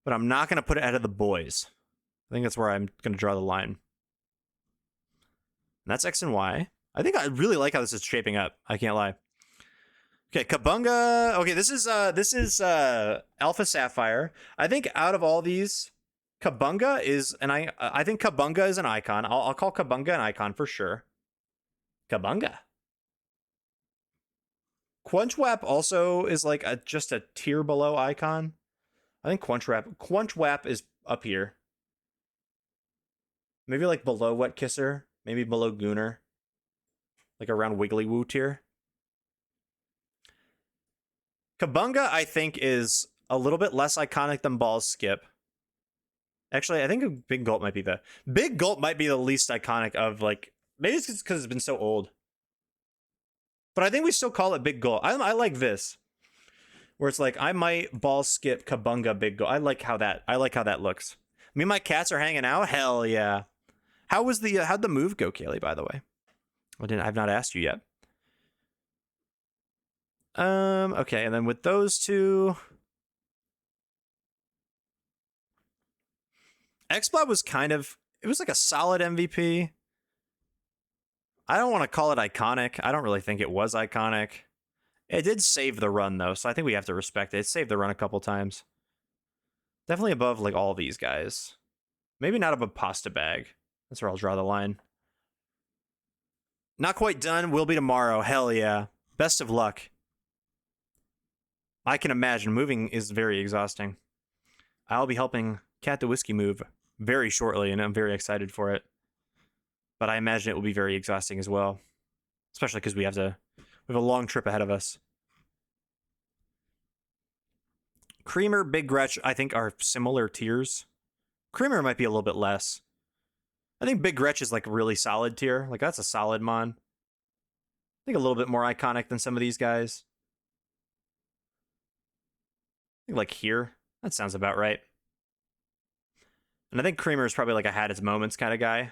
But I'm not gonna put it ahead of the boys. I think that's where I'm gonna draw the line. And that's X and Y. I think I really like how this is shaping up. I can't lie. Okay, Kabunga. Okay, this is Alpha Sapphire. I think out of all these, Kabunga is, and I think Kabunga is an icon. I'll call Kabunga an icon for sure. Kabunga. Quanchwap also is like just a tier below icon. I think Quanchwap is up here. Maybe like below Wet Kisser. Maybe below Gooner. Like around Wiggly tier. Kabunga, I think, is a little bit less iconic than Ball's Skip. Actually, I think Big Gulp might be the least iconic of like. Maybe it's because it's been so old. But I think we still call it Big Gulp. I like this, where it's like I might Ball Skip Kabunga Big Gulp. I like how that looks. Me and my cats are hanging out. Hell yeah! How'd the move go, Kaylee? By the way, I've not asked you yet. Okay, and then with those two, X-Blood was it was like a solid MVP. I don't want to call it iconic. I don't really think it was iconic. It did save the run though, so I think we have to respect it. It saved the run a couple times. Definitely above like all these guys. Maybe not above Pasta Bag. That's where I'll draw the line. Not quite done. Will be tomorrow. Hell yeah. Best of luck. I can imagine moving is very exhausting. I'll be helping Cat the Whiskey move very shortly, and I'm very excited for it. But I imagine it will be very exhausting as well, especially because we have a long trip ahead of us. Creamer, Big Gretch, I think are similar tiers. Creamer might be a little bit less. I think Big Gretch is like a really solid tier. Like that's a solid mon. I think a little bit more iconic than some of these guys. I think like here. That sounds about right. And I think Creamer is probably like a had its moments kind of guy.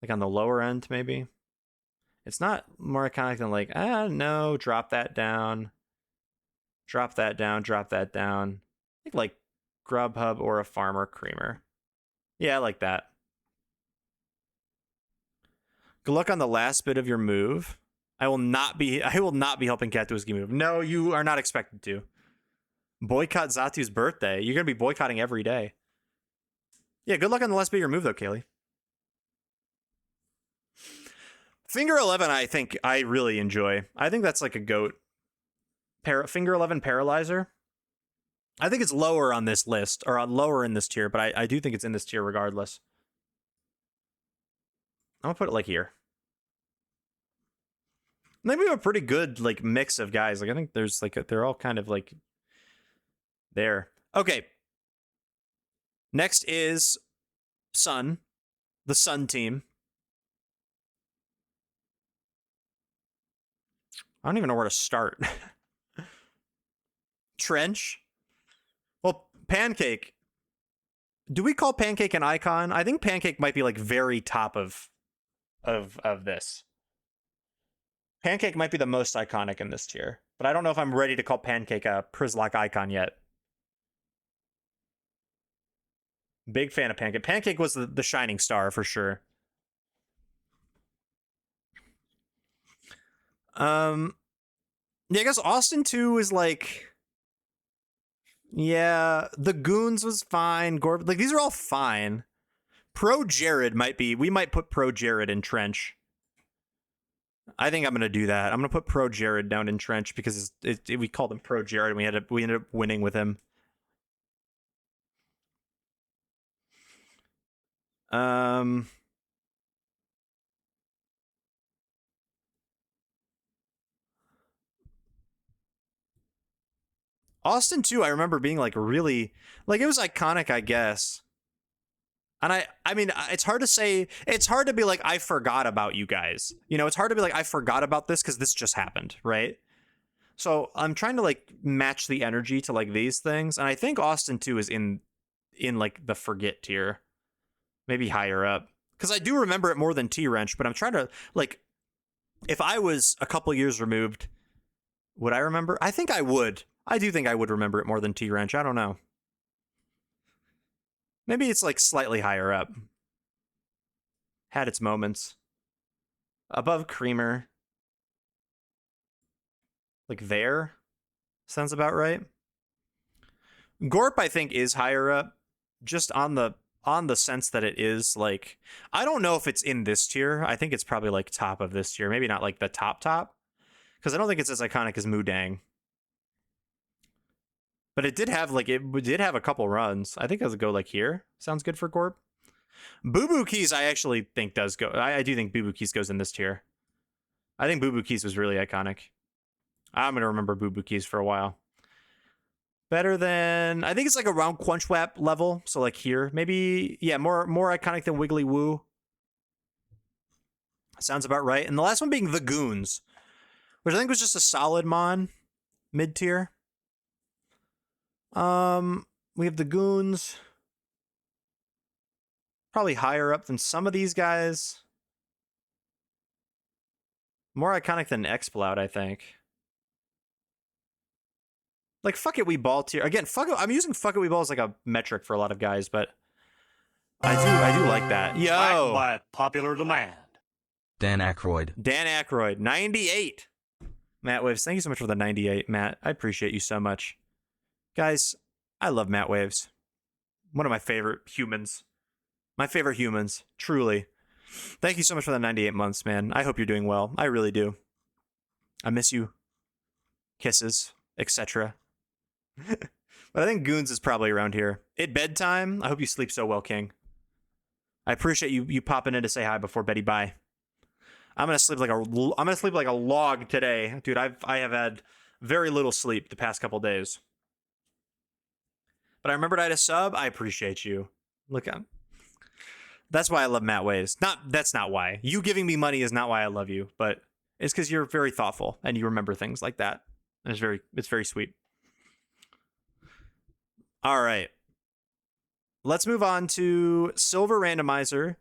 Like on the lower end, maybe. It's not more iconic than like, no, drop that down. Drop that down, drop that down. I think like Grubhub or a Farmer Creamer. Yeah, I like that. Good luck on the last bit of your move. I will not be helping Cat to Whiskey move. No, you are not expected to. Boycott Zatu's birthday. You're going to be boycotting every day. Yeah, good luck on the last bit of your move, though, Kaylee. Finger 11, I think I really enjoy. I think that's like a goat. Finger 11 Paralyzer. I think it's lower on this list, or lower in this tier, but I do think it's in this tier regardless. I'm going to put it like here. Maybe we have a pretty good like mix of guys. Like I think there's like they're all kind of like there. Okay. Next is Sun, the Sun team. I don't even know where to start. Trench. Well, Pancake. Do we call Pancake an icon? I think Pancake might be like very top of this. Pancake might be the most iconic in this tier, but I don't know if I'm ready to call Pancake a Przzlocke icon yet. Big fan of Pancake. Pancake was the shining star for sure. Yeah, I guess Austin 2 is like, yeah, the Goons was fine. Like these are all fine. Pro Jared might be. We might put Pro Jared in Trench. I think I'm gonna do that. I'm gonna put Pro Jared down in Trench because we called him Pro Jared and we ended up winning with him. Austin 2, I remember being like really like it was iconic, I guess. And I mean, it's hard to say. It's hard to be like, I forgot about you guys. You know, it's hard to be like, I forgot about this because this just happened, right? So I'm trying to like match the energy to like these things, and I think Austin 2 is in like the forget tier, maybe higher up, because I do remember it more than T-Wrench. But I'm trying to like, if I was a couple years removed, would I remember? I think I would. I do think I would remember it more than T-Wrench. I don't know. Maybe it's like slightly higher up. Had its moments. Above Creamer. Like there. Sounds about right. Gorp, I think, is higher up. Just on the sense that it is like, I don't know if it's in this tier. I think it's probably like top of this tier. Maybe not like the top. Because I don't think it's as iconic as Mudang. But it did have a couple runs. I think it would go like here. Sounds good for Gorp. Boo Boo Keys, I actually think does go. I do think Boo Boo Keys goes in this tier. I think Boo Boo Keys was really iconic. I'm gonna remember Boo Boo Keys for a while. Better than, I think it's like around Quenchwap level. So like here, maybe, yeah, more iconic than Wiggly Woo. Sounds about right. And the last one being the Goons, which I think was just a solid mon, mid tier. We have the Goons. Probably higher up than some of these guys. More iconic than Exploud, I think. Like, Fuck It We Ball tier. Again, I'm using Fuck It We Ball as like a metric for a lot of guys, but I do like that. Yo! By popular demand. Dan Aykroyd, 98. Matt Waves, thank you so much for the 98, Matt. I appreciate you so much. Guys, I love Matt Waves. One of my favorite humans. My favorite humans, truly. Thank you so much for the 98 months, man. I hope you're doing well. I really do. I miss you. Kisses, etc. But I think Goons is probably around here. At bedtime, I hope you sleep so well, King. I appreciate you popping in to say hi before Betty bye. I'm gonna sleep like a log today, dude. I have had very little sleep the past couple days. But I remembered I had a sub. I appreciate you. Look, that's why I love Matt Waves. That's not why. You giving me money is not why I love you, but it's because you're very thoughtful and you remember things like that. And it's very sweet. All right. Let's move on to Silver Randomizer.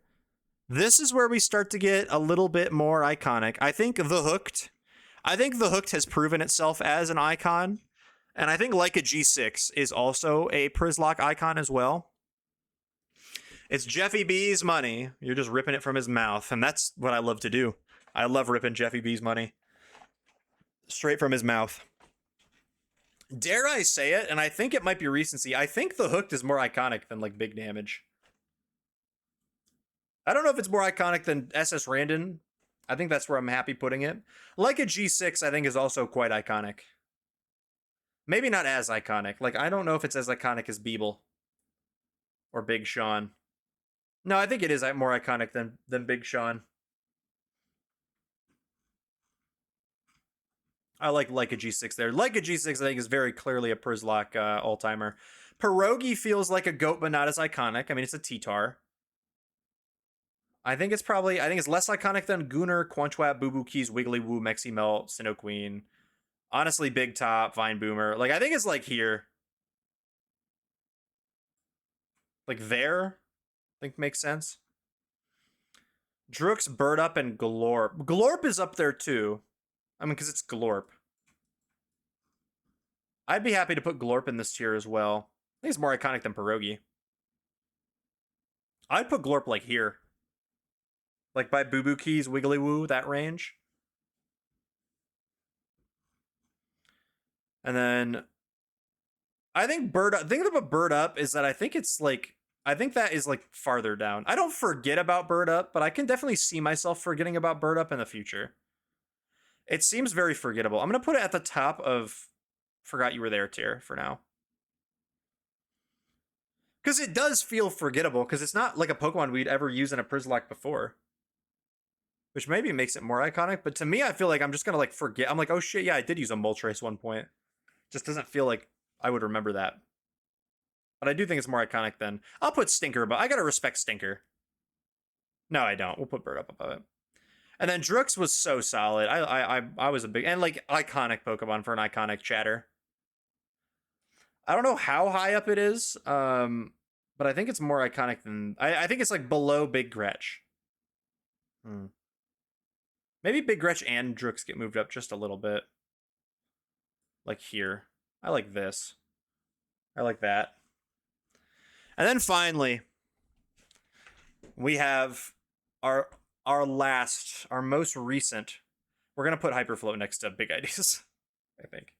This is where we start to get a little bit more iconic. I think The Hooked has proven itself as an icon. And I think Like a G6 is also a Przzlocke icon as well. It's Jeffy B's money. You're just ripping it from his mouth. And that's what I love to do. I love ripping Jeffy B's money straight from his mouth. Dare I say it? And I think it might be recency. I think The Hooked is more iconic than like Big Damage. I don't know if it's more iconic than SS Randon. I think that's where I'm happy putting it. Like a G6, I think is also quite iconic. Maybe not as iconic. Like, I don't know if it's as iconic as Beeble or Big Sean. No, I think it is more iconic than Big Sean. I like a G6 there. Like a G6, I think, is very clearly a Przzlocke all-timer. Pierogi feels like a goat, but not as iconic. I mean, it's a T-Tar. I think it's less iconic than Gooner, Quanchwap, Boo Boo Keys, Wiggly Woo, Mexi Melt, Sinnoh Queen. Honestly, Big Top, Vine Boomer. Like, I think it's like here. Like there. I think makes sense. Droox, Bird Up, and Glorp. Glorp is up there too. I mean, because it's Glorp. I'd be happy to put Glorp in this tier as well. I think it's more iconic than Pierogi. I'd put Glorp like here. Like by Boo Boo Keys, Wiggly Woo, that range. And then I think Bird Up. The thing about Bird Up is that I think that is like farther down. I don't forget about Bird Up, but I can definitely see myself forgetting about Bird Up in the future. It seems very forgettable. I'm going to put it at the top of Forgot You Were There tier for now. Because it does feel forgettable, because it's not like a Pokemon we'd ever use in a Przzlocke before. Which maybe makes it more iconic, but to me, I feel like I'm just going to like forget. I'm like, oh shit, yeah, I did use a Moltres one point. Just doesn't feel like I would remember that. But I do think it's more iconic than... I'll put Stinker, but I gotta respect Stinker. No, I don't. We'll put Bird Up above it. And then Droox was so solid. I was a big... And like, iconic Pokemon for an iconic chatter. I don't know how high up it is, but I think it's more iconic than... I think it's like below Big Gretch. Maybe Big Gretch and Droox get moved up just a little bit. Like here. I like this. I like that. And then finally, we have our most recent. We're going to put Hyperfloat next to Big Ideas, I think.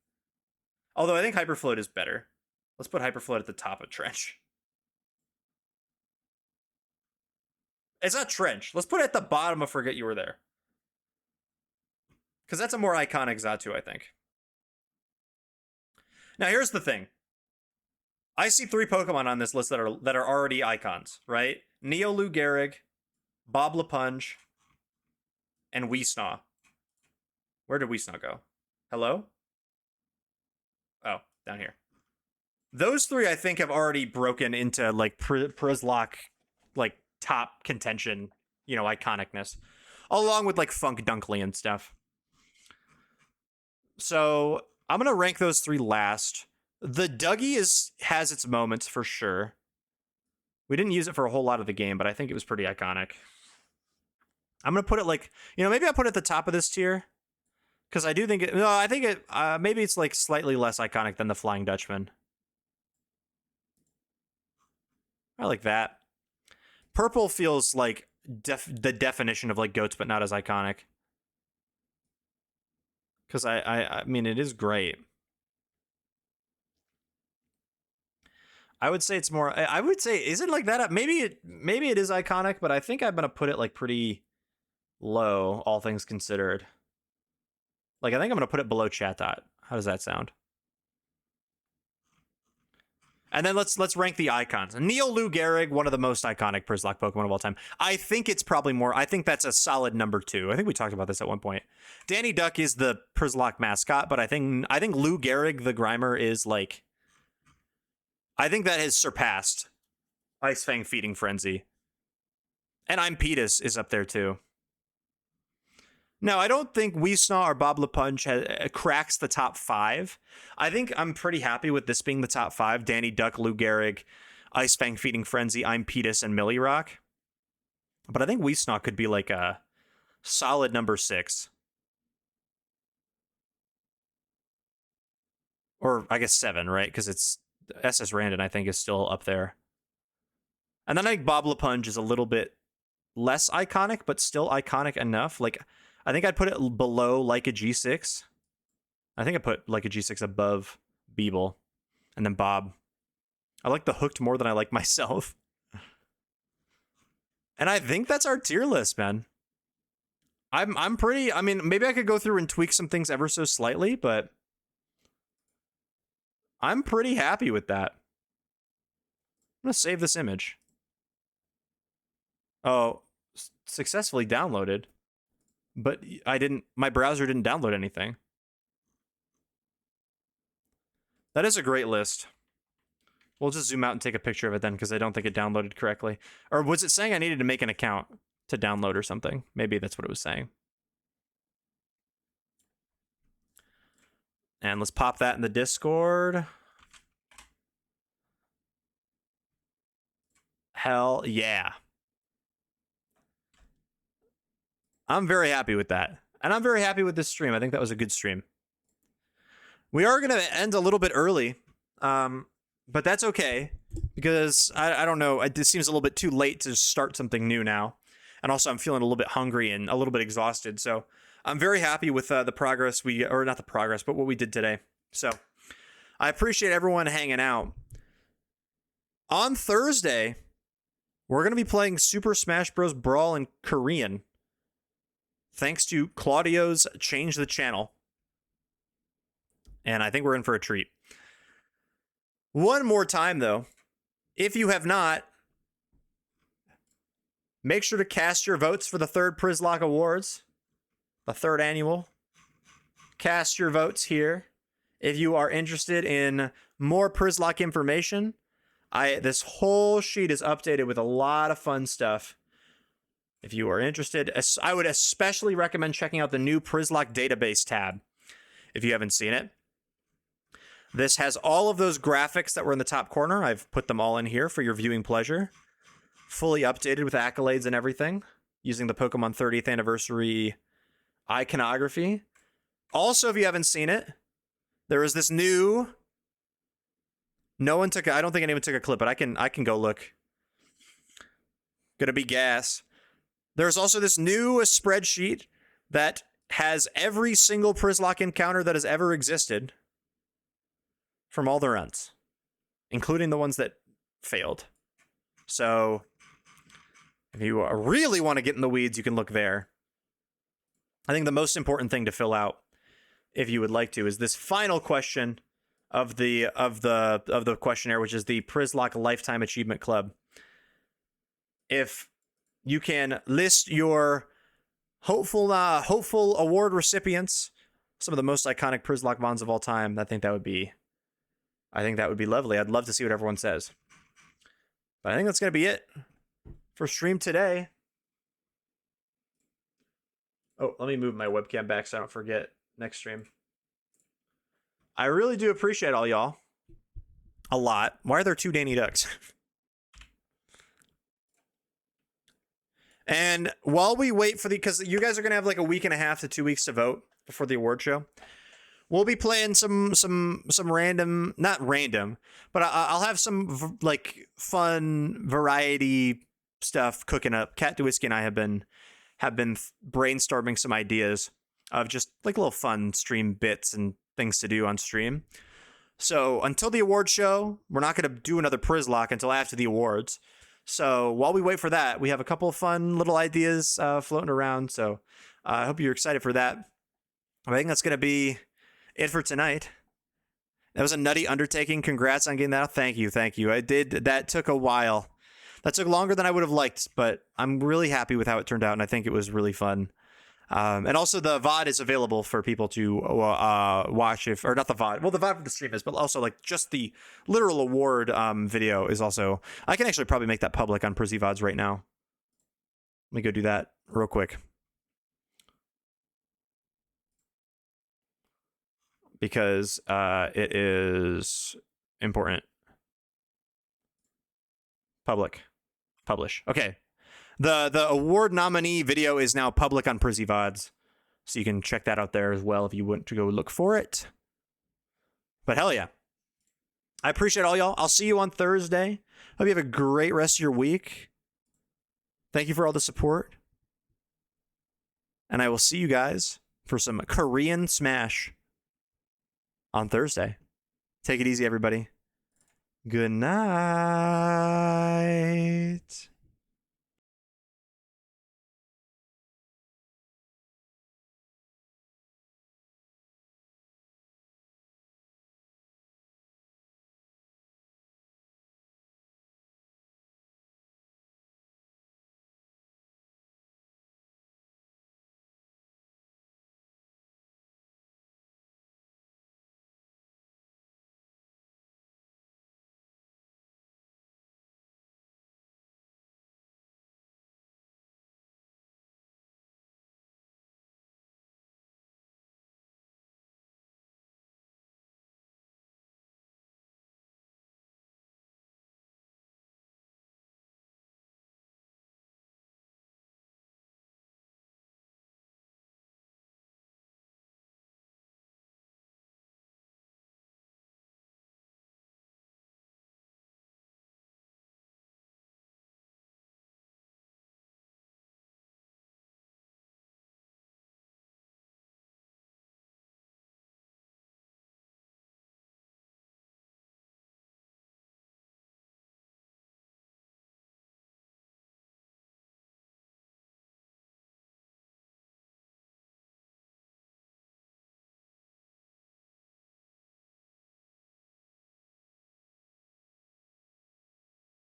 Although I think Hyperfloat is better. Let's put Hyperfloat at the top of Trench. It's not Trench. Let's put it at the bottom of Forget You Were There. Because that's a more iconic Xatu, I think. Now, here's the thing. I see 3 Pokemon on this list that are already icons, right? Neolu Gehrig, Bob Lapunge, and Weesnaw. Where did Weesnaw go? Hello? Oh, down here. Those 3, I think, have already broken into, like, Przzlocke, like, top contention, you know, iconicness. Along with, like, Funk Dunkley and stuff. So, I'm going to rank those 3 last. The Dougie has its moments for sure. We didn't use it for a whole lot of the game, but I think it was pretty iconic. I'm going to put it like, you know, maybe I'll put it at the top of this tier. Because I do think it, no, I think it, maybe it's like slightly less iconic than the Flying Dutchman. I like that. Purple feels like the definition of like goats, but not as iconic. Because I mean, it is great. I would say it's more. I would say, is it like that? Maybe it is iconic, but I think I'm gonna put it like pretty low, all things considered. Like I think I'm gonna put it below Chat Dot. How does that sound? And then let's rank the icons. Neil Lou Gehrig, one of the most iconic Przzlocke Pokemon of all time. I think it's probably more. I think that's a solid number 2. I think we talked about this at one point. Danny Duck is the Przzlocke mascot, but I think Lou Gehrig, the Grimer, is like. I think that has surpassed Ice Fang Feeding Frenzy. And I'm Petus is up there too. No, I don't think Weesnaw or Bob LaPunch cracks the top 5. I think I'm pretty happy with this being the top 5. Danny Duck, Lou Gehrig, Ice Fang Feeding Frenzy, I'm Petus, and Millie Rock. But I think Weesnaw could be like a solid number 6. Or I guess 7, right? Because it's SS Randon, I think, is still up there. And then I think Bob LaPunch is a little bit less iconic, but still iconic enough. Like, I think I'd put it below like a G6. I think I put like a G6 above Beeble. And then Bob. I like the Hooked more than I like myself. And I think that's our tier list, man. I'm pretty, I mean, maybe I could go through and tweak some things ever so slightly, but I'm pretty happy with that. I'm going to save this image. Oh, successfully downloaded. But my browser didn't download anything. That is a great list. We'll just zoom out and take a picture of it then, because I don't think it downloaded correctly. Or was it saying I needed to make an account to download or something? Maybe that's what it was saying. And let's pop that in the Discord. Hell yeah. I'm very happy with that. And I'm very happy with this stream. I think that was a good stream. We are going to end a little bit early, but that's okay, because I don't know. It seems a little bit too late to start something new now. And also, I'm feeling a little bit hungry and a little bit exhausted. So I'm very happy with the progress or not the progress, but what we did today. So I appreciate everyone hanging out. On Thursday, we're going to be playing Super Smash Bros. Brawl in Korean. Thanks to Claudio's Change the Channel. And I think we're in for a treat. One more time, though. If you have not, make sure to cast your votes for the 3rd Przzlocke Awards. The 3rd annual. Cast your votes here. If you are interested in more Przzlocke information, this whole sheet is updated with a lot of fun stuff. If you are interested, I would especially recommend checking out the new Przzlocke database tab if you haven't seen it. This has all of those graphics that were in the top corner. I've put them all in here for your viewing pleasure. Fully updated with accolades and everything, using the Pokemon 30th anniversary iconography. Also, if you haven't seen it, there is this new... I don't think anyone took a clip, but I can go look. Gonna be gas. There's also this new spreadsheet that has every single Przzlocke encounter that has ever existed from all the runs, including the ones that failed. So if you really want to get in the weeds, you can look there. I think the most important thing to fill out, if you would like to, is this final question of the questionnaire, which is the Przzlocke Lifetime Achievement Club. If you can list your hopeful award recipients, some of the most iconic Przzlocke Vons of all time, I think that would be lovely. I'd love to see what everyone says. But I think that's going to be it for stream today. Oh, let me move my webcam back so I don't forget next stream. I really do appreciate all y'all. A lot. Why are there 2 Danny Ducks? And while we wait for because you guys are going to have like a week and a half to 2 weeks to vote before the award show, we'll be playing some random, not random, but I'll have some like fun variety stuff cooking up. Cat DeWhiskey and I have been brainstorming some ideas of just like little fun stream bits and things to do on stream. So until the award show, we're not going to do another Przzlocke until after the awards. So while we wait for that, we have a couple of fun little ideas floating around. So I hope you're excited for that. I think that's going to be it for tonight. That was a nutty undertaking. Congrats on getting that out. Thank you. That took a while. That took longer than I would have liked, but I'm really happy with how it turned out, and I think it was really fun. And also the VOD is available for people to watch or not the VOD. Well, the VOD for the stream is, but also like just the literal award video is also. I can actually probably make that public on PrzzyVods right now. Let me go do that real quick. Because it is important. Publish. Okay. The award nominee video is now public on PrzzyVods, so you can check that out there as well if you want to go look for it. But hell yeah. I appreciate all y'all. I'll see you on Thursday. Hope you have a great rest of your week. Thank you for all the support. And I will see you guys for some Korean Smash on Thursday. Take it easy, everybody. Good night.